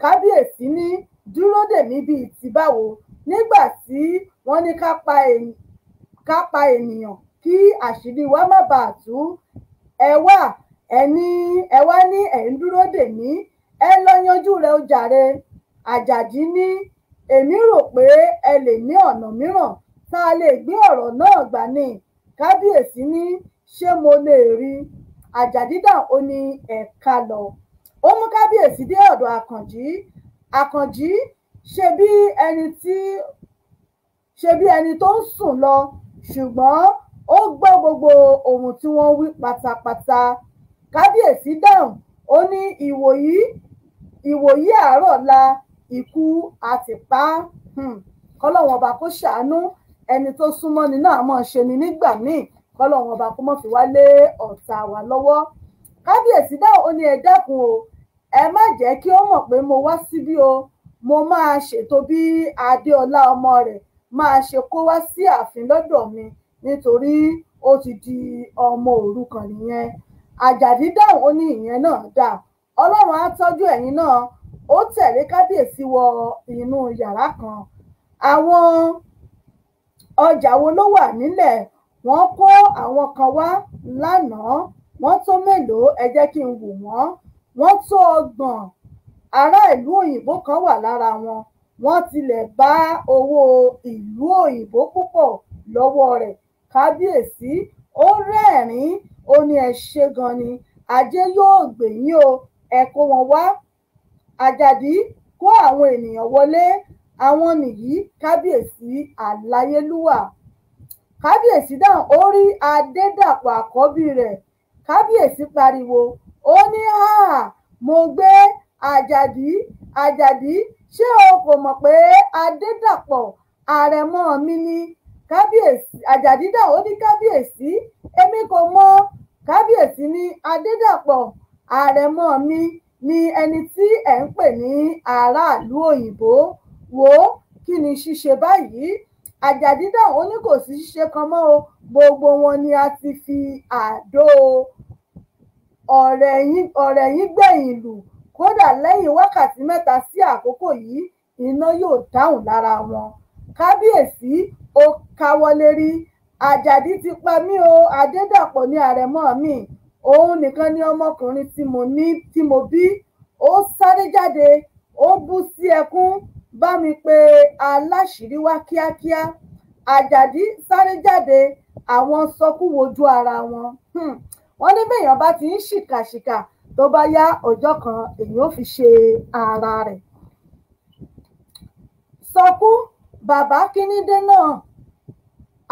Kábíyèsí ní dúró dè mí bíi ti báwo? Nígbà tí wọ́n ní ká pa ènìyàn kí àṣírí wa má bàa tú, ẹ wá ní ẹ̀ ń dúró dè mí, ẹ lọ yanjú rẹ̀ ó jàre. Àjàdí ní èmi rò pé ẹ lè ní ọ̀nà mìíràn tá a lè gbé ọ̀rọ̀ náà gbà ni. Kábíyèsí ní ṣé mo lè rí? Àjàdí dáhùn, ó ní ẹ̀ka lọ. Ó mú kábíyèsí dé ọ̀dọ̀ Àkànjí. Àkànjí ṣe bí ẹni tó ń sùn lọ, ṣùgbọ́n ó gbọ́ gbogbo ohun tí wọ́n wí pátápátá. Kábíyèsí dáhùn, ó ní ìwòyí àárọ̀ la ikú àti pa. Kọ́lọ́hun ọba kó ṣàánú, ẹni tó súnmọ́ ni náà mọ̀ ṣe ni nígbà míì. Kọ́lọ́hun ọba kó mọ̀ fi wá lé ọ̀tá wa lọ́wọ́. Kábíyèsí dáhùn, ó ní ẹ dákun o, ẹ má jẹ́ kí ó mọ̀ pé mo wá síbí o. Mo máa ṣètò bí Adéọlá ọmọ rẹ̀ máa ṣe kó wá sí ààfin lọ́dọ̀ mi, nítorí ó ti di ọmọ òrukàn nìyẹn. Àjàdí dáhùn, ó ní ìyẹn náà dà, Ọlọ́run á tọ́jú ẹ̀yin náà. Ó tẹ̀lé kábíyèsí wọ inú yàrá kan. Àwọn ọjà wo ló wà nílẹ̀? Wọ́n kó àwọn kan wá lánàá, wọ́n tó mélòó? Ẹ jẹ́ kí n wò wọ́n. Wọ́n tó 30. Ará ìlú òyìnbó kan wà lára wọn. Wọ́n tilẹ̀ bá owó ìlú òyìnbó púpọ̀ lọ́wọ́ rẹ̀. Kábíyèsí ó rẹ́rìn-ín, ó ní ẹ ṣé gan ni, ajé yóò gbè yín o, ẹ kó wọn wá. Àjàdí kó àwọn ènìyàn wọlé. Àwọn nìyí kábíyèsí aláyélúwà. Kábíyèsí dáhùn, ó rí Adédàpọ̀ àkọ́bí rẹ̀. Kábíyèsí pariwo, ó ní mo gbé Àjàdí, ṣé o kò mọ̀ pé Adédàpọ̀ àrẹ̀mọ mi ni? Kábíyèsí Àjàdí dáhùn, ó ní kábíyèsí, èmi kò mọ̀. Kábíyèsí ní Adédàpọ̀ àrẹ̀mọ mi ni ẹni tí ẹ̀ ń pè ní aráàlú òyìnbó. Wò ó, kí ni ṣíṣe báyìí? Àjàdí dáhùn, ó ní kò sí ṣíṣe kan mọ́ o, gbogbo wọn ni a ti fi àdó ọ̀rẹ́ yín gbẹ̀yìn lù, kódà lẹ́yìn wákàtí 3 sí àkókò yìí iná yóò dáhùn lára wọn. Kábíyèsí ó káwọ́ lérí. Àjàdí ti pa mí o, Adédàpọ̀ ní àrẹ̀mọ mi, òun nìkan ni ọmọkùnrin tí mo bí. Ó sáré jáde, ó bú sí ẹkún, bá mi pe aláṣìírí wá kíákíá. Àjàdí sáré jáde, àwọn sọkún wojú ara wọn. Wọ́n ní béèyàn bá ti ń ṣìkàṣìkà tó bá yá ọjọ́ kan èyí ó fi ṣe ara rẹ̀. Sọkún bàbá kínídé náà.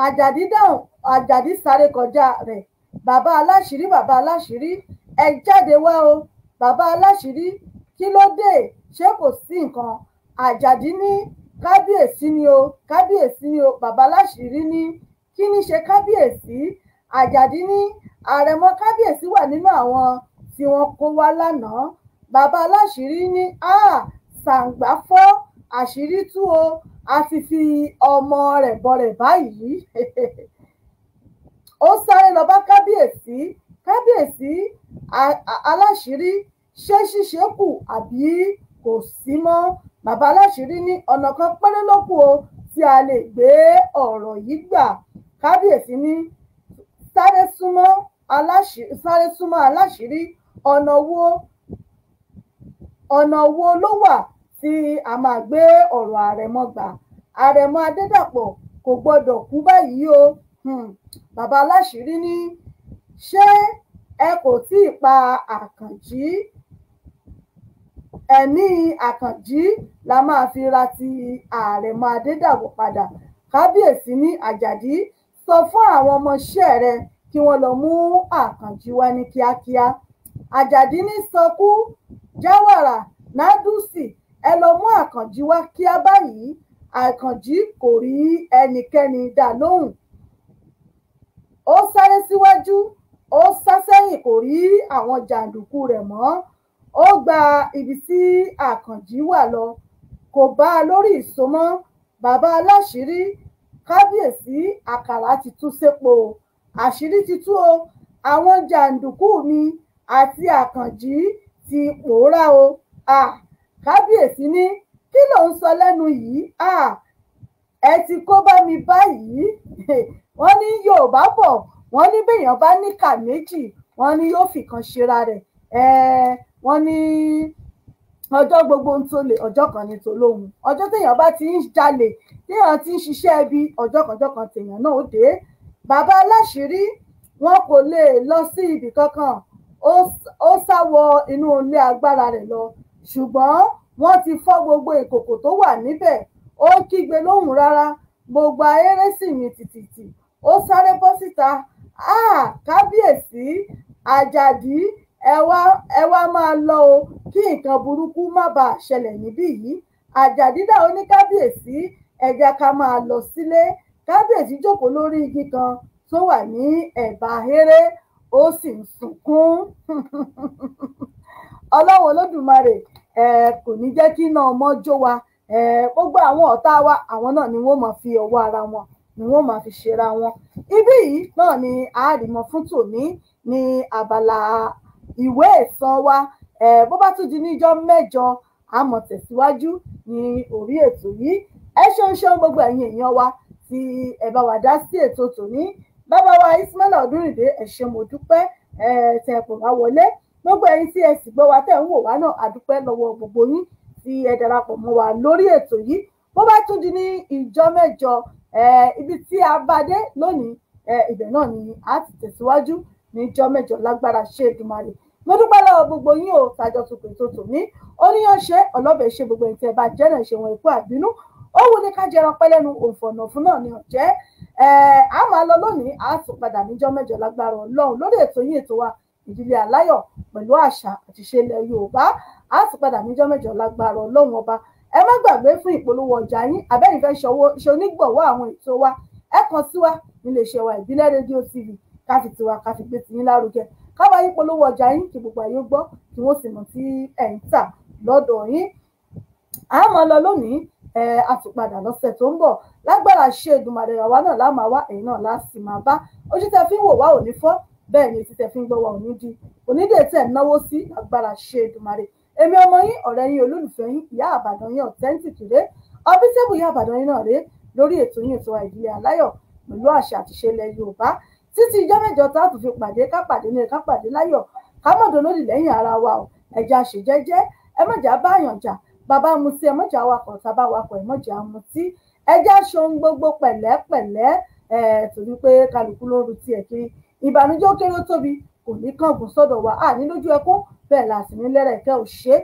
Àjàdí dáhùn, Àjàdí sáré kọjá rẹ̀. Bàbá aláṣìírí, ẹ jáde wá o. Bàbá aláṣìírí, kí ló dé? Ṣé kò sí nǹkan? Àjàdí ní kábíyèsí ni o, kábíyèsí ni o. Bàbá aláṣìírí ní kí ní ṣe kábíyèsí? Àjàdí ní àrẹ̀mọ kábíyèsí wà nínú àwọn tí wọ́n kó wá lánàá. Bàbá aláṣìírí ní ṣàǹgbá fọ́, àṣírí tú o, a ti fi ọmọ rẹ̀ bọrẹ̀ báyìí. Ó sáré lọ bá kábíyèsí. Kábíyèsí aláṣìírí, ṣé ṣíṣe kù àbí kò sí mọ́? Bàbá aláṣìírí ní ọ̀nà kan péré ló kù o tí a lè gbé ọ̀rọ̀ yìí gbà. Kábíyèsí ní sáré súnmọ́ aláṣìírí, ọ̀nà wo ló wà tí a máa gbé ọ̀rọ̀ àrẹ̀mọ gbà? Àrẹ̀mọ Adédàpọ̀ kò gbọdọ̀ kú báyìí o. Bàbá aláṣìírí ní ṣé ẹ kò tí ì pa Àkànjí? Ẹ̀mí Àkànjí la máa fi ra ti àrẹ̀mọ Adédàpọ̀ padà. Kábíyèsí ní Àjàdí sọ fún àwọn ọmọọṣẹ́ rẹ̀ kí wọ́n lọ mú Àkànjí wá ní kíákíá. Àjàdí ní sọkú, Jáwàrà, Nádùsì, ẹ lọ mú Àkànjí wá kíá báyìí. Àkànjí kò rí ẹnikẹ́ni dá lóhùn. Ó sáré síwájú, ó sá sẹ́yìn, kò rí àwọn jàǹdùkú rẹ̀ mọ́. Ó gba ibi tí Àkànjí wà lọ, kò bá a lórí ìso mọ́. Bàbá aláṣìírí, kábíyèsí, àkàrà ti tú sépo, àṣírí ti tú o. Àwọn jàǹdùkú mi àti Àkànjí ti pòórá o. Kábíyèsí ní kí ló ń sọ lẹ́nu yìí? Ẹ ti kó bá mi báyìí. Wọ́n ní Yorùbá bọ̀, wọ́n ní béèyàn bá níkà méjì, wọ́n ní yóò fìkan ṣera rẹ̀. Wọ́n ní ọjọ́ gbogbo ń tolè, ọjọ́ kan ní tolóhun. Ọjọ́ téèyàn bá ti ń jalè, téèyàn ti ń ṣiṣẹ́ ibi, ọjọ́ kan téèyàn náà ó dé. Bàbá aláṣìírí, wọn kò lè lọ sí ibì kankan. Ó sá wọ inú ilé agbára rẹ̀ lọ, ṣùgbọ́n wọ́n ti fọ́ gbogbo ìkòkò tó wà níbẹ̀. Ó kígbe lóhùn rárá, gbogbo ahéré sì mì tìtìtì. Ó sáré bọ́ síta. Kábíyèsí, Àjàdí, ẹ wá máa lọ o, kí nǹkan burúkú má bàa ṣẹlẹ̀ níbí yìí. Àjàdí dá ó ní kábíyèsí, ẹ jẹ́ ká máa lọ sílé. Kábíyèsí jókòó lórí igi kan tó wà ní ẹ̀bá ahéré, ó sì ń sunkún. Ọlọ́run Olódùmarè kò ní jẹ́ kí iná ọmọ jó wa. Gbogbo àwọn ọ̀tá wa, àwọn náà ni wọ́n máa fi ọwọ́ ara wọn ni wọ́n máa fi ṣera wọn. Ibí yìí náà ni àárìmọ fún tòní ní abala ìwé ìsan wa. Bó bá tún di ní ìjọ́ mẹ́jọ, a máa tẹ̀síwájú ní orí ètò yìí. Ẹ ṣeun gbogbo ẹ̀yin èèyàn wa tí ẹ bá wa dá sí ètò tòní. Bàbá wa Ismail Ọdúnrìndé, ẹ ṣé mo dúpẹ́ tẹ́ kò wá wọlé. Gbogbo ẹ̀yin tí ẹ sì gbọ́ wa tẹ́ ń wò wá náà, a dúpẹ́ lọ́wọ́ gbogbo yín tí ẹ darapọ̀ mọ́ wa lórí ètò yìí. Bó bá tún di ní ìjọ́ mẹ́jọ, ibi tí a bá dé lónìí, ibẹ̀ náà ni a ti tẹ̀síwájú ní ìjọ́ mẹ́jọ lágbára ṣe Èdùmàrè. Mo dúpẹ́ lọ́wọ́ gbogbo yín o tàjọ tó pè tó tò ní. Oníyàn ṣe ọlọ́bẹ̀ ṣe gbogbo ẹ̀yin tí ẹ bá jẹ́ náà ṣe wọn ikú àbínú. Ó wù ní ká jẹran pẹ́ lẹ́nu òǹfọ̀nà fún náà ni ọ̀jẹ́. A máa lọ lónìí, a tún padà níjọ́ mẹ́jọ lágbára Ọlọ́run lórí ètò yín, ètò wa Ìdílé Aláyọ̀ pẹ̀lú àṣà àti ìṣe ilẹ̀ Yorùbá. A tún padà níjọ́ mẹ́jọ lágbára Ọlọ́run ọba. Ẹ má gbàgbé fún ìpolówó ọjà yín, àbẹ́yìn fẹ́ ṣe onígbọ̀wọ́ àwọn ètò wa, ẹ kàn sí wa nílé iṣẹ́ wa Ìbílẹ̀ Rédíò TV, ká fi tiwa ká fi gbé tiyín lárugẹ. Ká bá yín polówó ọjà yín kí gbogbo ayé gbọ́, kí wọ́n sì mọ̀ tí ẹ̀ ń tà lọ́dọ̀ yín. A máa lọ lónìí, a tún padà lọ́sẹ̀ tó ń bọ̀ lágbára ṣe Èdùmàrè. Àwa náà lá máa wá, ẹ̀yin náà lá sì máa bá. Ojú tẹ́ fi ń wò wá ò ní fọ́, bẹ́ẹ̀ ni etí tẹ́ fi ń gbọ́ wa ò ní di. Onídè tẹ́ náwó sí lágbára ṣe Èdùmàrè. èmi ọmọ yín ọ̀rẹ́ yín olólùfẹ́ yín ìyá àbàdàn yín authentic rè ọbítẹ́bù ìyá àbàdàn yín náà rè lórí ètò yín ètò ìdílé aláyọ̀ pẹ̀lú àṣà àti ìṣe ilẹ̀ Yorùbá títí ìjọ́ mẹ́jọ tá a tún fi pàdé ká pàdé ní ká pàdé láyọ̀ ká mọ̀dọ̀ lódì lẹ́yìn ara wa o ẹja ṣe jẹ́jẹ́ ẹ mọ̀jà báyàn jà bàbá mutí ẹ mọ̀jà wakọ̀ tàbá wakọ̀ ẹ mọ̀jà mutí ẹja ṣohun gbogbo pẹ̀lẹ́pẹ̀lẹ́ torí pé kálukú ló ru tiẹ̀ kiri ìbànújẹ́ ó kéré tóbi kò ní kángun sọ́dọ̀ wa ní lójú ẹkún bẹ́ẹ̀ la sì ní lẹ́rẹ̀kẹ́ ò ṣe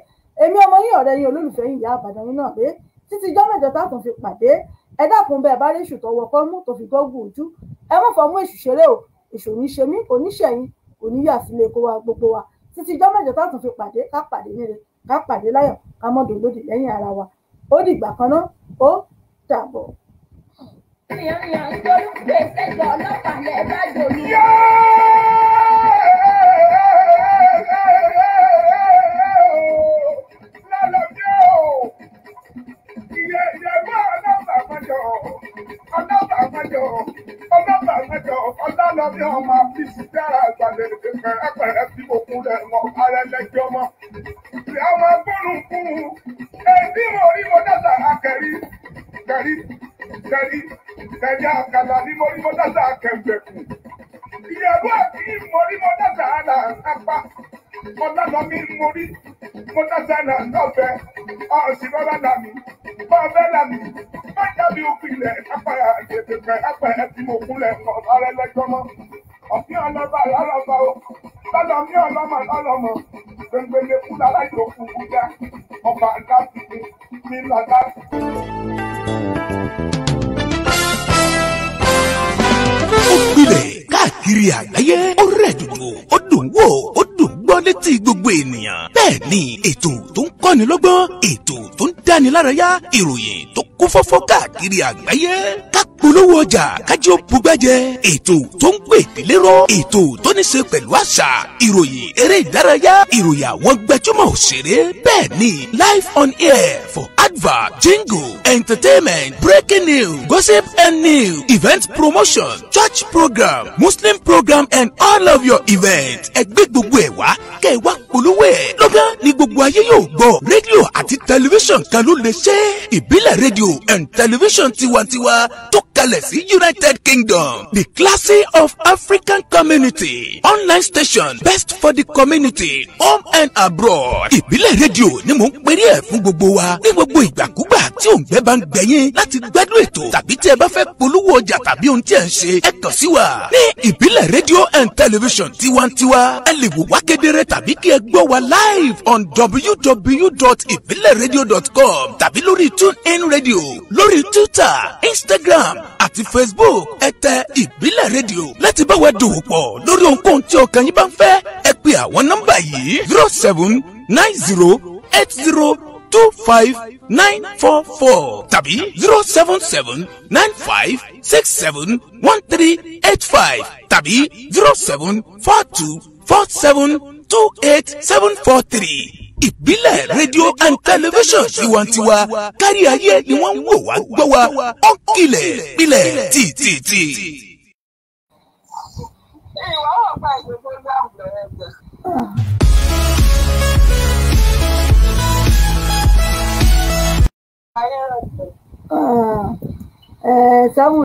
èmi ọmọ yín ọ̀rẹ́ yín olólùfẹ́ yín ìyá àbàdàn yín náà rè títí ìjọ́ mẹ́jọ tá a tún fi pàdé ẹ dákun bẹ́ẹ̀ bá rí èṣù tọwọ́ fọ́mú tó fi gọ́gùn ojú ẹ mọ̀ fọ́mú èṣù ṣeré o èṣù ní ṣe mí kò ní ṣẹ̀yìn kò ní yà sílé kó wa gbogbo wa títí ìjọ́ mẹ́jọ tá a tún fi pàdé ká pàdé níre ká pàdé láyọ̀ ká mọ̀dọ̀ lódì lẹ́yìn ara wa ó dìgbà kan náà ó dàbọ̀. Ọlọ́lọ́bí ọmọ àfíìsì dára àgbàlẹ̀ ìdẹ̀kẹ̀ ẹgbẹ̀rẹ̀ tí mo kún rẹ̀ mọ́ ara ẹlẹ́jọ́ mọ́. Ọmọ gbónú fún un, èdè orí mo dáta akẹ́rí, kẹ̀rí àkàlà ní mo rí mo dáta akẹ́gbẹ̀kù. Ìyàwó àti mo rí mo dáta àlà apá. Ọlọ́lọ́bí mo rí mo dáta náà lọ́fẹ̀ẹ́, ọ̀sìn lọ́lá làmì, bọ́ọ̀fẹ́ làmì. Májàbí òpìlẹ̀ apáyà ìdẹ̀kẹ̀ ẹgbẹ̀rẹ̀ tí mo kún rẹ̀ mọ́ ara ẹlẹ́jọ́ mọ́. Ọ̀fín ọlọ́ba lọ́lọ́ba o, lọ́lọ́mí ọlọ́mọ lọ́lọ́mọ, gbẹngbẹlẹ fún aláìsàn òkú bújá, ọba àdáàbì ní lọ́dá. Ó gbilẹ̀ káàkiri àgbáyé ó rẹ̀ dùdù ó dùn wò ó dùn gbọ́ létí gbogbo ènìyàn. Bẹ́ẹ̀ ni ètò tó ń kọ́ni lọ́gbọ́n ètò tó ń dáni lárayá ìròyìn tó kún fọ́fọ́ káàkiri àgbáyé. Ká polówó ọjà kájí ó bugbájẹ ètò tó ń pè délé rọ ètò tó ní ṣe pẹ̀lú àṣà ìròyìn eré ìdárayá ìròyìn àwọn gbajúmọ̀ òṣèré. Bẹ́ẹ̀ ni live on air for advert jingle entertainment breaking news gossip and news event promotion church program muslim program and all of your events. Ẹgbẹ́ gbogbo ẹ̀ wá kẹ́ ẹ wá polówó ẹ̀. Lọ́gán ni gbogbo ayé yóò gbọ́ rédíò àti tẹlifíṣàn kan ló lè ṣe ìbílẹ̀ rédíò and tẹlifíṣàn tiwantiwa tó kalẹ̀ sí United Kingdom, the classy of African community online station best for the community home and abroad. Ìbílẹ̀ rédíò ni mò ń pèrè ẹ̀ fún gbogbo wa ní gbogbo ìgbàkúgbà tí òǹgbẹ́ bá ń gbẹ̀yìn láti gbádùn ètò tàbí tí ẹ bá fẹ́ polówó ọjà tàbí ohun tí ẹ ń ṣe ẹ kàn sí wa ní ìbílẹ̀ rédíò and television tiwantiwa. Ẹ lè wò wá kedere tàbí kí ẹ gbọ́ wa live on www.ibileradio.com tàbí lórí TuneIn Radio lórí Twitter Instagram àti Facebook ẹ tẹ ìbílẹ̀ rédíò láti bá wa dòwò pọ̀ lórí ohunkóhun tí ọkàn yín bá ń fẹ́. Ẹ pe àwọn nọ́mbà yìí 0790802594 tàbí 07795671385 tàbí 07424728743. Ìbílẹ̀ rédíò and television tiwantiwa kárí ayé ni wọ́n ń wò wá gbọ́ wa ó kilẹ̀ pilẹ̀ tìtìtì. Sáwọn